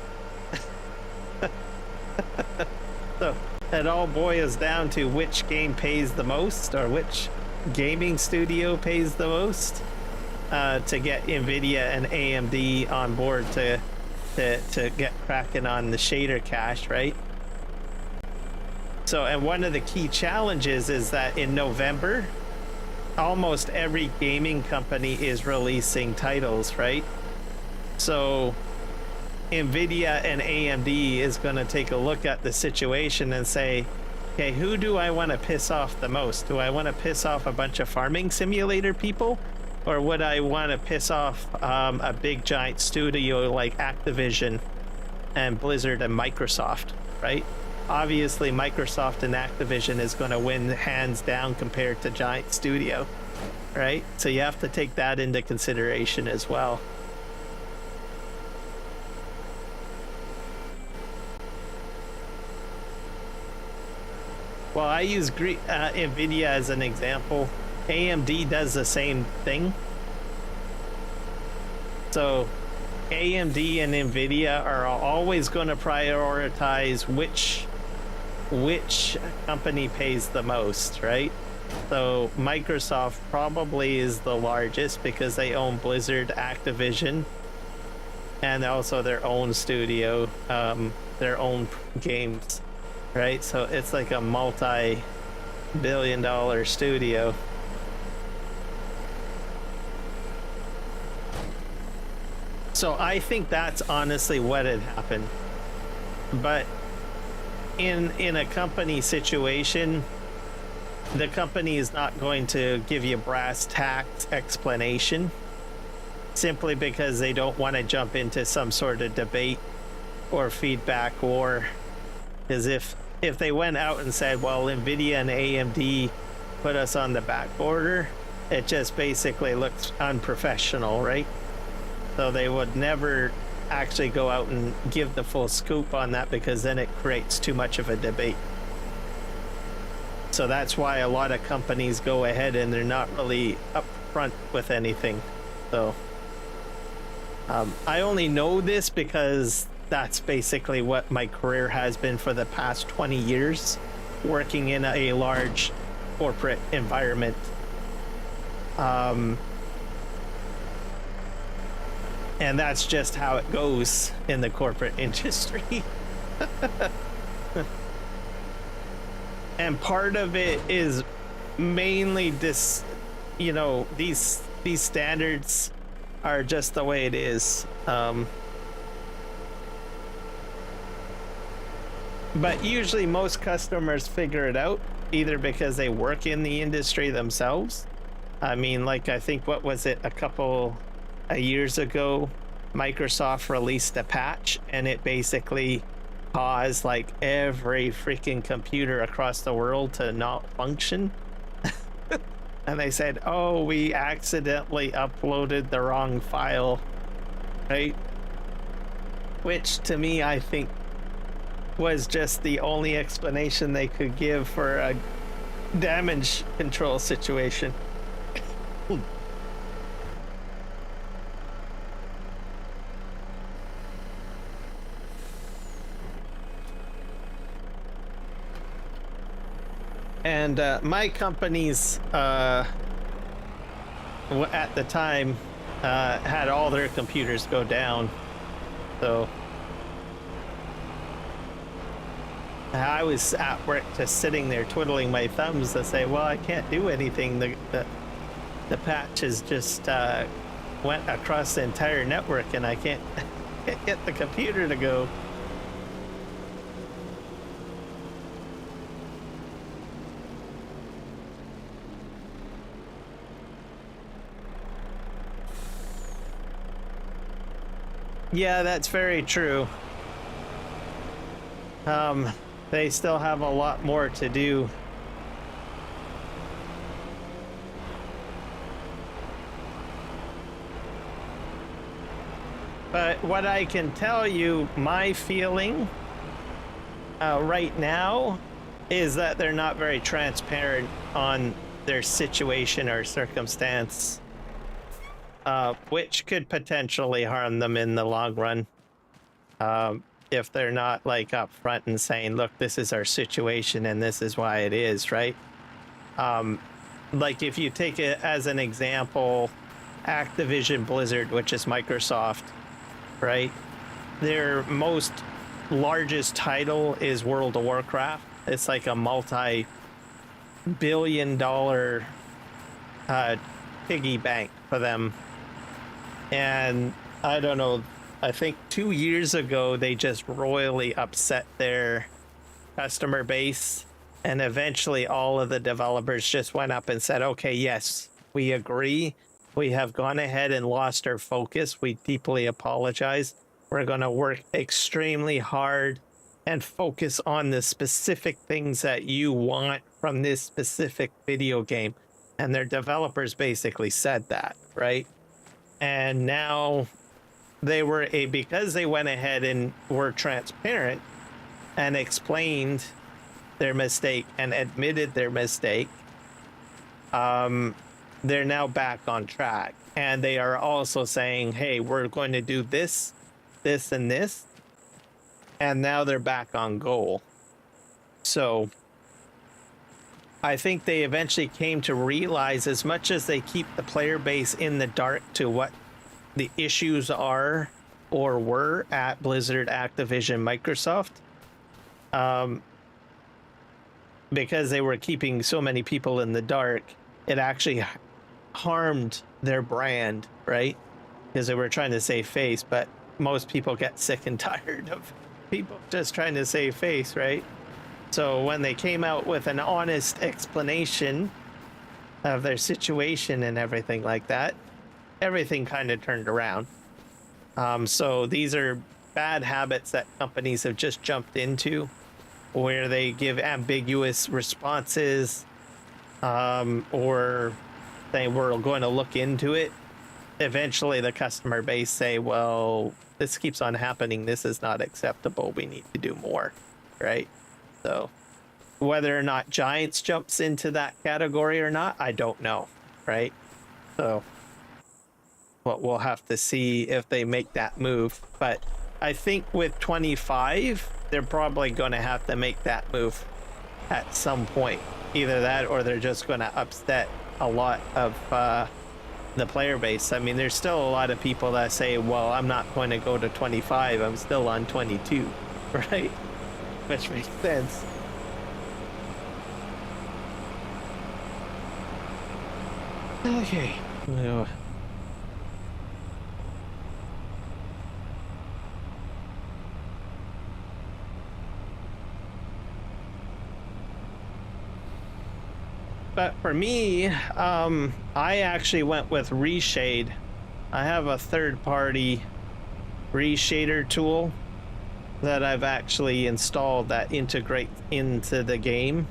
So it all boils down to which game pays the most, or which gaming studio pays the most to get NVIDIA and AMD on board to get cracking on the shader cache, right? So, and one of the key challenges is that in November, almost every gaming company is releasing titles, right? So NVIDIA and AMD is going to take a look at the situation and say, okay, who do I want to piss off the most? Do I want to piss off a bunch of farming simulator people? Or would I want to piss off a big giant studio like Activision and Blizzard and Microsoft, right? Obviously, Microsoft and Activision is going to win hands down compared to giant studio, right? So you have to take that into consideration as well. Well, I use NVIDIA as an example. AMD does the same thing. So AMD and NVIDIA are always going to prioritize which company pays the most, right? So Microsoft probably is the largest because they own Blizzard, Activision, and also their own studio, their own games, right? So it's like a multi-billion-dollar studio. So I think that's honestly what had happened. But in a company situation, the company is not going to give you brass tacks explanation simply because they don't want to jump into some sort of debate or feedback war. Because if they went out and said, well, NVIDIA and AMD put us on the back border, it just basically looks unprofessional, right? So they would never actually go out and give the full scoop on that because then it creates too much of a debate. So that's why a lot of companies go ahead and they're not really upfront with anything. So I only know this because that's basically what my career has been for the past 20 years, working in a large corporate environment. And that's just how it goes in the corporate industry. And part of it is mainly this, you know, these standards are just the way it is. But usually most customers figure it out either because they work in the industry themselves. I mean, like, I think, what was it, a couple years ago, Microsoft released a patch and it basically caused like every freaking computer across the world to not function. And they said, oh, we accidentally uploaded the wrong file, right? Which to me, I think was just the only explanation they could give for a damage control situation. And my companies at the time had all their computers go down, so I was at work just sitting there twiddling my thumbs to say, well, I can't do anything. The patches just went across the entire network and I can't get the computer to go. Yeah, that's very true. They still have a lot more to do. But what I can tell you, my feeling right now is that they're not very transparent on their situation or circumstance. Which could potentially harm them in the long run. If they're not like up front and saying, look, this is our situation and this is why it is, right? like if you take it as an example, Activision Blizzard, which is Microsoft, right? Their most largest title is World of Warcraft. It's like a multi-billion-dollar piggy bank for them. And I don't know, I think 2 years ago they just royally upset their customer base, and eventually all of the developers just went up and said, okay, yes, we agree, we have gone ahead and lost our focus, we deeply apologize, we're going to work extremely hard and focus on the specific things that you want from this specific video game. And their developers basically said that, right? And now because they went ahead and were transparent and explained their mistake and admitted their mistake, they're now back on track. And they are also saying, hey, we're going to do this, this, and this. And now they're back on goal. So I think they eventually came to realize, as much as they keep the player base in the dark to what the issues are or were at Blizzard, Activision, Microsoft, because they were keeping so many people in the dark, it actually harmed their brand, right? Because they were trying to save face, but most people get sick and tired of people just trying to save face, right? So when they came out with an honest explanation of their situation and everything like that, everything kind of turned around. So these are bad habits that companies have just jumped into, where they give ambiguous responses, or they were going to look into it. Eventually the customer base say, well, this keeps on happening, this is not acceptable, we need to do more, right? So whether or not Giants jumps into that category or not, I don't know, right? So but we'll have to see if they make that move. But I think with 25, they're probably going to have to make that move at some point. Either that, or they're just going to upset a lot of the player base. I mean, there's still a lot of people that say, well, I'm not going to go to 25, I'm still on 22, right? Which makes sense. Okay. But for me, I actually went with Reshade. I have a third-party reshader tool that I've actually installed that integrates into the game.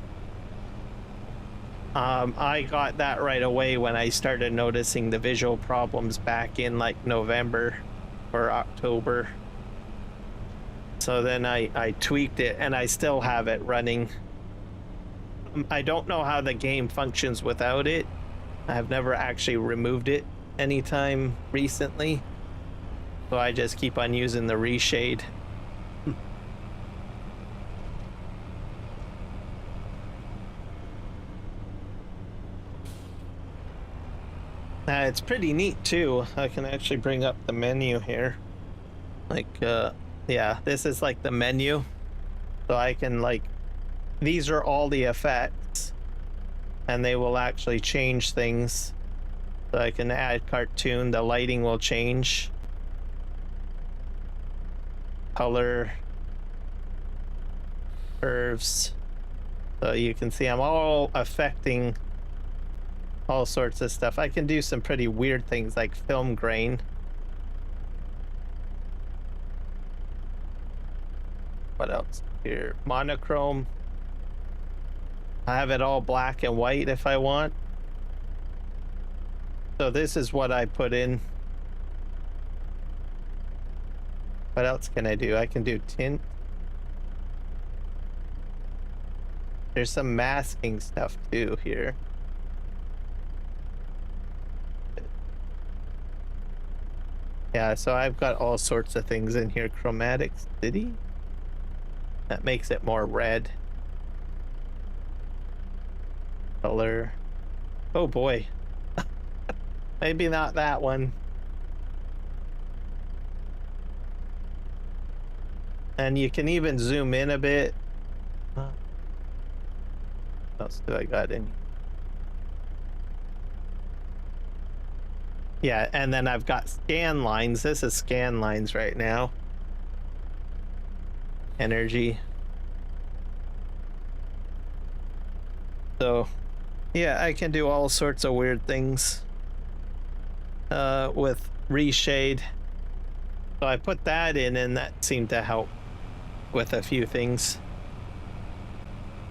I got that right away when I started noticing the visual problems back in like November or October. So then I tweaked it, and I still have it running. I don't know how the game functions without it. I've never actually removed it anytime recently, so I just keep on using the reshade. It's pretty neat too. I can actually bring up the menu here. Like, yeah, this is like the menu. So I can like, these are all the effects, and they will actually change things. So I can add cartoon, the lighting will change. Color. Curves. So you can see I'm all affecting all sorts of stuff. I can do some pretty weird things like film grain. What else here? Monochrome. I have it all black and white if I want. So this is what I put in. What else can I do? I can do tint. There's some masking stuff too here. Yeah, so I've got all sorts of things in here. Chromatic City. That makes it more red. Color. Oh boy. Maybe not that one. And you can even zoom in a bit. What else do I got in? Yeah, and then I've got scan lines. This is scan lines right now. Energy. So, yeah, I can do all sorts of weird things with reshade. So I put that in, and that seemed to help with a few things.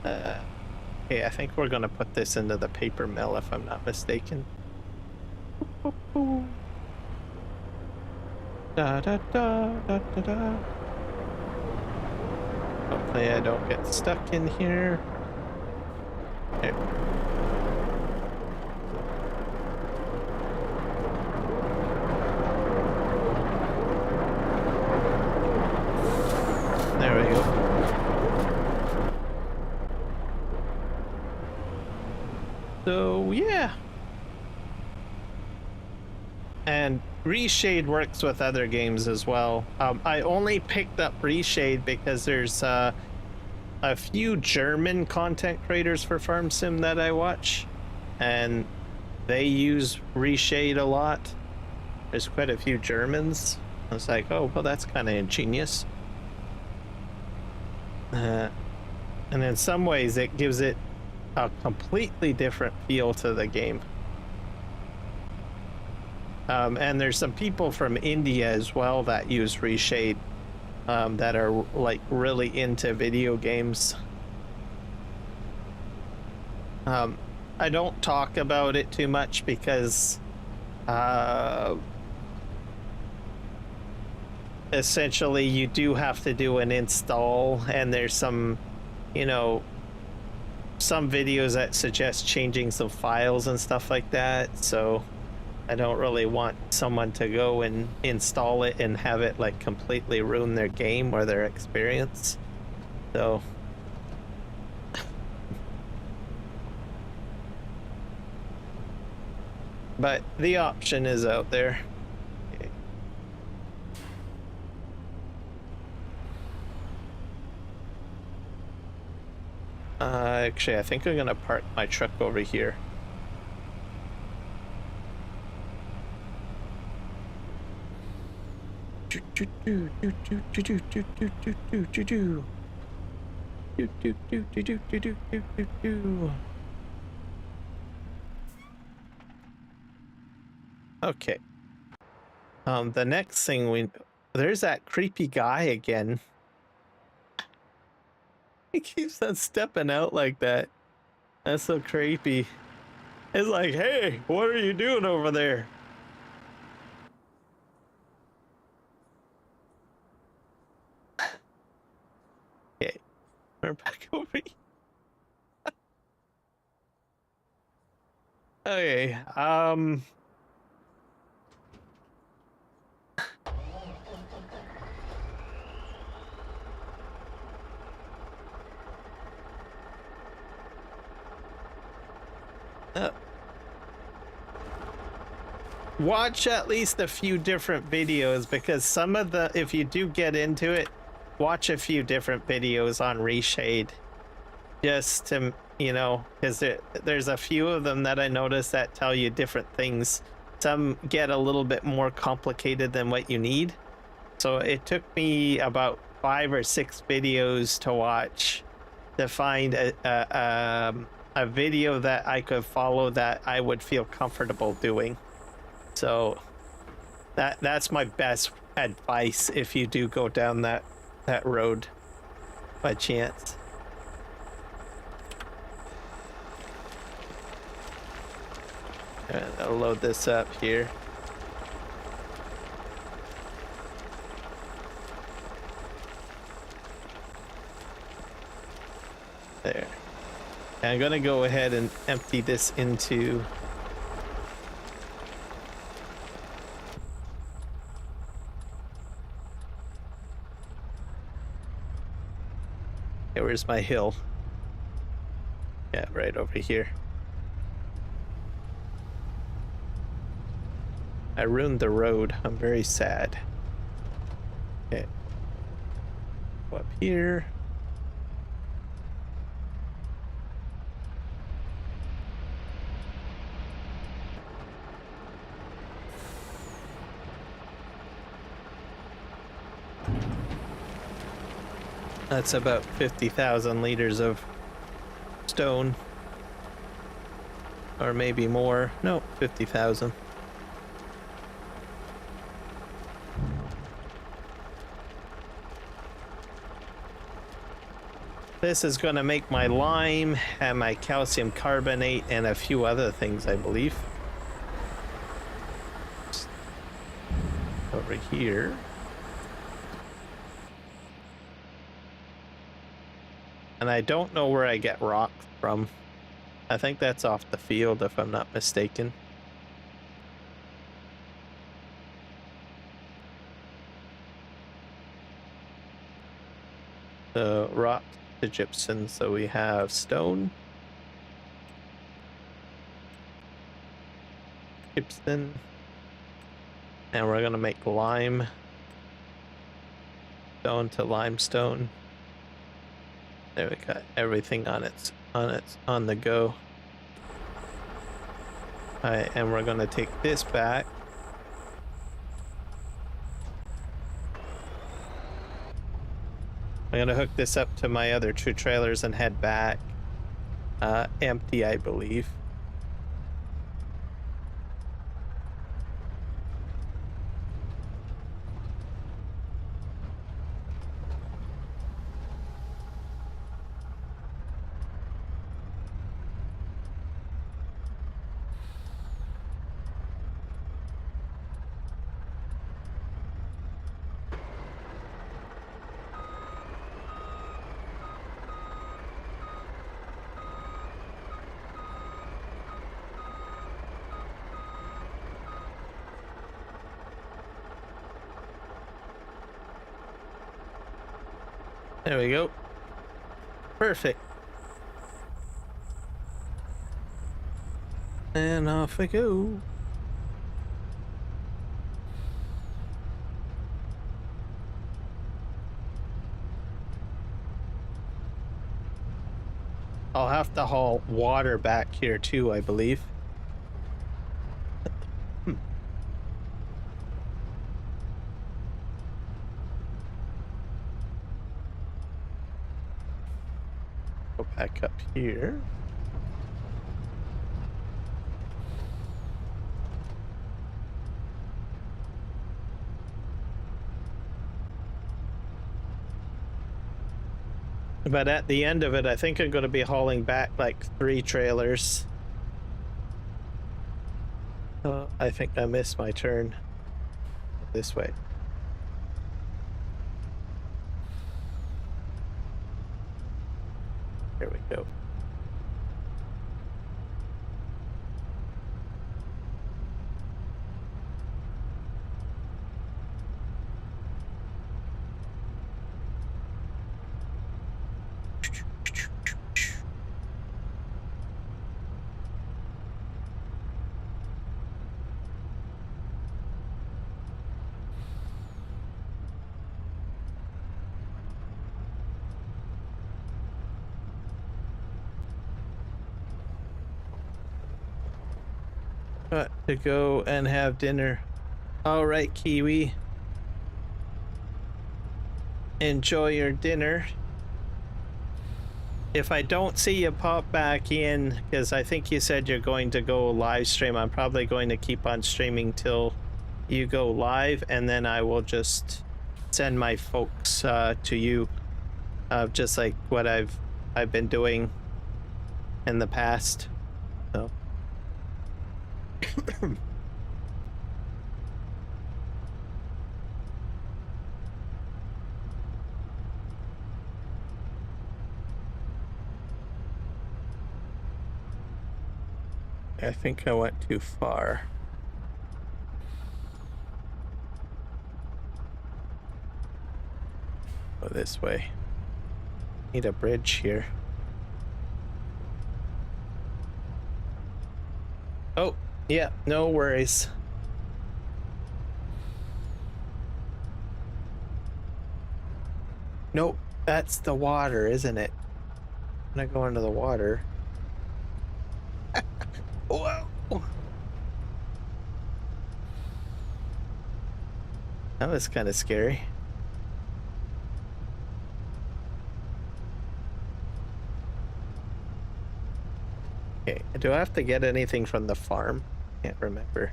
Okay, I think we're gonna put this into the paper mill if I'm not mistaken. Da da da da da da. Hopefully I don't get stuck in here. There. There we go. So yeah. And reshade works with other games as well. I only picked up reshade because there's a few German content creators for Farm Sim that I watch, and they use reshade a lot. There's quite a few Germans. I was like, oh, well, that's kind of ingenious. And in some ways, it gives it a completely different feel to the game. And there's some people from India as well that use reshade that are like really into video games. I don't talk about it too much because essentially you do have to do an install, and there's some, you know, some videos that suggest changing some files and stuff like that, so I don't really want someone to go and install it and have it like completely ruin their game or their experience. So but the option is out there. Okay. Actually, I think I'm gonna park my truck over here. Okay. The next thing there's that creepy guy again. He keeps on stepping out like that. That's so creepy. It's like, hey, what are you doing over there? Okay, we're back over here. Okay, watch at least a few different videos, because some of the, if you do get into it, watch a few different videos on reshade, just to, you know, because there's a few of them that I noticed that tell you different things. Some get a little bit more complicated than what you need, so it took me about 5 or 6 videos to watch to find a video that I could follow that I would feel comfortable doing. So that's my best advice if you do go down that road by chance. And I'll load this up here. There. And I'm gonna go ahead and empty this into where's my hill? Yeah, right over here. I ruined the road. I'm very sad. Okay. Go up here. That's about 50,000 liters of stone. Or maybe more. No, 50,000. This is going to make my lime and my calcium carbonate and a few other things, I believe. Over here. And I don't know where I get rock from. I think that's off the field, if I'm not mistaken. The rock to gypsum, so we have stone, gypsum, and we're gonna make lime, stone to limestone. There we got everything on the go. Alright, and we're gonna take this back. I'm gonna hook this up to my other two trailers and head back. Empty, I believe. There we go. Perfect. And off we go. I'll have to haul water back here too, I believe. Go back up here. But at the end of it, I think I'm going to be hauling back like 3 trailers. Oh, I think I missed my turn. This way. Here we go. Got to go and have dinner. All right, Kiwi. Enjoy your dinner. If I don't see you pop back in, because I think you said you're going to go live stream, I'm probably going to keep on streaming till you go live, and then I will just send my folks to you, just like what I've been doing in the past. So. I think I went too far. Go this way. Need a bridge here. Oh, yeah, no worries. Nope, that's the water, isn't it? I'm gonna go into the water. Whoa! That was kind of scary. Okay, do I have to get anything from the farm? Can't remember.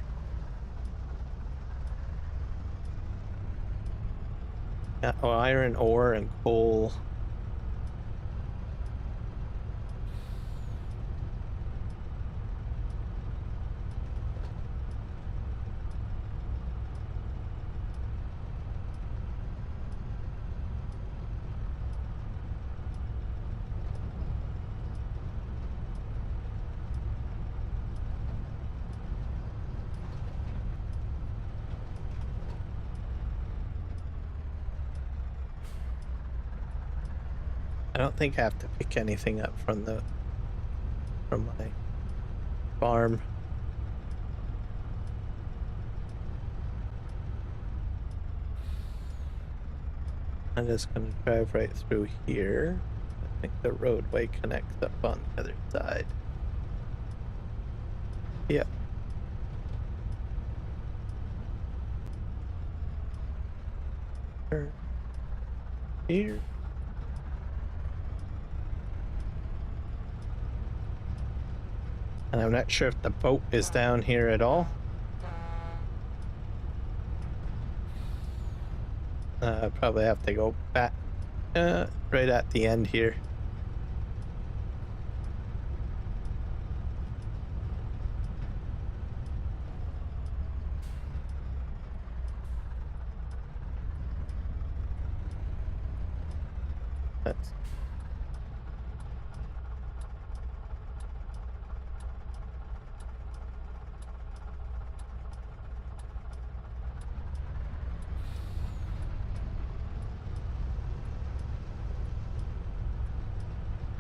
Yeah, oh, iron ore and coal. I don't think I have to pick anything up from my farm. I'm just gonna drive right through here. I think the roadway connects up on the other side. Yep. Here. And I'm not sure if the boat is down here at all. Probably have to go back right at the end here. That's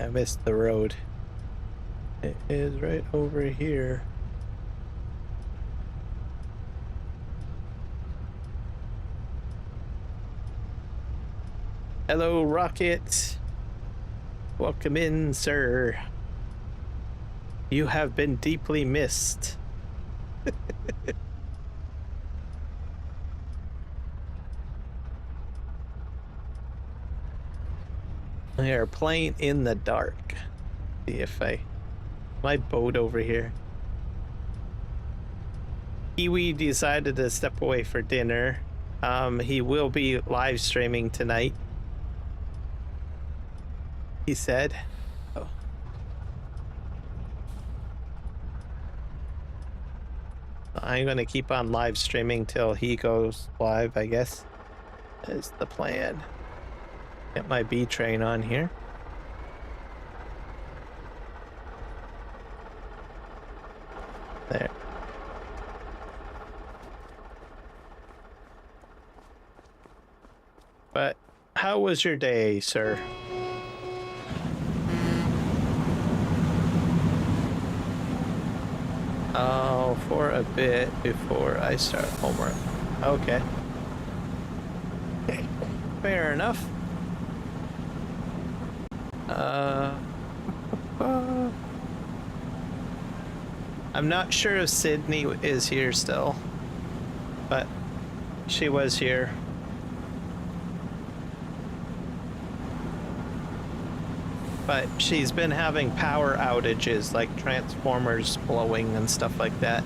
I missed the road. It is right over here. Hello, Rocket. Welcome in, sir. You have been deeply missed. We are playing in the dark. See if my boat over here. Kiwi decided to step away for dinner. He will be live streaming tonight. He said. Oh. I'm gonna keep on live streaming till he goes live, I guess. Is the plan. Get my B train on here. There. But how was your day, sir? Oh, for a bit before I start homework. Okay. Fair enough. I'm not sure if Sydney is here still, but she was here. But she's been having power outages, like transformers blowing and stuff like that.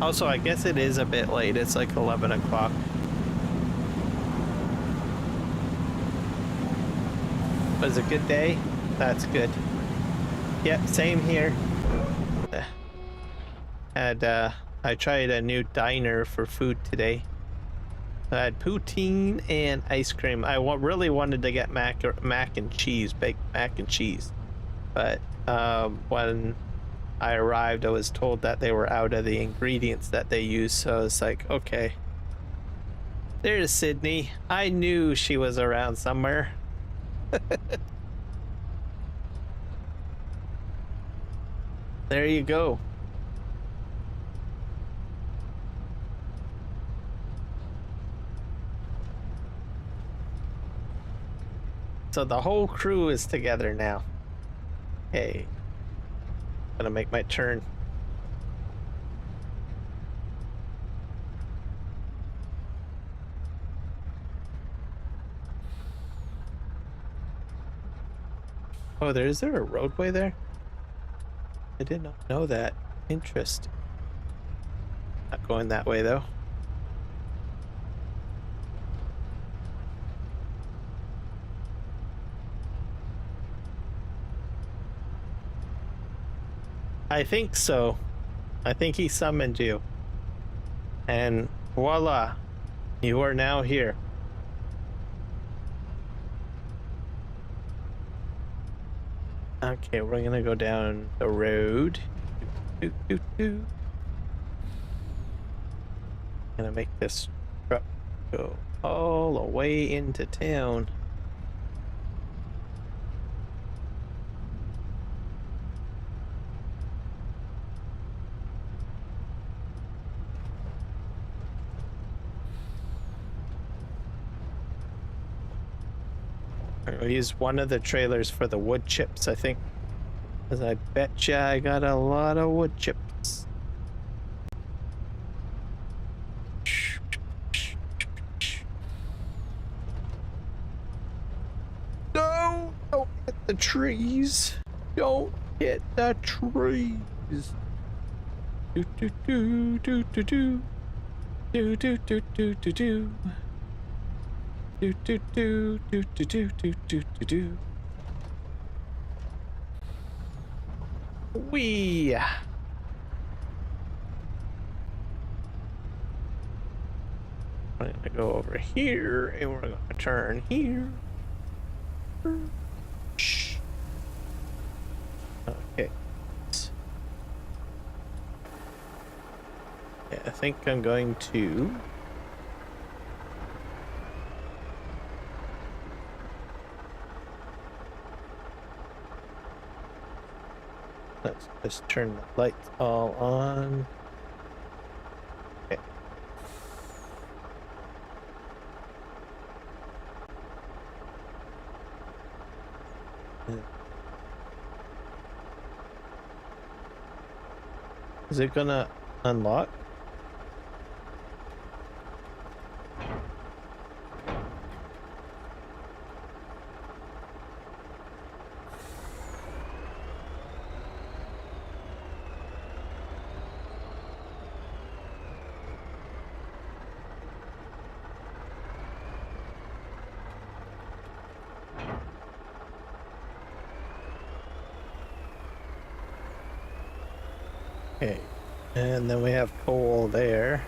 Also, I guess it is a bit late. It's like 11 o'clock. Was a good day? That's good. Yep, same here. I tried a new diner for food today. I had poutine and ice cream. I really wanted to get mac and cheese, baked mac and cheese. But when I arrived, I was told that they were out of the ingredients that they use. So I was like, okay. There's Sydney. I knew she was around somewhere. There you go. So the whole crew is together now. Hey, gonna make my turn. Oh, is there a roadway there? I did not know that. Interesting. Not going that way though. I think so. I think he summoned you. And voila, you are now here. Okay, we're gonna go down the road. Gonna make this truck go all the way into town. We'll use one of the trailers for the wood chips, I think. Because I betcha I got a lot of wood chips. No! Don't hit the trees! Don't hit the trees! Do do do do do do. Do do do do do do. Do do do do do do do do do do. Wee. I'm gonna go over here and we're gonna turn here. Shh. Okay. Yeah, I think I'm going to let's just turn the lights all on. Okay. Is it gonna unlock? Okay, and then we have coal there.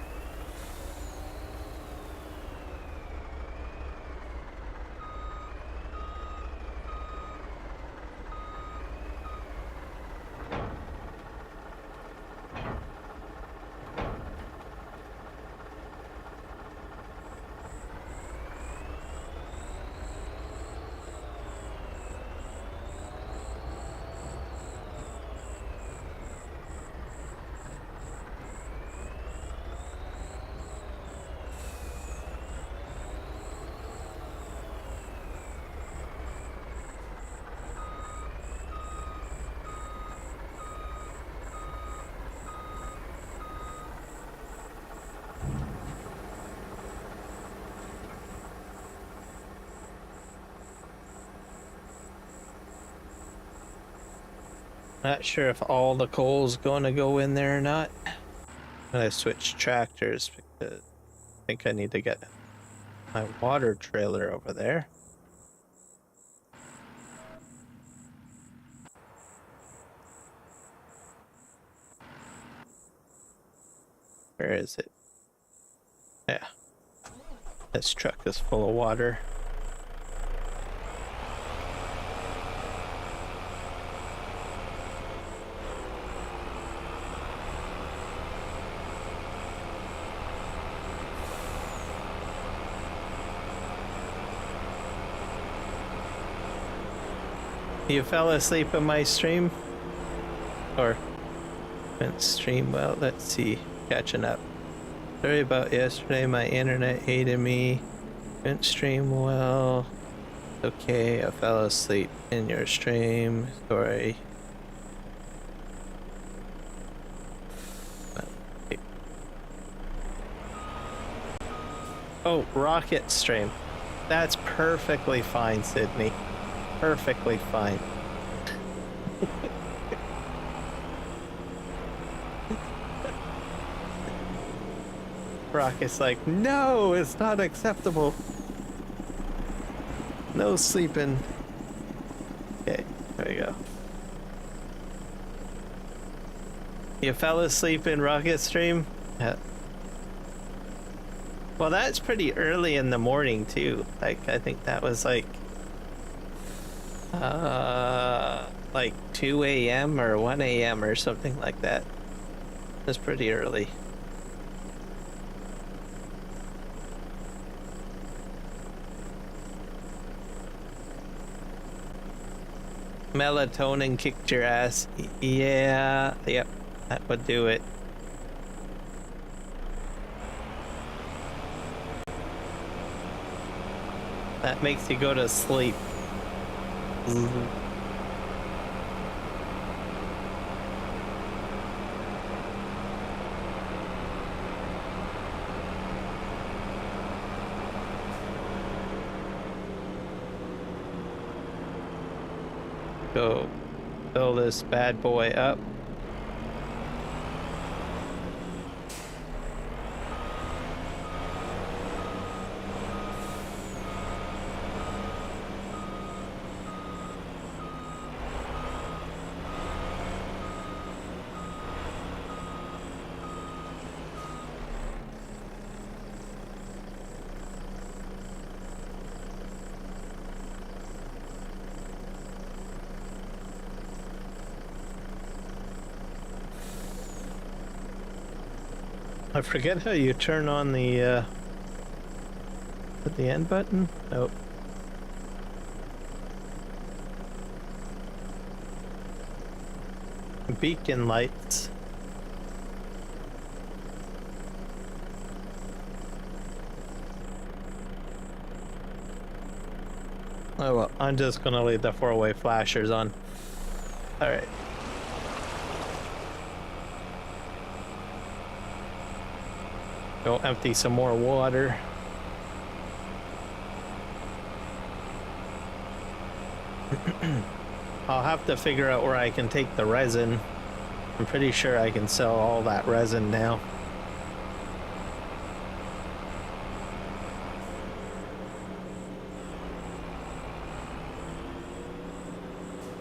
Not sure if all the coal's gonna go in there or not. I'm gonna switch tractors because I think I need to get my water trailer over there. Where is it? Yeah. This truck is full of water. You fell asleep in my stream? Or went stream? Well, let's see. Catching up. Sorry about yesterday, my internet hated me. Went stream well. Okay, I fell asleep in your stream. Sorry. Oh, rocket stream. That's perfectly fine, Sydney. Perfectly fine. Rocket's like, no, it's not acceptable. No sleeping. Okay, there we go. You fell asleep in rocket stream? Yeah. Well, that's pretty early in the morning too. Like, I think that was like 2 a.m. or 1 a.m. or something like that. That's pretty early. Melatonin kicked your ass. Yeah, yep, that would do it. That makes you go to sleep. Go fill this bad boy up. I forget how you turn on the end button. Nope. Beacon lights. Oh well, I'm just gonna leave the four-way flashers on. All right. Go empty some more water. I'll have to figure out where I can take the resin. I'm pretty sure I can sell all that resin now.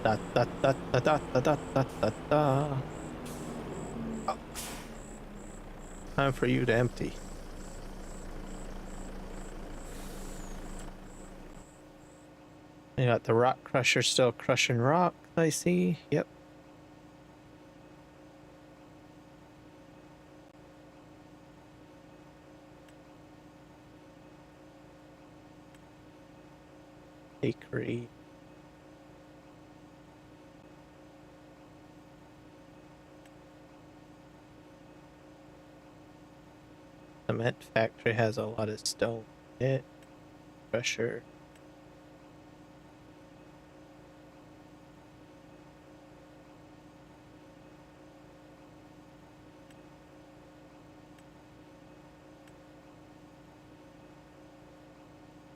Da da da da da da da da da da. Oh. Time for you to empty. You got the rock crusher still crushing rock, I see. Yep. Bakery. Cement factory has a lot of stone in it. Crusher.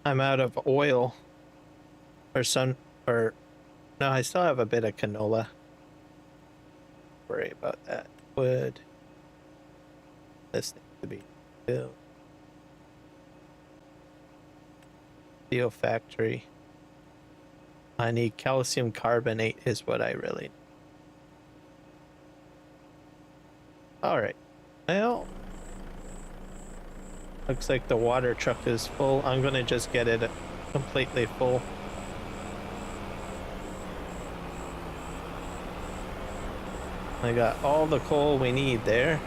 I'm out of oil or no, I still have a bit of canola. Worry about that. Wood. This needs to be filled. Steel factory. I need calcium carbonate is what I really need. All right. Well, looks like the water truck is full. I'm gonna just get it completely full. I got all the coal we need there.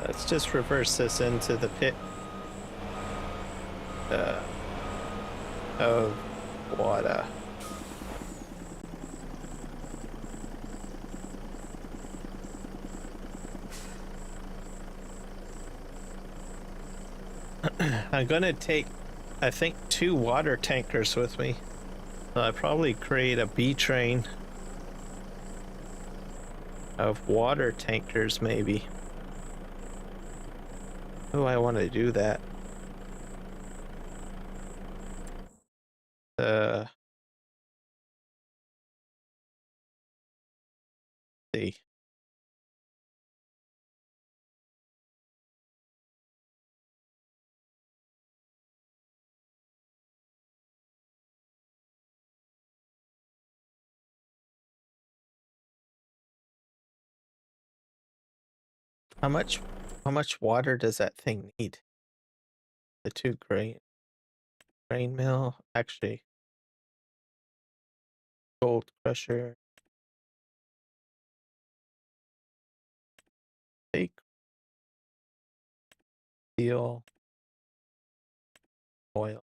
Let's just reverse this into the pit of water. I'm gonna take, I think, 2 water tankers with me. So I'll probably create a B train of water tankers, maybe. Oh, I want to do that. See. How much water does that thing need? The 2 grain mill, actually, gold crusher, bake, steel, oil.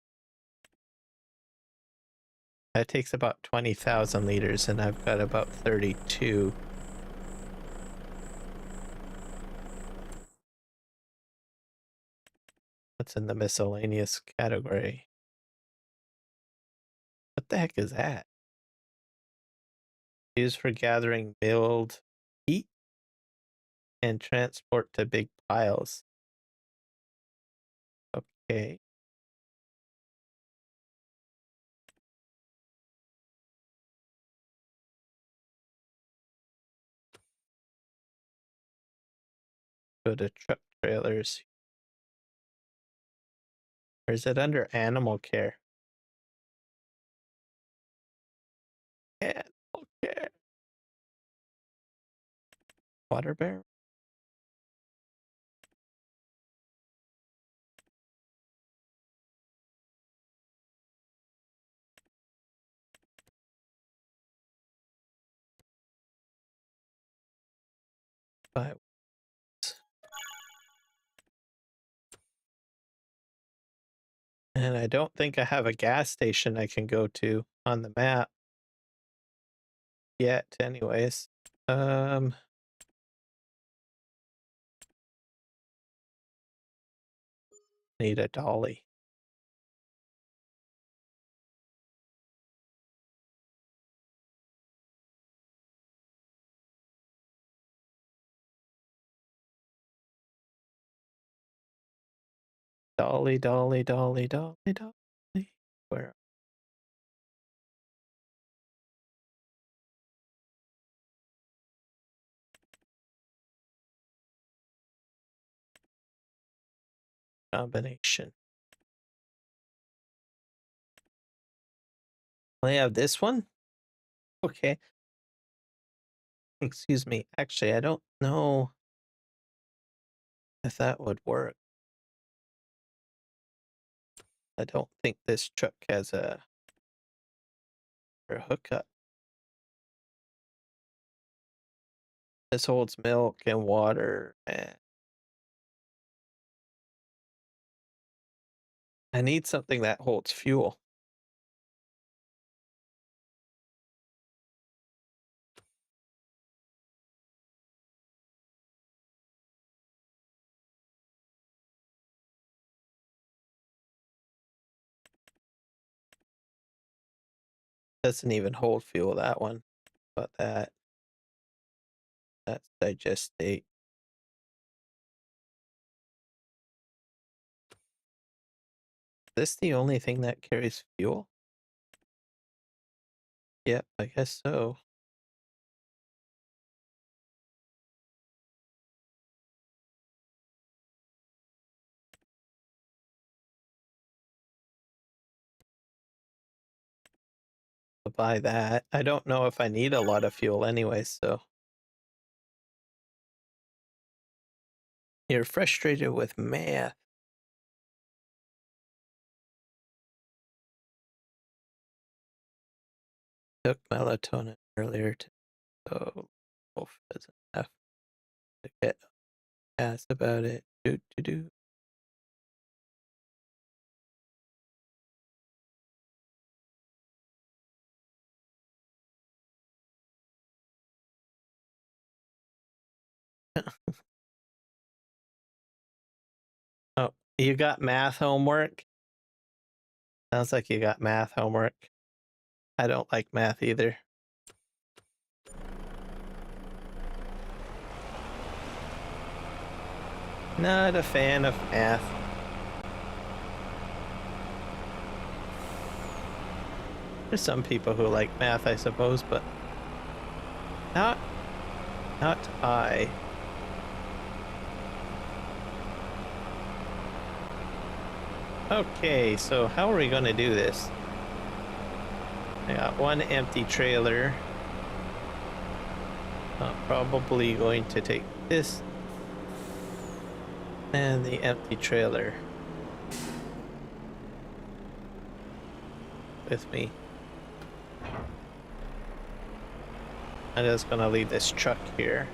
That takes about 20,000 liters, and I've got about 32. What's in the miscellaneous category? What the heck is that? Used for gathering milled heat and transport to big piles. Okay. Go to truck trailers. Or is it under animal care? Animal care. Water barrel? But and I don't think I have a gas station I can go to on the map yet, anyways. Need a dolly. Dolly, dolly, dolly, dolly, dolly. Where? Combination. I have this one? Okay. Excuse me. Actually, I don't know if that would work. I don't think this truck has a hookup. This holds milk and water, and I need something that holds fuel. Doesn't even hold fuel, that one. But that's digestate. Is this the only thing that carries fuel? Yep, I guess so. I'll buy that. I don't know if I need a lot of fuel anyway, so. You're frustrated with math. Took melatonin earlier to, so wolf doesn't have to get That's about it. Do do do. Oh, you got math homework? Sounds like you got math homework. I don't like math either. Not a fan of math. There's some people who like math, I suppose, but not I. Okay, so how are we going to do this? I got one empty trailer. I'm probably going to take this and the empty trailer with me. I'm just going to leave this truck here.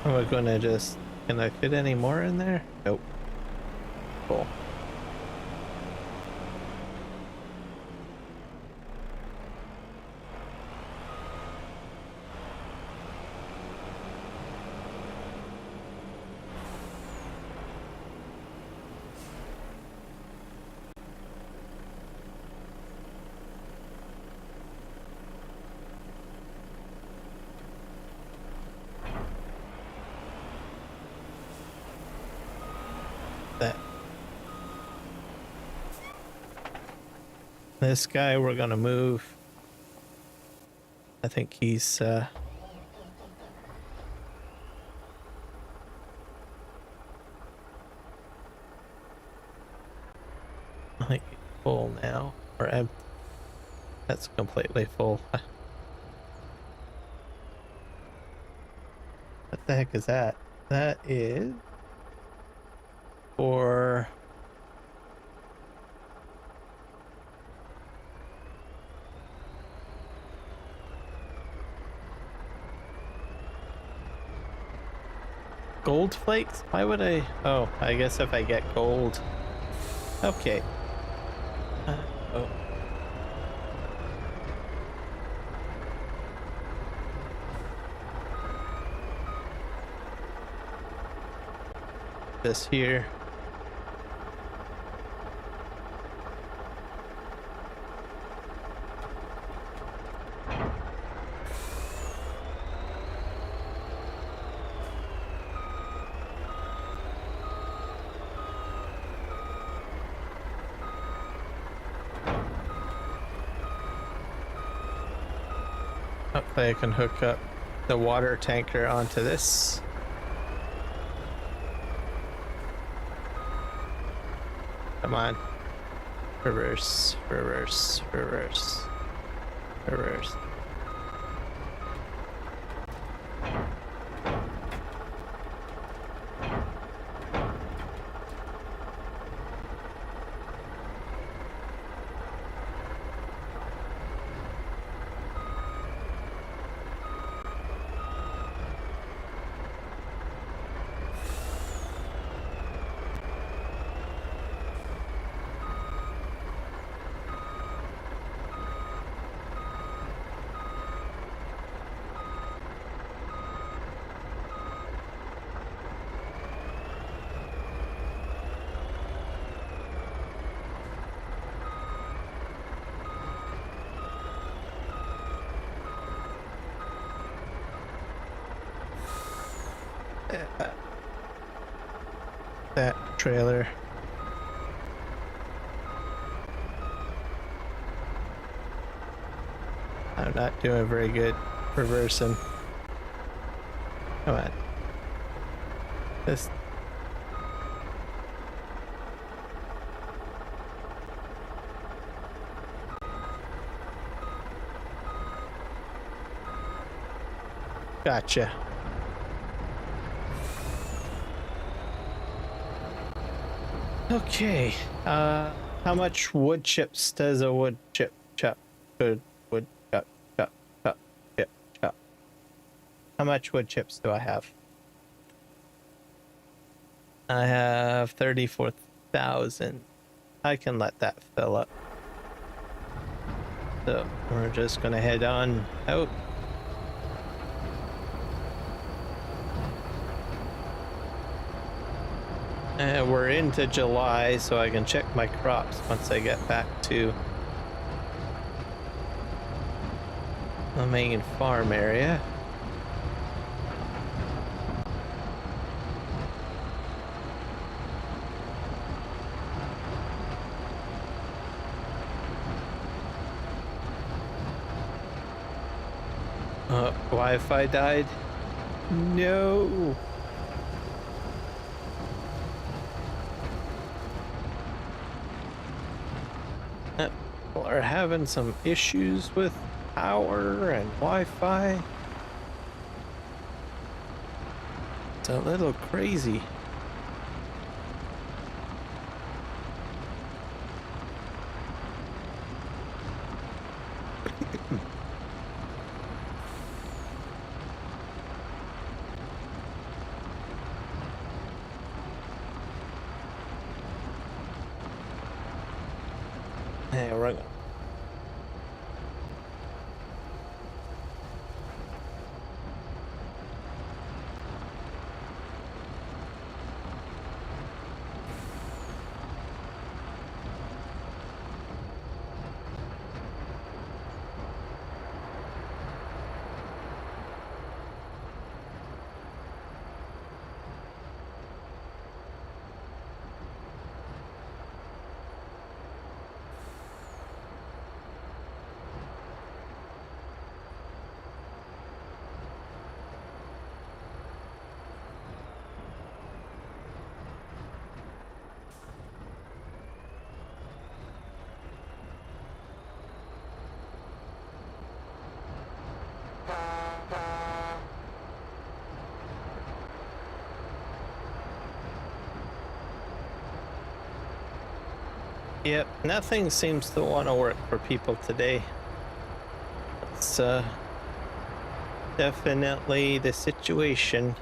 We're gonna just, can I fit any more in there? Nope. Cool. That. This guy we're gonna move. I think he's I think he's full now. Or empty. That's completely full. What the heck is that? That is for gold flakes? Why would I? Oh, I guess if I get gold. Okay. Oh. This here. Hopefully I can hook up the water tanker onto this. Come on. Reverse, reverse, reverse, reverse. That trailer. I'm not doing very good reversing. Come on. This. Gotcha. Okay. How much wood chips does a wood chip chop? Good wood chop chop chop chip chop. How much wood chips do I have? I have 34,000. I can let that fill up. So we're just gonna head on out. And we're into July, so I can check my crops once I get back to the main farm area. Wi-Fi died? No. People are having some issues with power and Wi-Fi. It's a little crazy. Hey, we're Yep, nothing seems to want to work for people today. It's definitely the situation.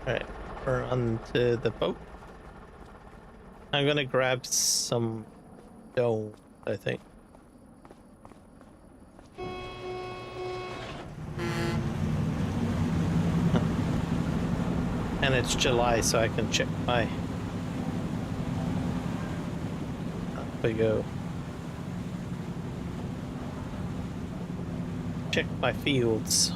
Alright, we're on to the boat. I'm gonna grab some dough, I think. And it's July, so I can check my... Up we go. Check my fields.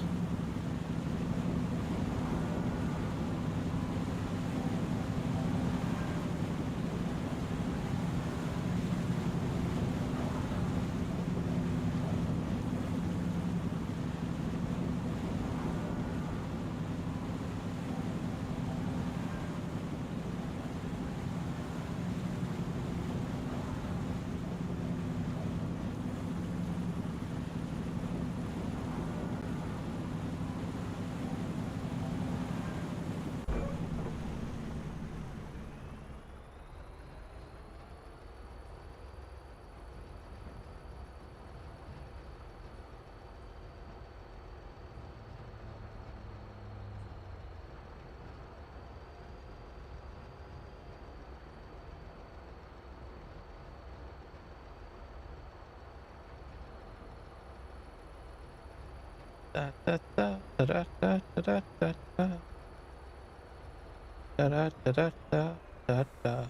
Da da da da da da da da da da da da da da da da.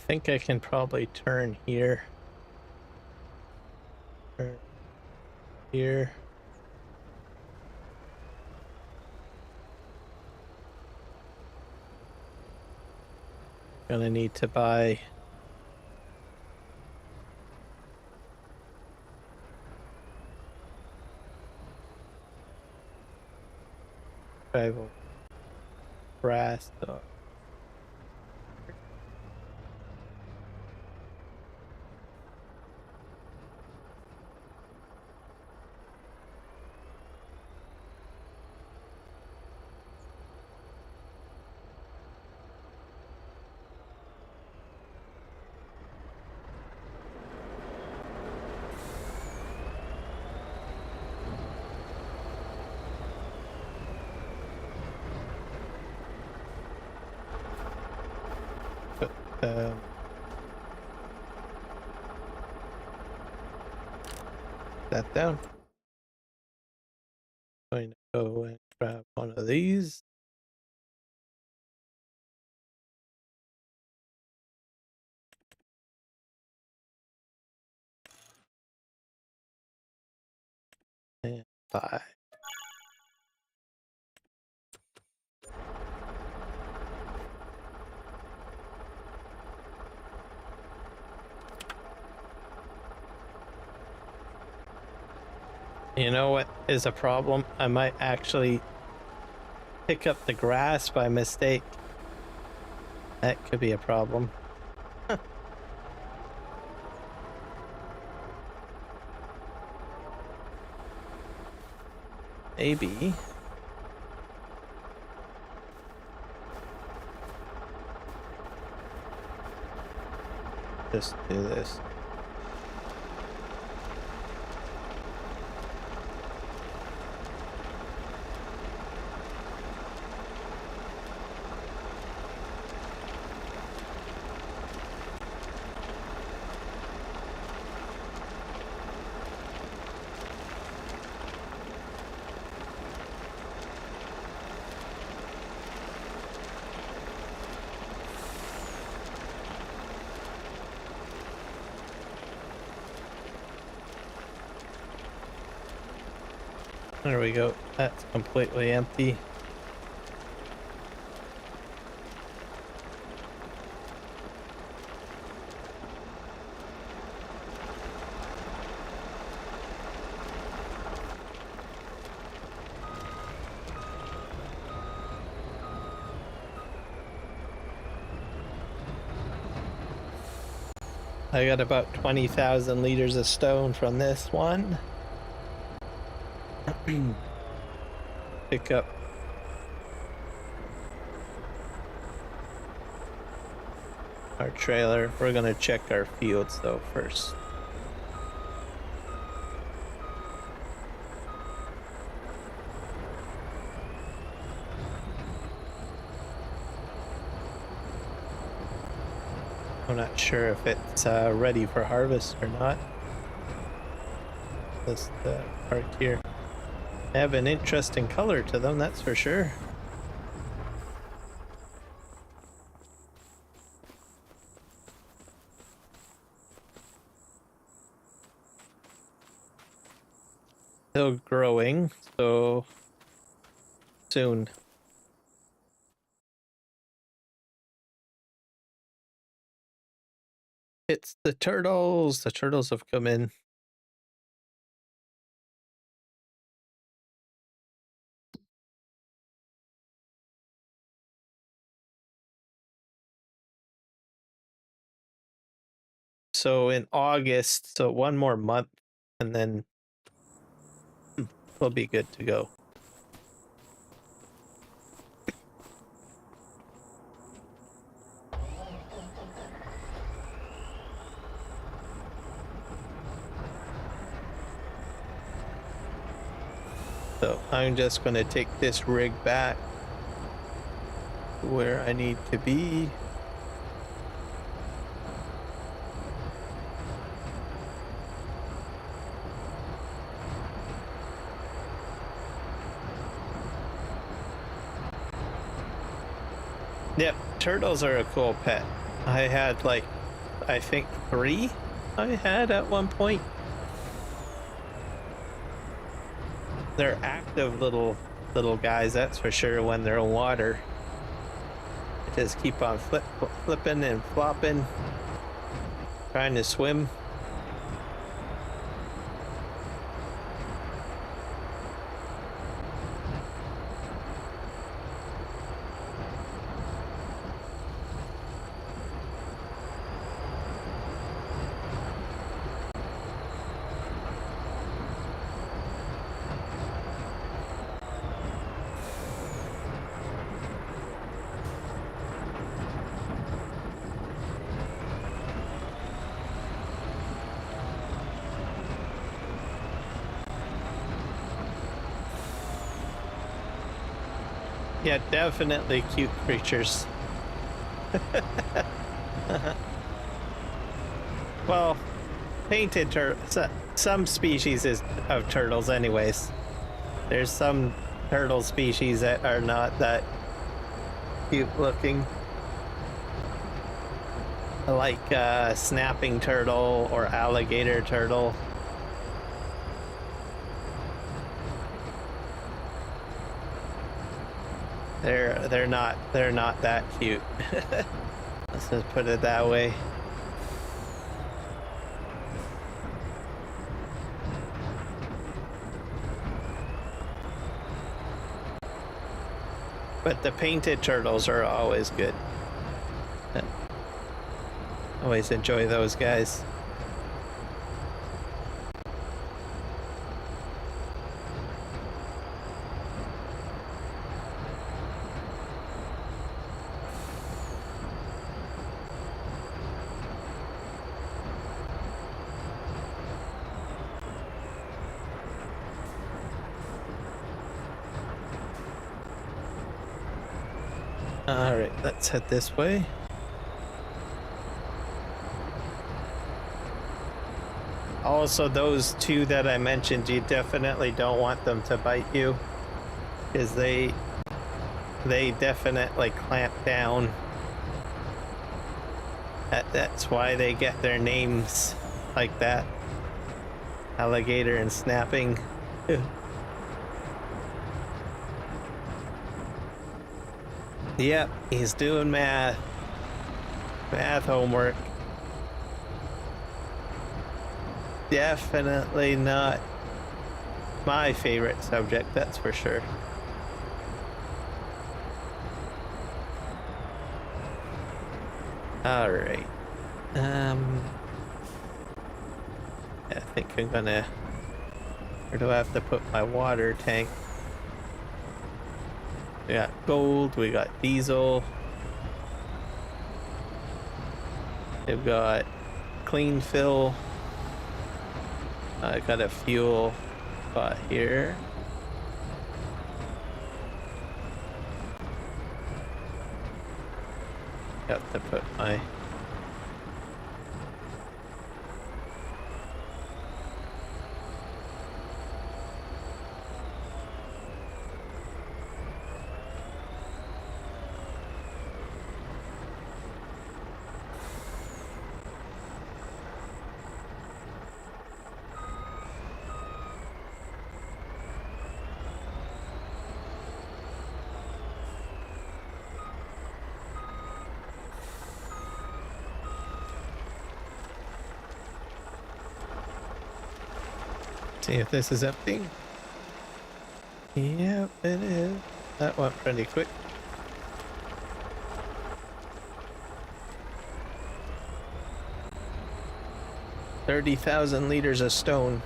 think I can probably turn here. Turn here. Gonna need to buy brass. That down. Going to go and grab one of these. And 5. You know what is a problem? I might actually pick up the grass by mistake. That could be a problem. Maybe. Just do this. There we go. That's completely empty. I got about 20,000 liters of stone from this one. Pick up our trailer. We're gonna check our fields though first. I'm not sure if it's ready for harvest or not. This part here. They have an interesting color to them, that's for sure. Still growing, so soon. It's the turtles. The turtles have come in. So in August, so one more month, and then we'll be good to go. So I'm just going to take this rig back to where I need to be. Yep, turtles are a cool pet. I had like, I think 3 I had at one point. They're active little guys, that's for sure, when they're in water. They just keep on flipping and flopping, trying to swim. Yeah, definitely cute creatures. Well, painted some species of turtles anyways. There's some turtle species that are not that cute looking. Like snapping turtle or alligator turtle. They're not that cute. Let's just put it that way. But the painted turtles are always good. Always enjoy those guys. All right, let's head this way. Also, those two that I mentioned, you definitely don't want them to bite you, because they definitely clamp down. That's why they get their names like that. Alligator and snapping. Yep, he's doing math homework. Definitely not my favorite subject, that's for sure. All right. I think I'm gonna. Where do I have to put my water tank? We got gold, we got diesel. We've got clean fill. I got a fuel spot here. Got to put my see if this is empty. Yep, it is. That went pretty quick. $30,000 liters of stone.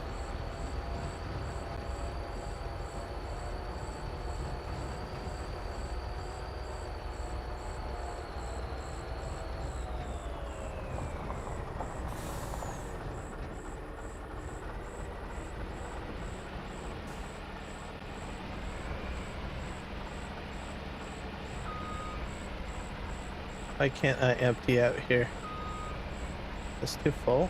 Why can't I empty out here? It's too full.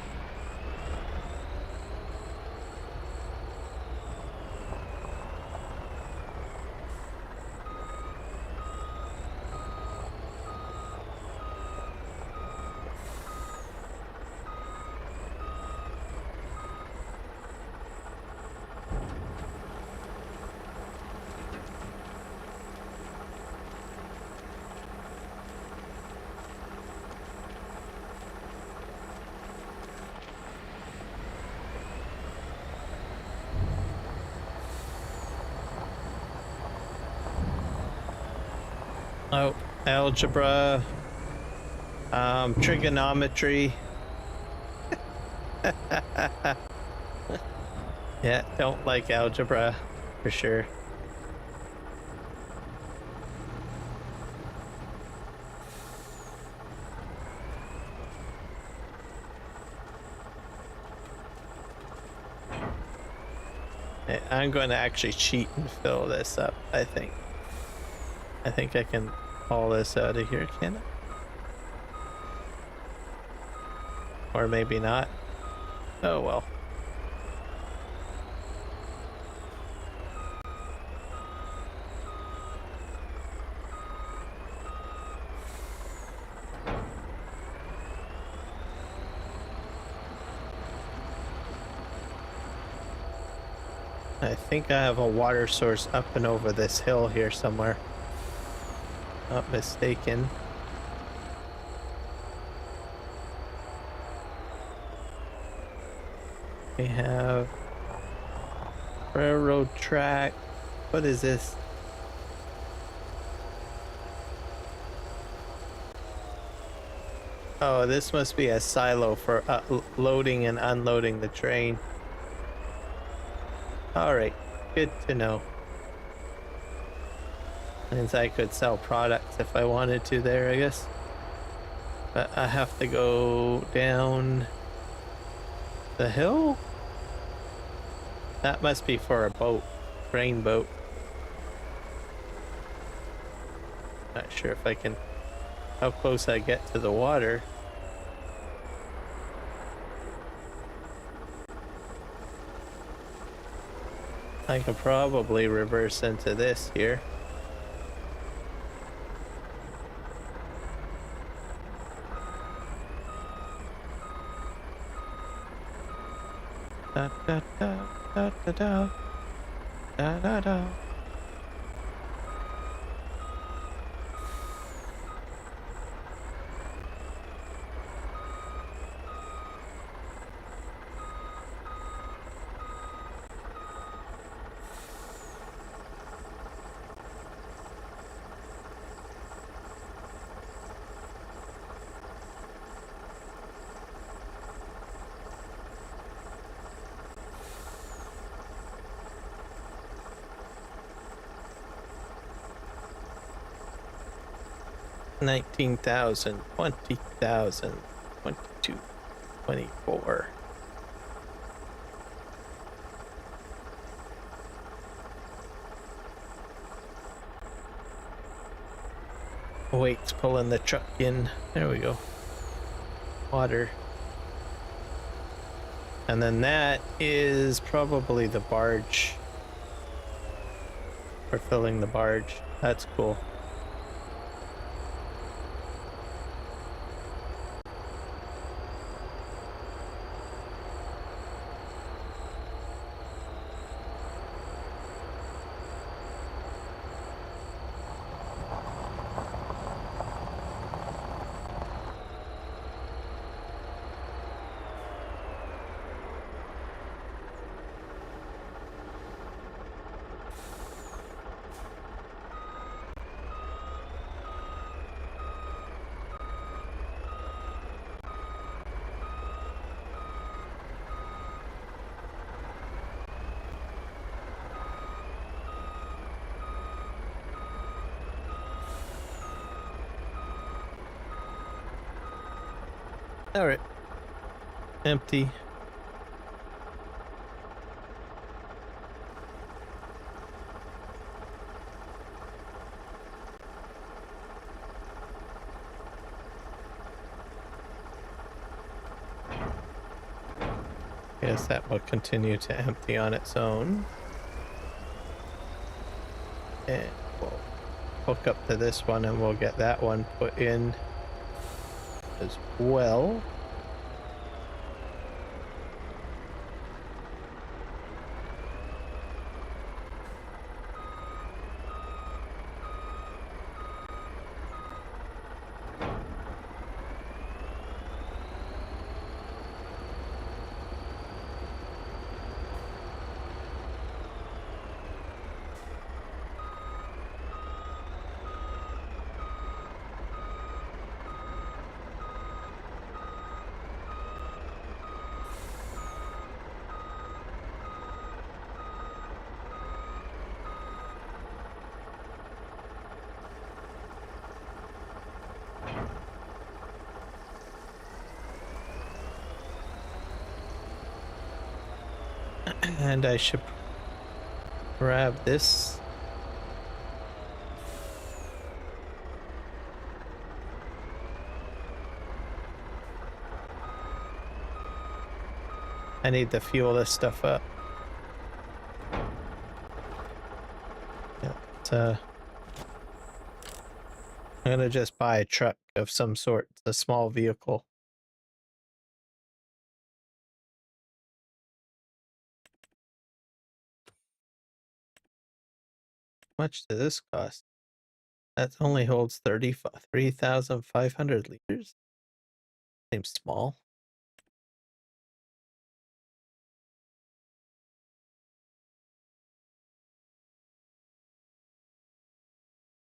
Oh, algebra, trigonometry. Yeah, don't like algebra for sure. I'm going to actually cheat and fill this up, I think. I think I can haul this out of here, can I? Or maybe not. Oh well. I think I have a water source up and over this hill here somewhere. Not mistaken. We have railroad track. What is this? Oh, this must be a silo for loading and unloading the train. Alright, good to know. Means I could sell products if I wanted to there, I guess. But I have to go down the hill? That must be for a boat. Grain boat. Not sure if I can... how close I get to the water. I could probably reverse into this here. Da da da da da da da da da. $19,000, $20,000, $22,000, $24,000. Wait's pulling the truck in. There we go. Water. And then that is probably the barge. For filling the barge. That's cool. All right. Empty. Guess that will continue to empty on its own. And we'll hook up to this one and we'll get that one put in as well. And I should grab this. I need to fuel this stuff up. Yeah, I'm gonna just buy a truck of some sort, a small vehicle. How much does this cost? That only holds 3,500 liters. Seems small.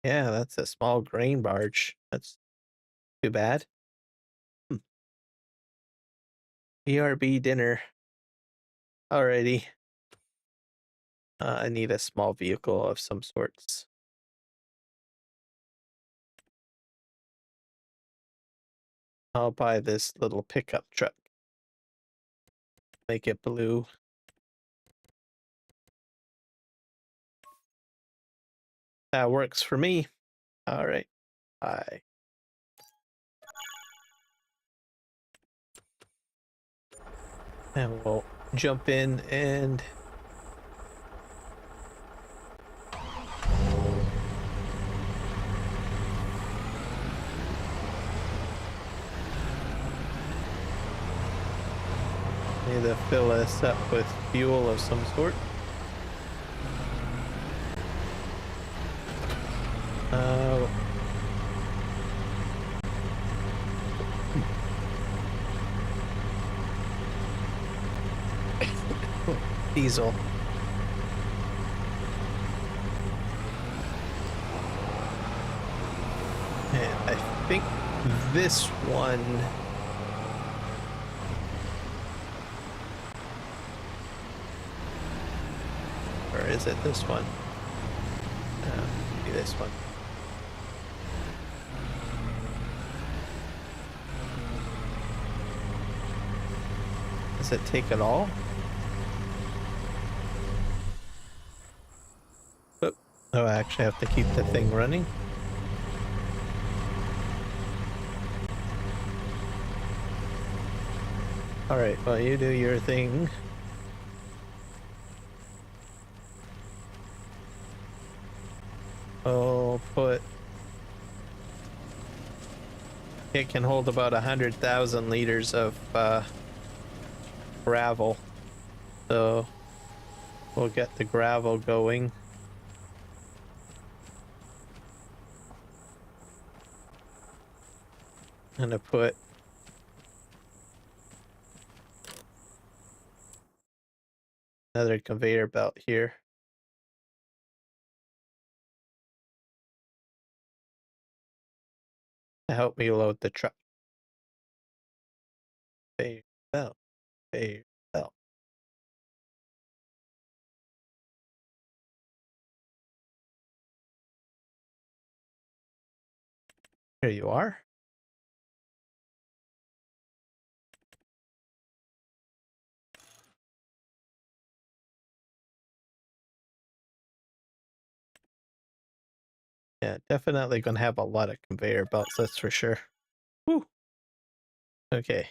Yeah, that's a small grain barge. That's too bad. BRB dinner. Alrighty. I need a small vehicle of some sorts. I'll buy this little pickup truck. Make it blue. That works for me. Alright. Bye. And we'll jump in and need to fill this up with fuel of some sort. Diesel. And I think this one or is it this one? Maybe this one. Does it take it all? Oh, I actually have to keep the thing running. Alright, well, you do your thing. I'll put... It can hold about 100,000 liters of gravel. So we'll get the gravel going. I'm gonna put another conveyor belt here. To help me load the truck. Conveyor belt, conveyor belt. Here you are. Yeah, definitely gonna have a lot of conveyor belts, that's for sure. Woo. Okay.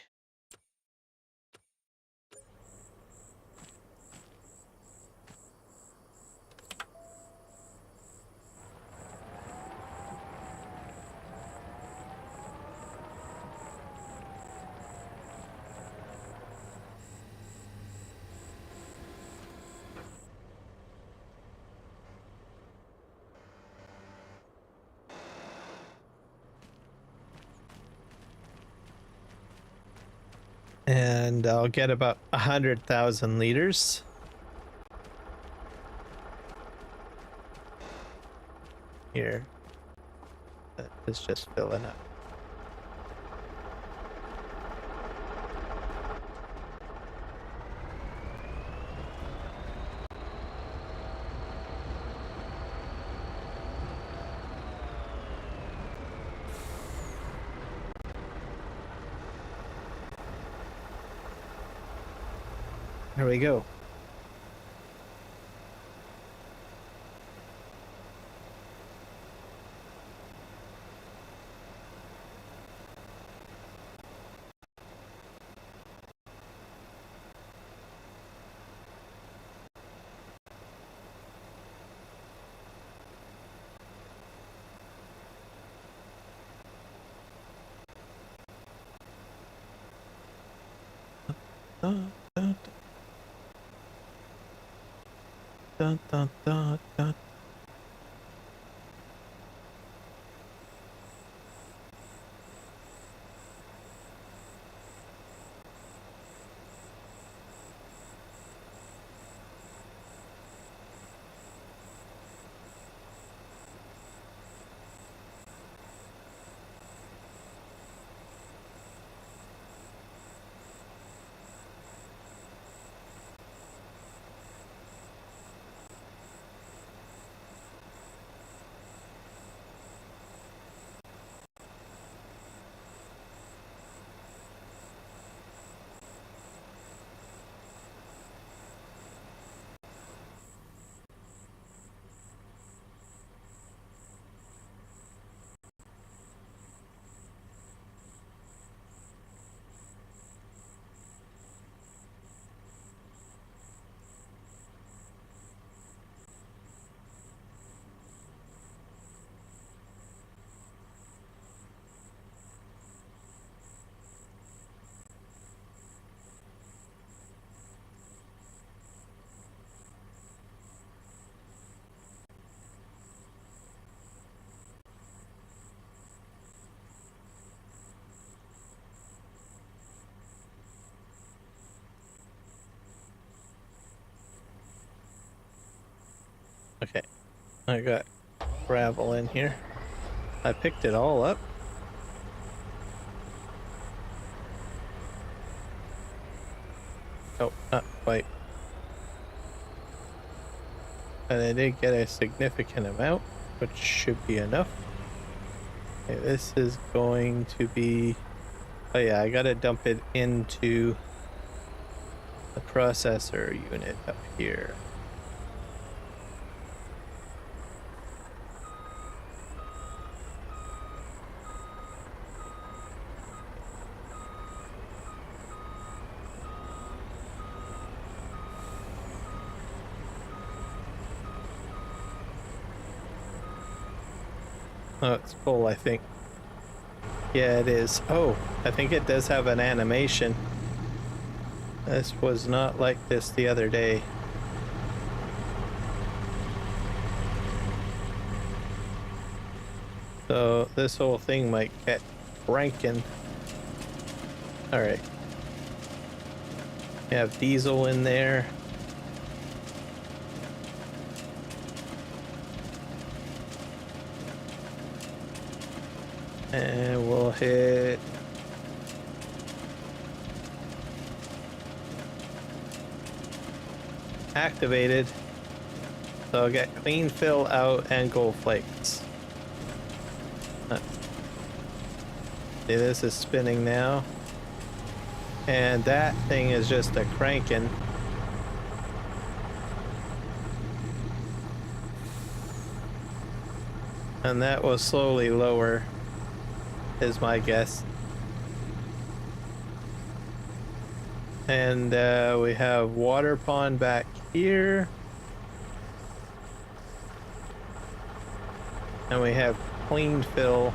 And I'll get about 100,000 liters. Here. That is just filling up. There we go. dun, dun, dun, dun, dun, dun. Okay, I got gravel in here. I picked it all up. Oh, not quite. And I did get a significant amount, which should be enough. Okay, this is going to be... Oh yeah, I gotta dump it into the processor unit up here. Oh, it's full, I think. Yeah, it is. Oh, I think it does have an animation. This was not like this the other day. So this whole thing might get cranking. Alright. You have diesel in there. And we'll hit activated. So I'll get clean fill out and gold flakes. See, this is spinning now. And that thing is just a cranking. And that will slowly lower, is my guess. And we have water pond back here. And we have clean fill.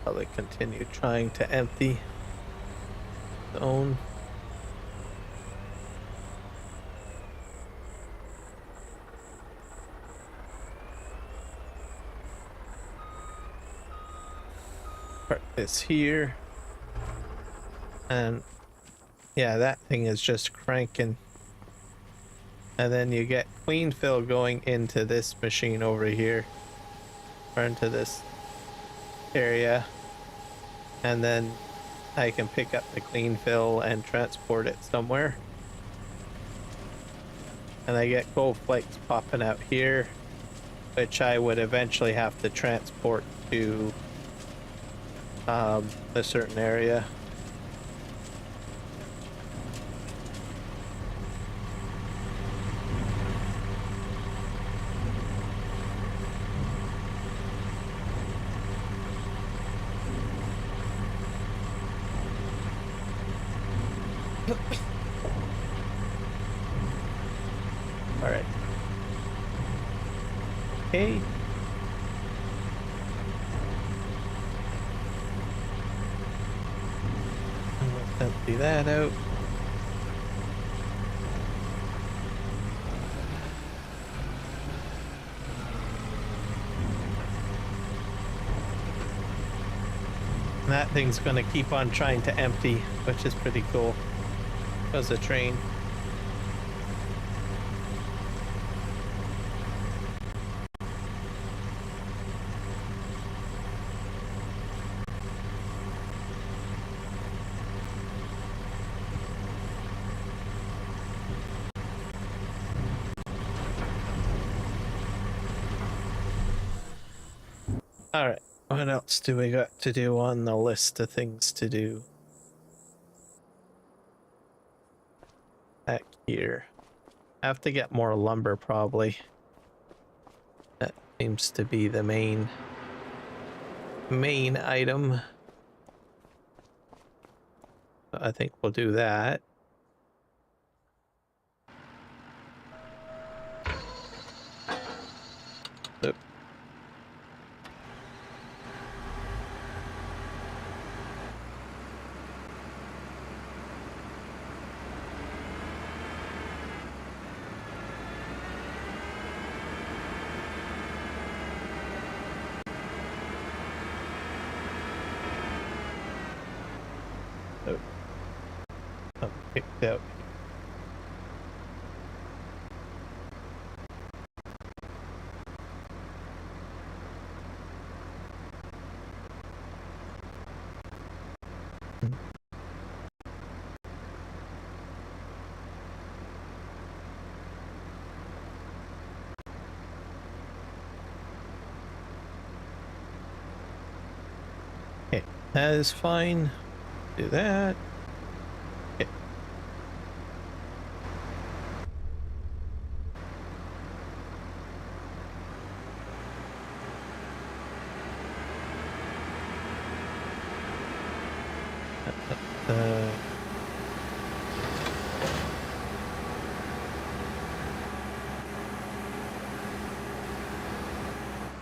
Probably continue trying to empty zone. Park this here. And yeah, that thing is just cranking. And then you get clean fill going into this machine over here. Or into this area. And then I can pick up the clean fill and transport it somewhere. and I get gold flakes popping out here, which I would eventually have to transport to a certain area. All right. Okay. Let's empty that out. And that thing's gonna keep on trying to empty, which is pretty cool. As a train. All right, what else do we got to do on the list of things to do? Back here. I have to get more lumber probably. That seems to be the main item. I think we'll do that. Oop. Oh. I'm kicked out. Okay, that is fine. Do that. Okay.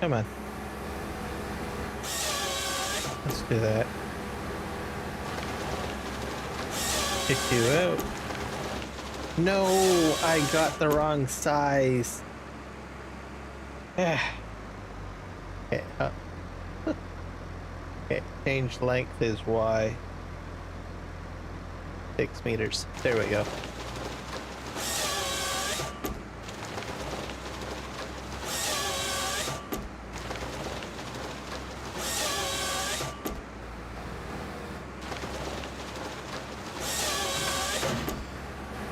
Come on. Let's do that. Kick you out. No, I got the wrong size. Okay, okay, change length is Y. 6 meters. There we go.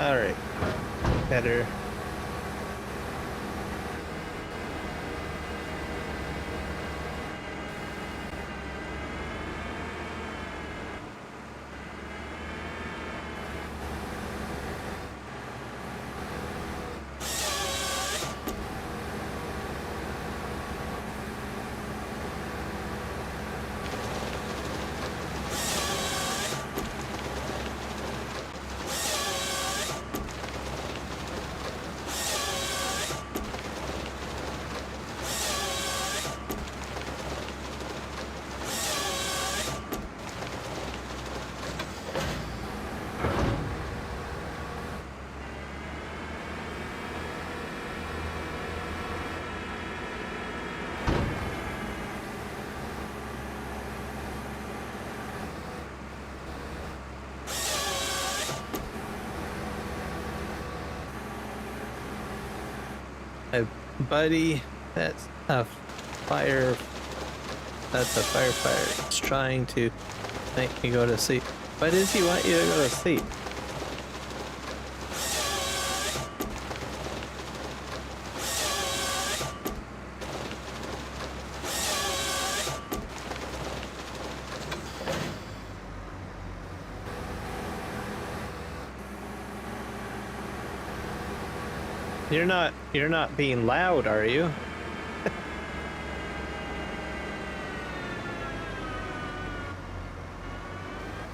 All right, better. Buddy, that's a firefighter. He's trying to make me go to sleep. Why does he want you to go to sleep? You're not being loud, are you?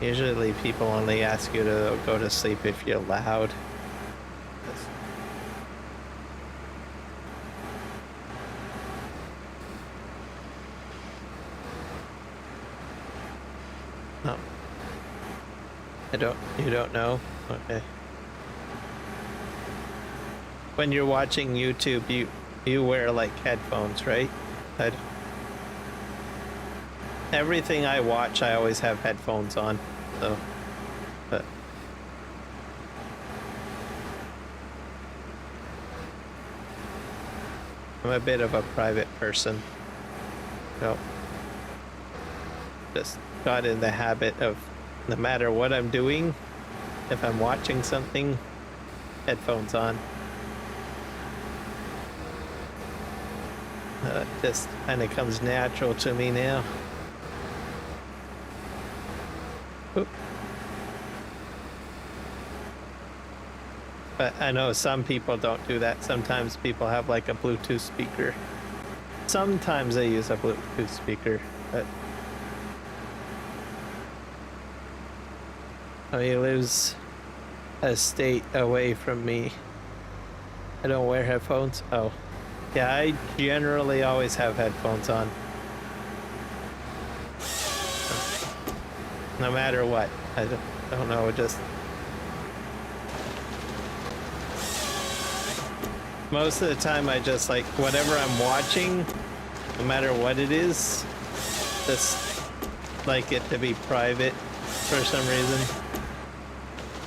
Usually people only ask you to go to sleep if you're loud. Oh. You don't know? Okay. When you're watching YouTube, you wear like headphones, right? Everything I watch, I always have headphones on, so, but I'm a bit of a private person, so just got in the habit of no matter what I'm doing, if I'm watching something, headphones on. Just kind of comes natural to me now. Oop. But I know some people don't do that. Sometimes people have like a Bluetooth speaker. Sometimes they use a Bluetooth speaker, but oh, he lives a state away from me. I don't wear headphones. Oh, yeah, I generally always have headphones on. No matter what. I don't know, just most of the time I just like whatever I'm watching, no matter what it is, just like it to be private for some reason.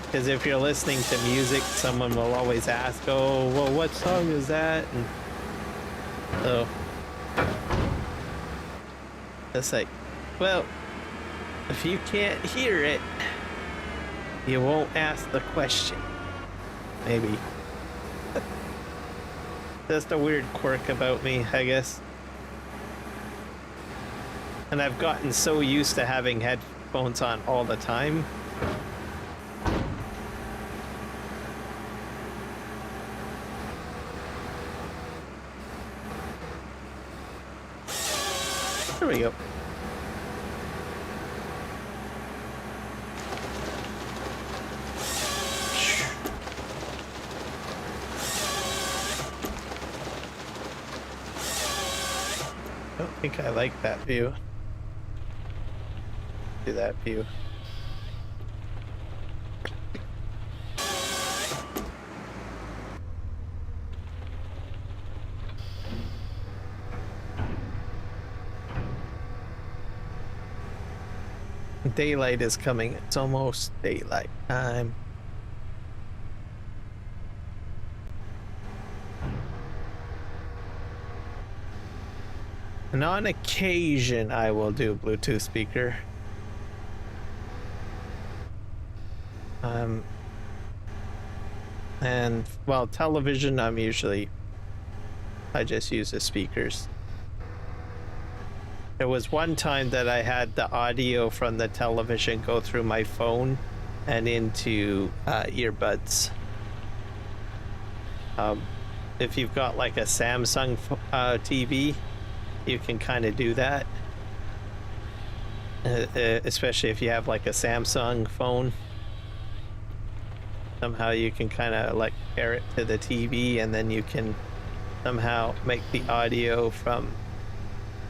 Because if you're listening to music, someone will always ask, oh, well, what song is that? And so it's like, well, if you can't hear it, you won't ask the question. Maybe. Just a weird quirk about me, I guess. And I've gotten so used to having headphones on all the time. There we go. I don't think I like that view. Do that view. Daylight is coming. It's almost daylight time. And on occasion, I will do Bluetooth speaker. And well, television, I just use the speakers. There was one time that I had the audio from the television go through my phone and into earbuds. If you've got like a Samsung TV, you can kind of do that. Especially if you have like a Samsung phone. Somehow you can kind of like pair it to the TV and then you can somehow make the audio from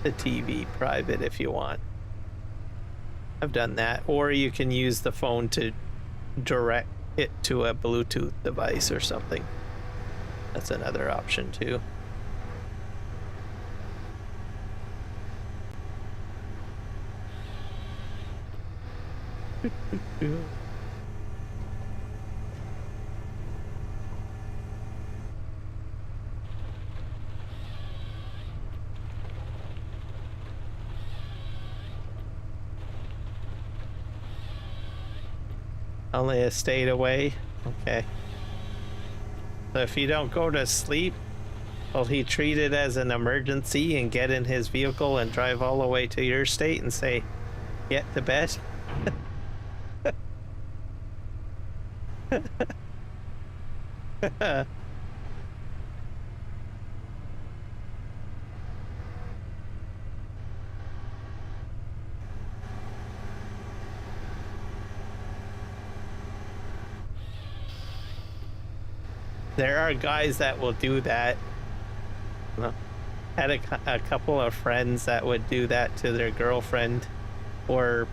the TV private if you want. I've done that. Or you can use the phone to direct it to a Bluetooth device or something. That's another option too. Only a state away? Okay. So if you don't go to sleep, will he treat it as an emergency and get in his vehicle and drive all the way to your state and say, get to bed? there are guys that will do that. Well, had a couple of friends that would do that to their girlfriend, or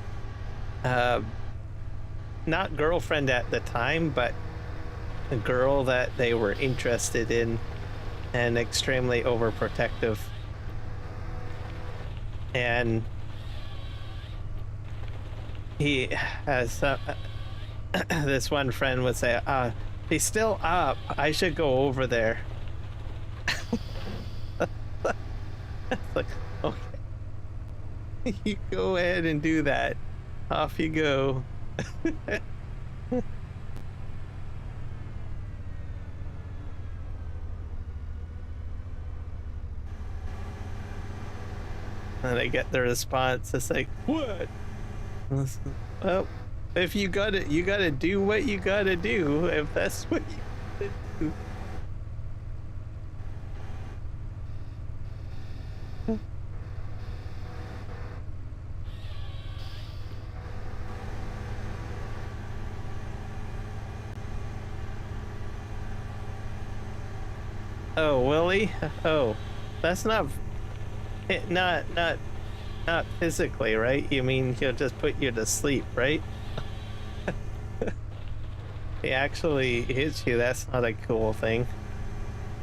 not girlfriend at the time, but a girl that they were interested in, and extremely overprotective. And he has this one friend would say, he's still up, I should go over there. It's like, okay, you go ahead and do that, off you go. And I get the response, it's like, what? Well, if you gotta do what you gotta do, if that's what you gotta do. Oh, Willie? Oh, that's not physically, right? You mean he'll just put you to sleep, right? He actually hits you. That's not a cool thing.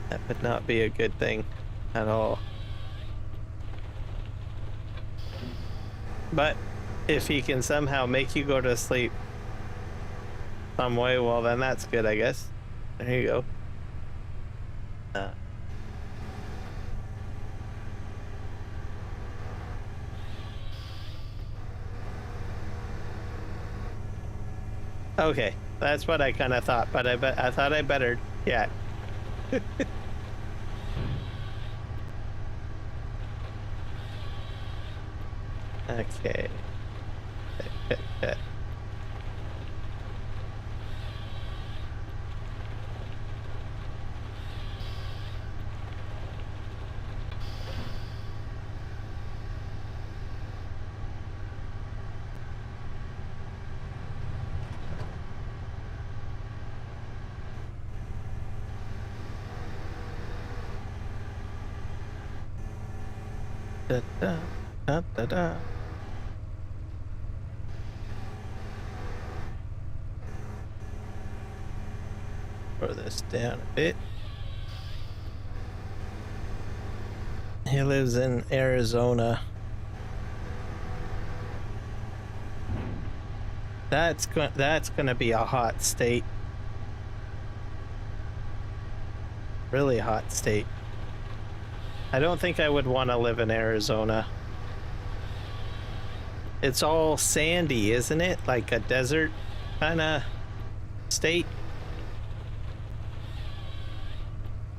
That would not be a good thing at all. But if he can somehow make you go to sleep some way, well, then that's good, I guess. There you go. Okay, that's what I kind of thought, but I thought I better, yeah. Okay. Da, da, da, da, da. Throw this down a bit. He lives in Arizona. That's gonna be a hot state. Really hot state. I don't think I would want to live in Arizona. It's all sandy, isn't it? Like a desert kind of state?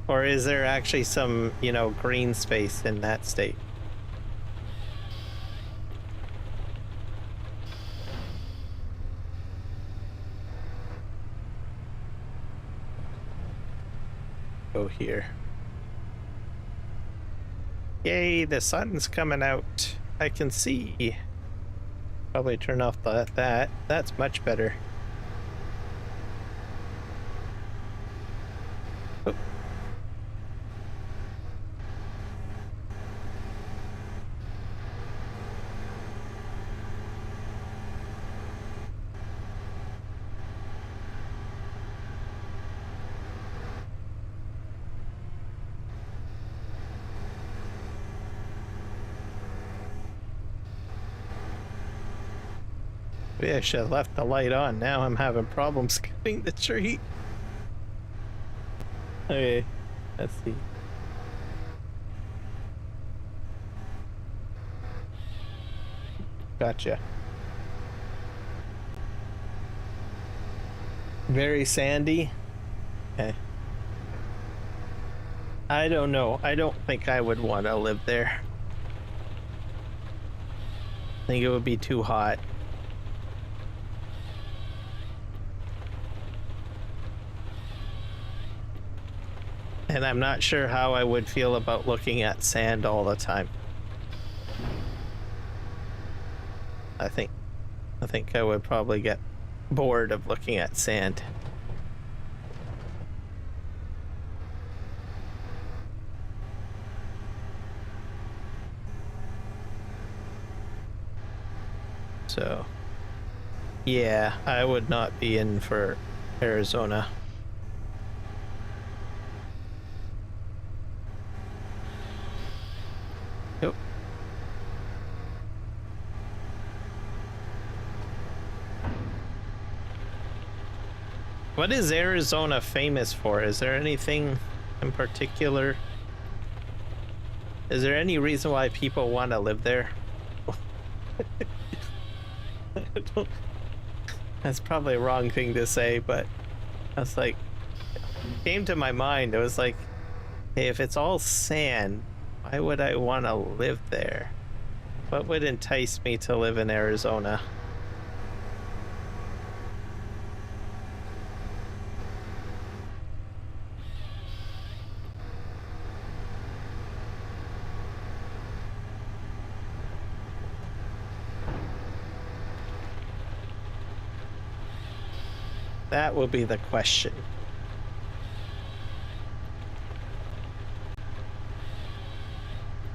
Or is there actually some, you know, green space in that state? Go here. Yay, the sun's coming out. I can see. Probably turn off that. That's much better. Oh. Maybe I should have left the light on. Now I'm having problems getting the tree. Okay, let's see. Gotcha. Very sandy. Okay. I don't know. I don't think I would want to live there. I think it would be too hot. And I'm not sure how I would feel about looking at sand all the time. I think I would probably get bored of looking at sand. So, yeah, I would not be in for Arizona. Yep. What is Arizona famous for? Is there anything in particular? Is there any reason why people want to live there? That's probably a wrong thing to say, but that's like, came to my mind. It was like, hey, if it's all sand, why would I want to live there? What would entice me to live in Arizona? That will be the question.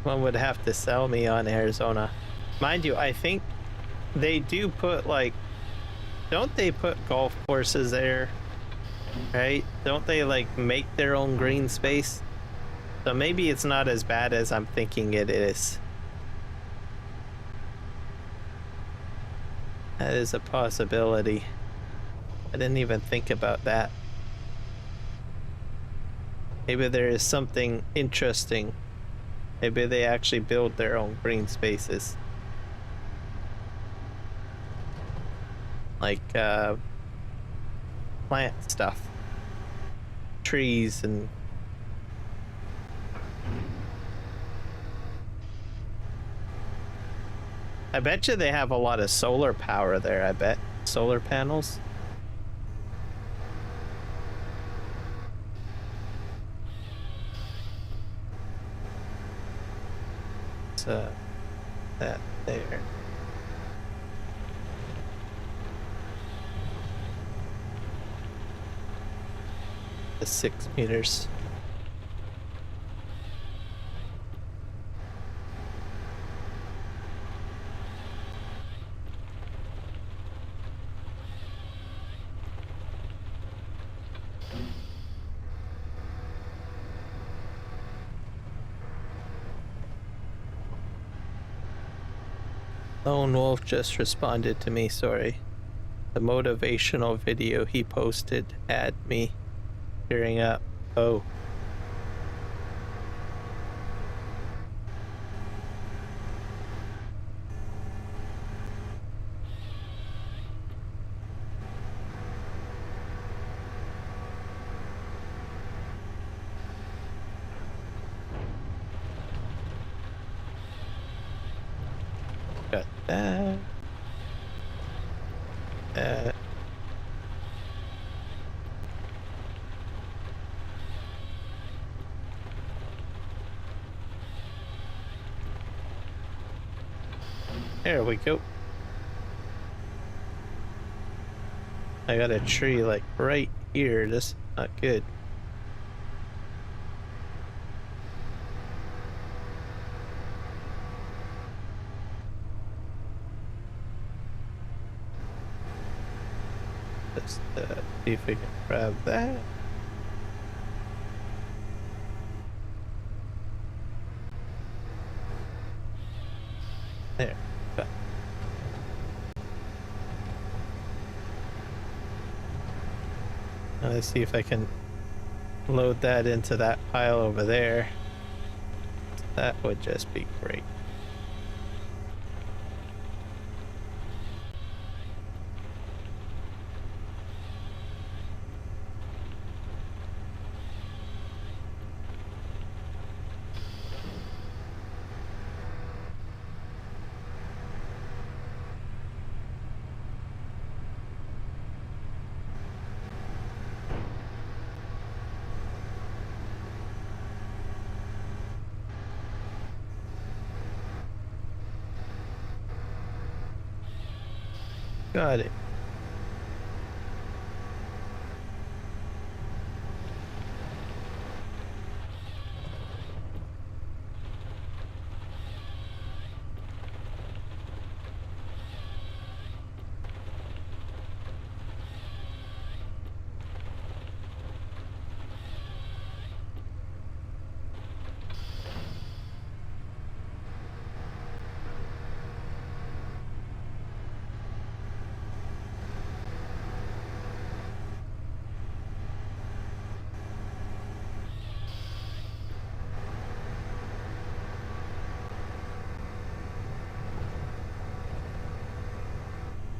One would have to sell me on Arizona. Mind you, I think they do put like, don't they put golf courses there? Right? Don't they like make their own green space? So maybe it's not as bad as I'm thinking it is. That is a possibility. I didn't even think about that. Maybe there is something interesting. Maybe they actually build their own green spaces. Like plant stuff. Trees and I bet you they have a lot of solar power there, I bet. Solar panels. That there. The 6 meters. Lone Wolf just responded to me, sorry. The motivational video he posted had me tearing up. Oh. Got that. That. There we go. I got a tree like right here. That's not good. Let's see if we can grab that. There. Got it. Now let's see if I can load that into that pile over there. That would just be great. Got it.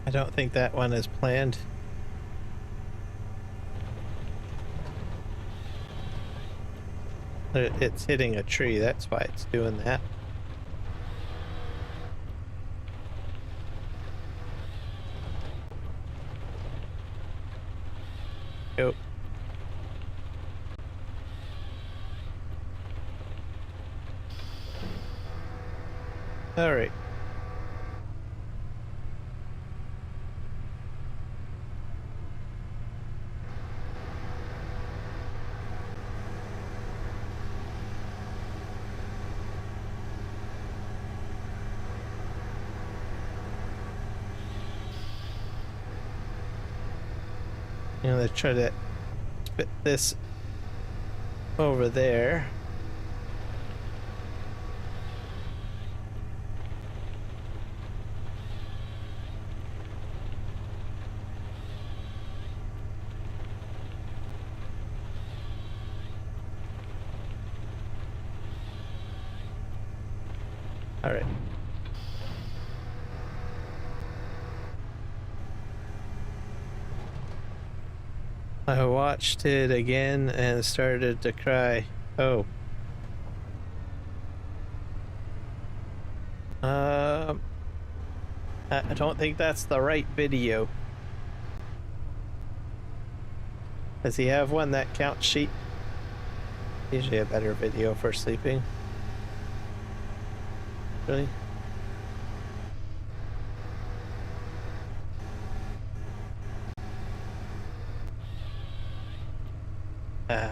I don't think that one is planned. It's hitting a tree, that's why it's doing that. Yep. All right. I'm gonna try to spit this over there. All right. I watched it again and started to cry. Oh. I don't think that's the right video. Does he have one that counts sheep? Usually a better video for sleeping. Really? Ah.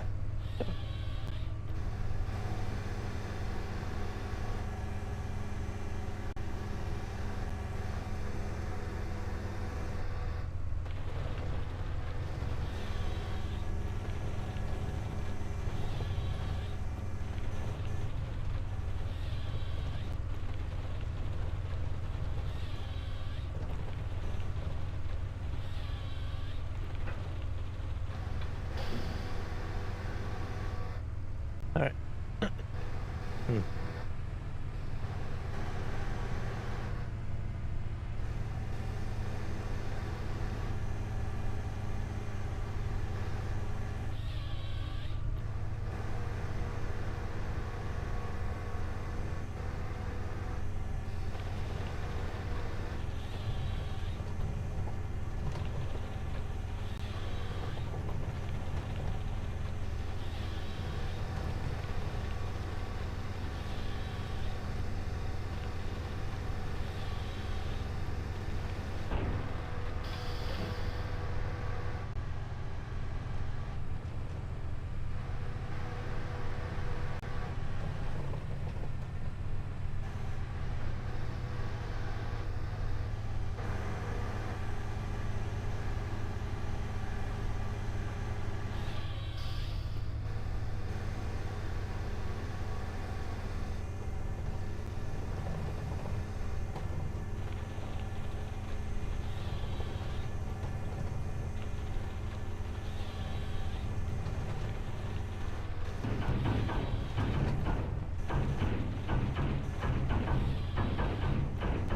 All right.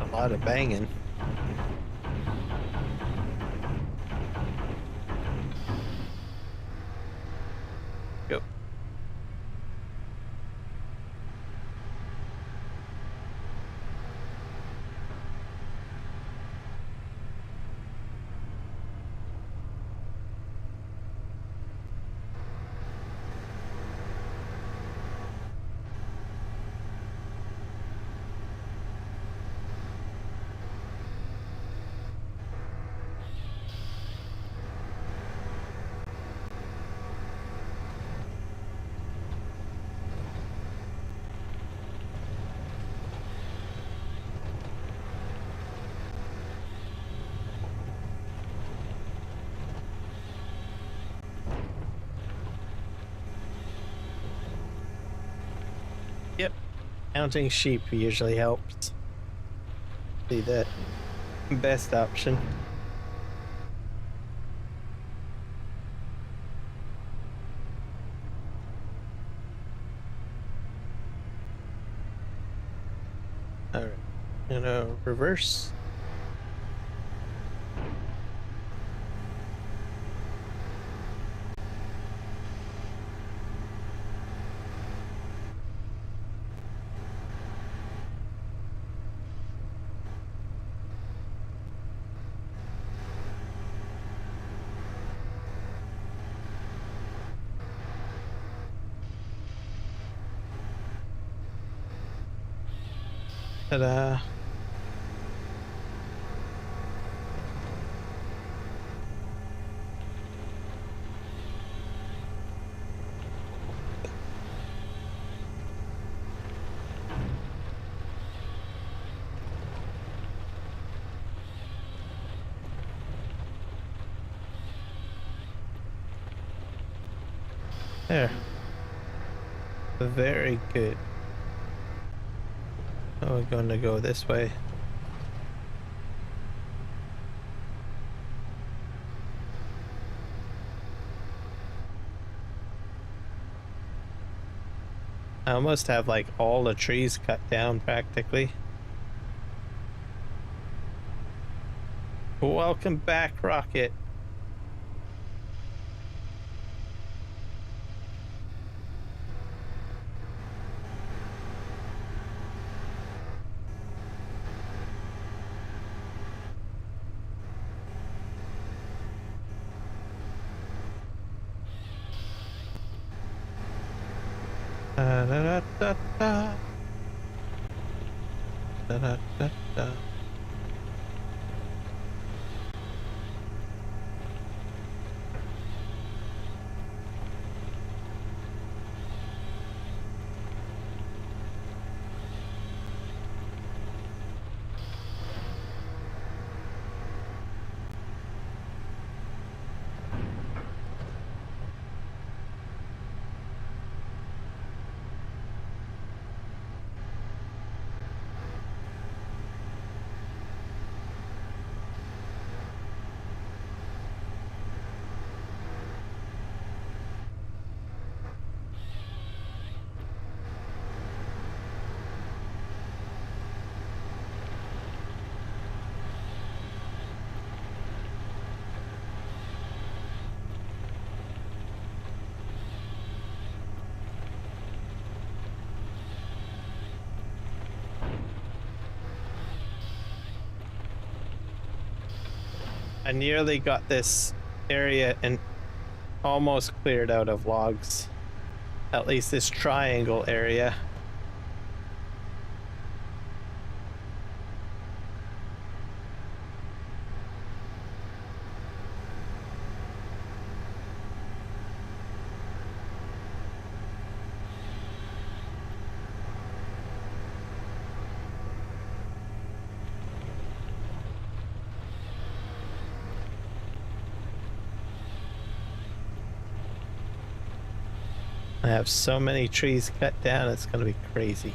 A lot of banging. Yep. Yep. Counting sheep usually helps. See the best option. All right. Reverse. Ta-da. There. Very good. Oh, we're going to go this way. I almost have like all the trees cut down practically. Welcome back, Rocket. Da, da, da, da, da, da, da, da. I nearly got this area and almost cleared out of logs. At least this triangle area. I have so many trees cut down, it's gonna be crazy.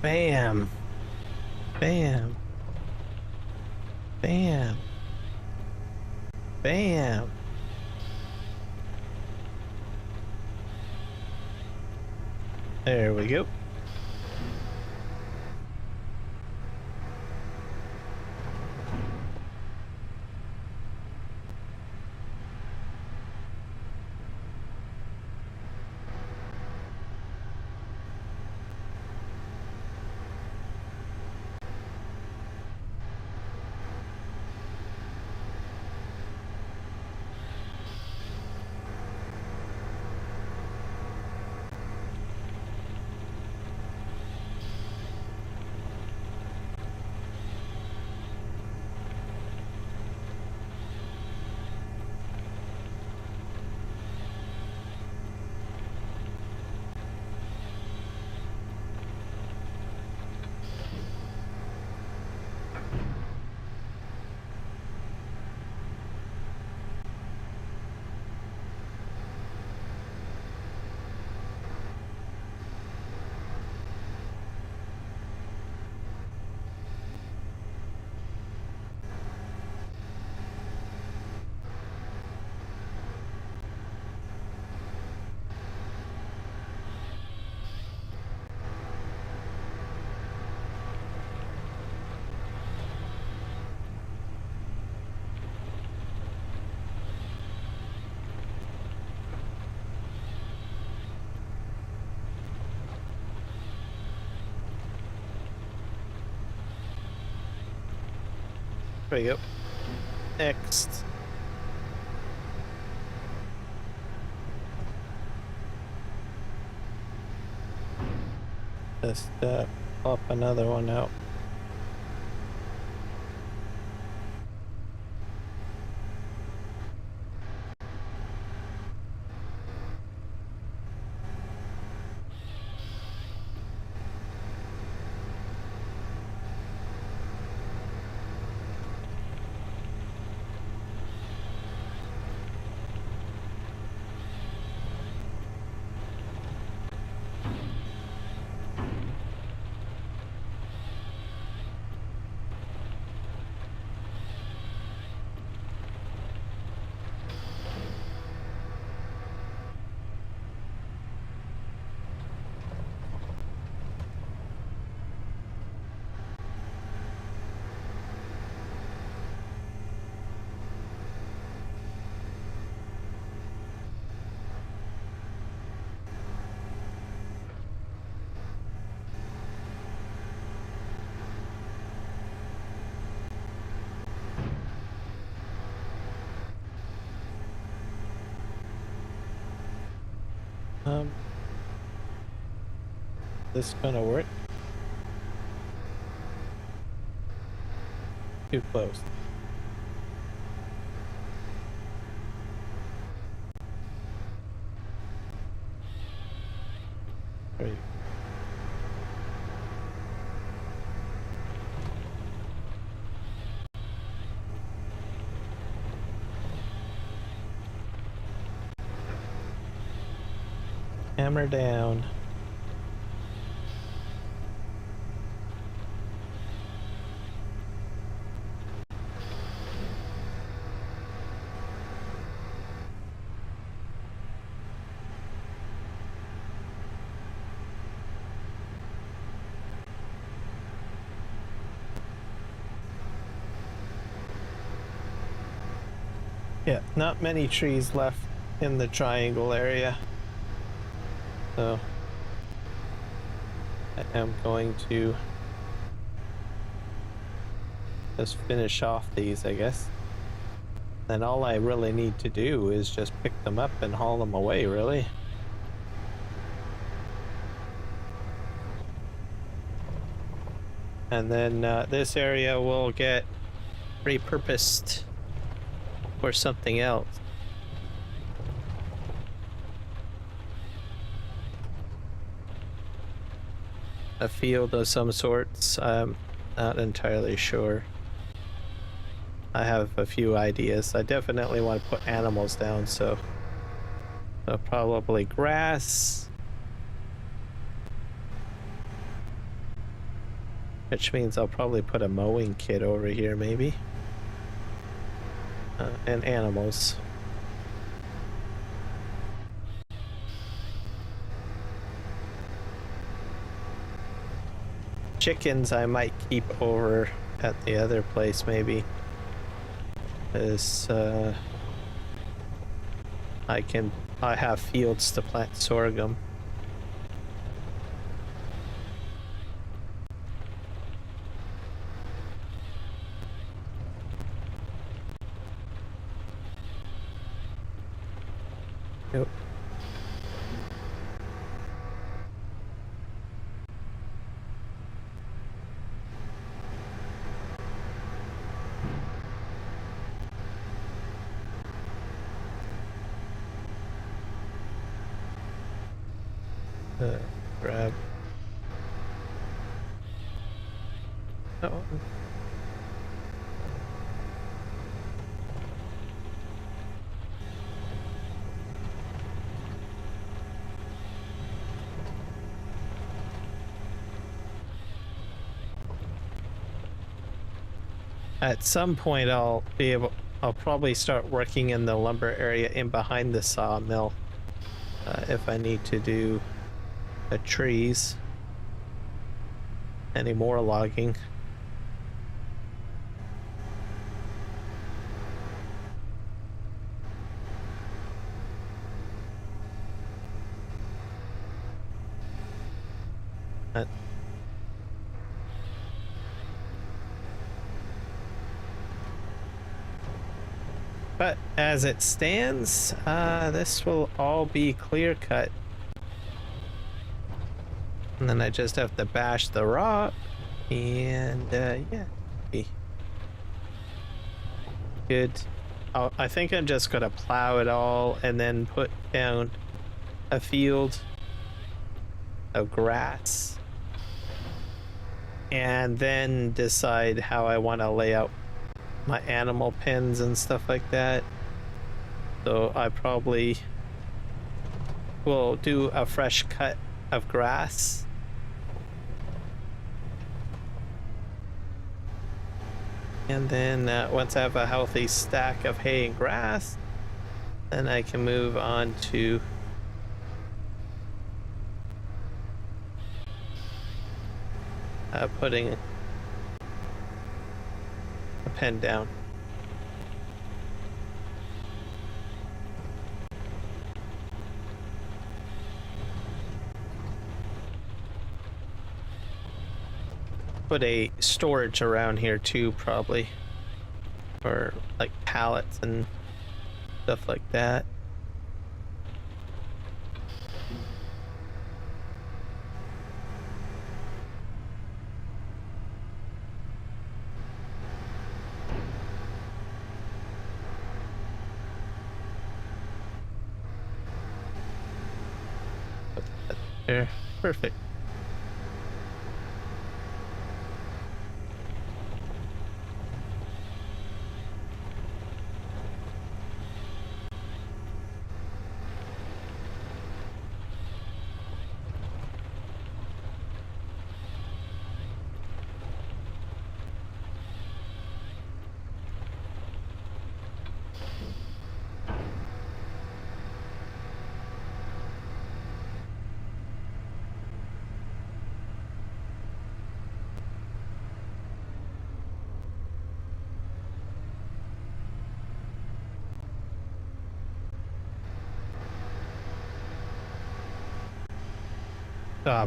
Bam. Bam. Bam. Bam. There we go. There we go. Next. Just pop another one out. This gonna work? Too close. There you go. Hammer down. Yeah, not many trees left in the triangle area. So I am going to just finish off these, I guess. Then all I really need to do is just pick them up and haul them away, really. And then this area will get repurposed for something else. A field of some sorts. I'm not entirely sure. I have a few ideas. I definitely want to put animals down, so probably grass, which means I'll probably put a mowing kit over here, maybe, and animals. Chickens I might keep over at the other place, maybe. Is I have fields to plant sorghum. Yep. Grab that one. At some point I'll probably start working in the lumber area in behind the sawmill if I need to do the trees. Any more logging. But as it stands, this will all be clear cut. And then I just have to bash the rock, and yeah, be good. I think I'm just gonna plow it all and then put down a field of grass, and then decide how I want to lay out my animal pens and stuff like that. So I probably will do a fresh cut of grass. And then once I have a healthy stack of hay and grass, then I can move on to putting a pen down. Put a storage around here too, probably, or like pallets and stuff like that. Put that there. Perfect.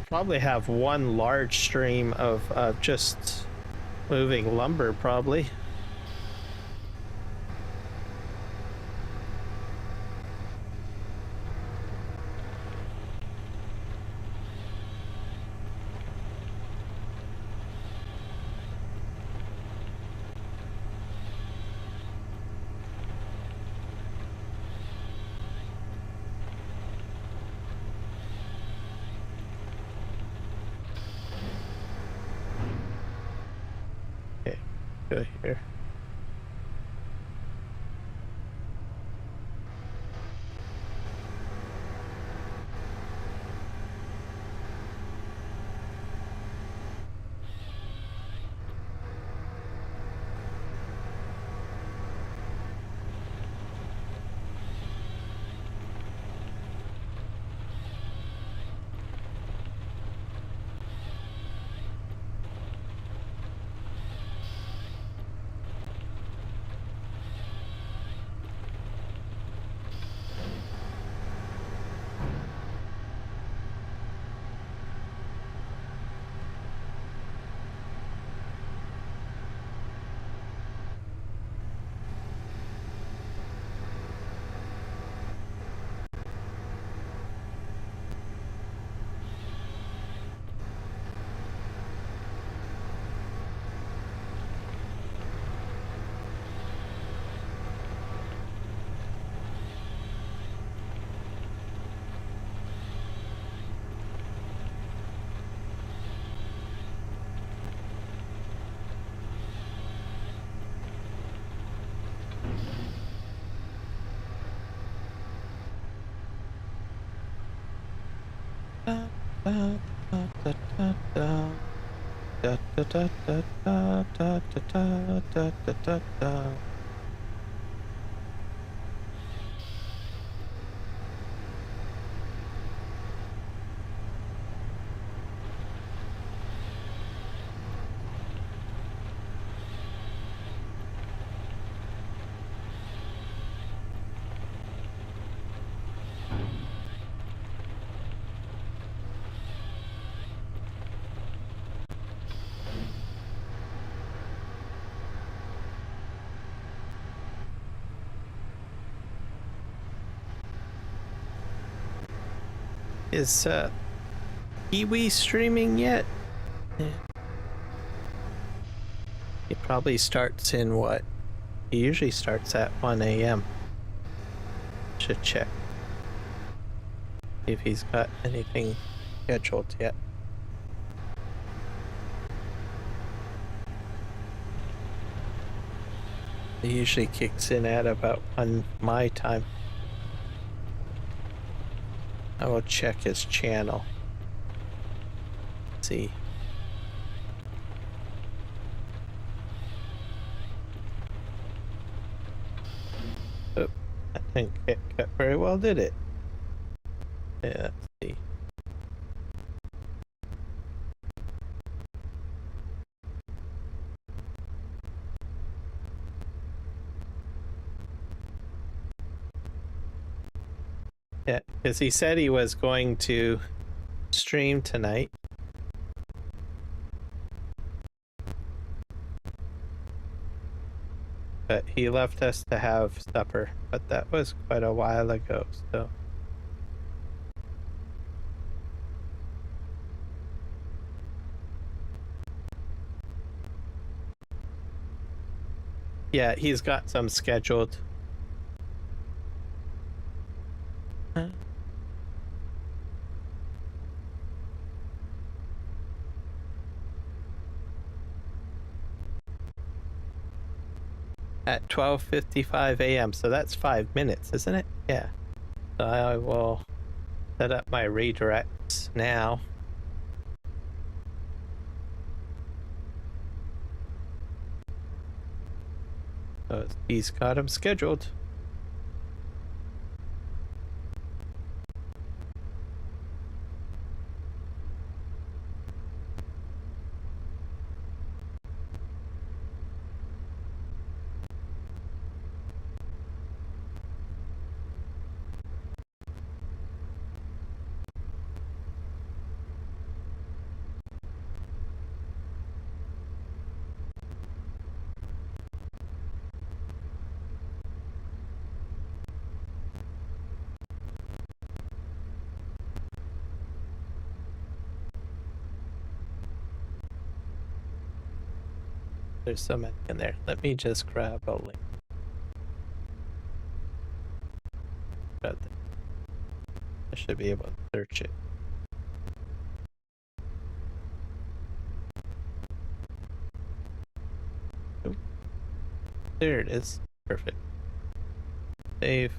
Probably have one large stream of just moving lumber, probably. Go here. Is Kiwi streaming yet? Yeah. He probably starts in what? He usually starts at 1 a.m. Should check. See if he's got anything scheduled yet. He usually kicks in at about 1 my time. I will check his channel. Let's see. Oh, I think it cut very well, did it? Yeah, let's see. Yeah, because he said he was going to stream tonight. But he left us to have supper, but that was quite a while ago, so. Yeah, he's got some scheduled. Huh? At 12:55 a.m. So that's 5 minutes, isn't it? Yeah. So I will set up my redirects now. So he's got him scheduled. There's so many in there. Let me just grab a link. I should be able to search it. Oh, there it is. Perfect. Save.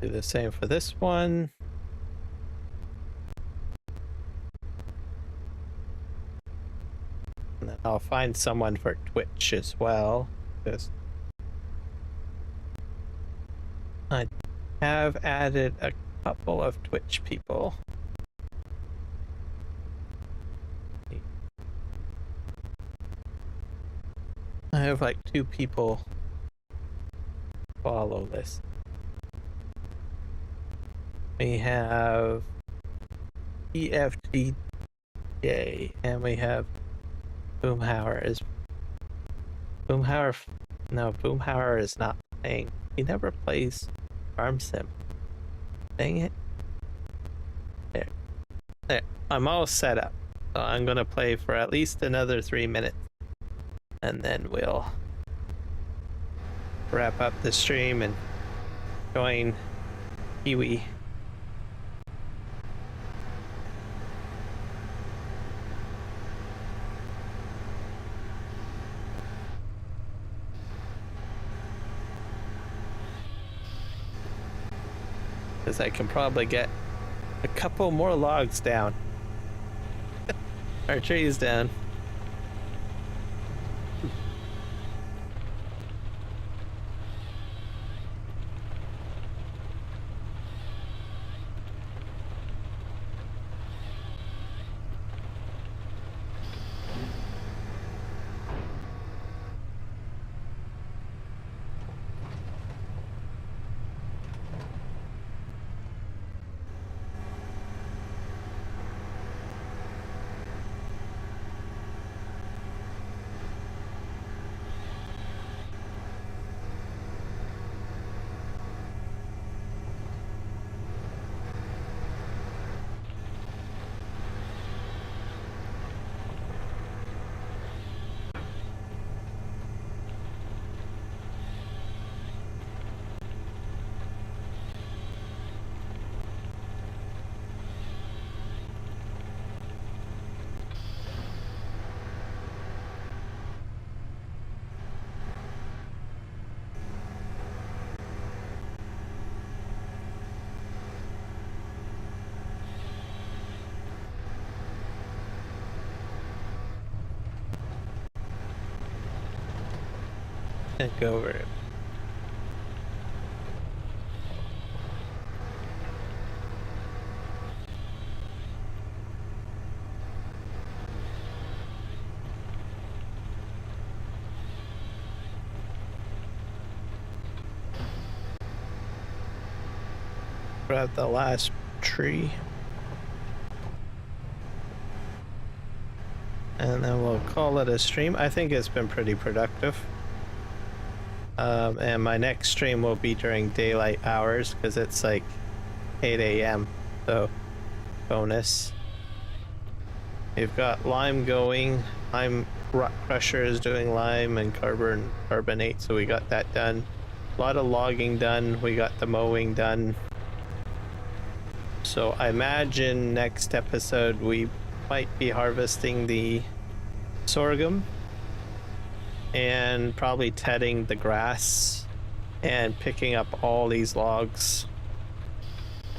Do the same for this one. And then I'll find someone for Twitch as well, because I have added a couple of Twitch people. I have like 2 people follow this. We have EFTJ and we have Boomhauer. Is Boomhauer? No, Boomhauer is not playing. He never plays Farm Sim. Dang it. There. I'm all set up. So I'm gonna play for at least another 3 minutes. And then we'll wrap up the stream and join Kiwi. Because I can probably get a couple more logs down. Our trees down. And go over it. Grab the last tree. And then we'll call it a stream. I think it's been pretty productive. And my next stream will be during daylight hours because it's like 8 a.m. So, bonus. We've got lime going. Rock crusher is doing lime and carbonate, so we got that done. A lot of logging done. We got the mowing done. So I imagine next episode we might be harvesting the sorghum and probably tedding the grass and picking up all these logs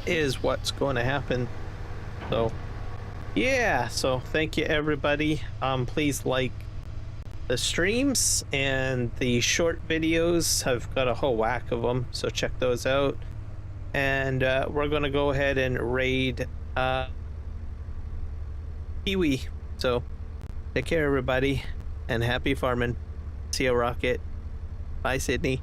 is what's going to happen. So yeah, so thank you everybody. Please like the streams, and the short videos, I've got a whole whack of them, so check those out. And we're gonna go ahead and raid Kiwi. So take care everybody, and happy farming. See ya, Rocket. Bye, Sydney.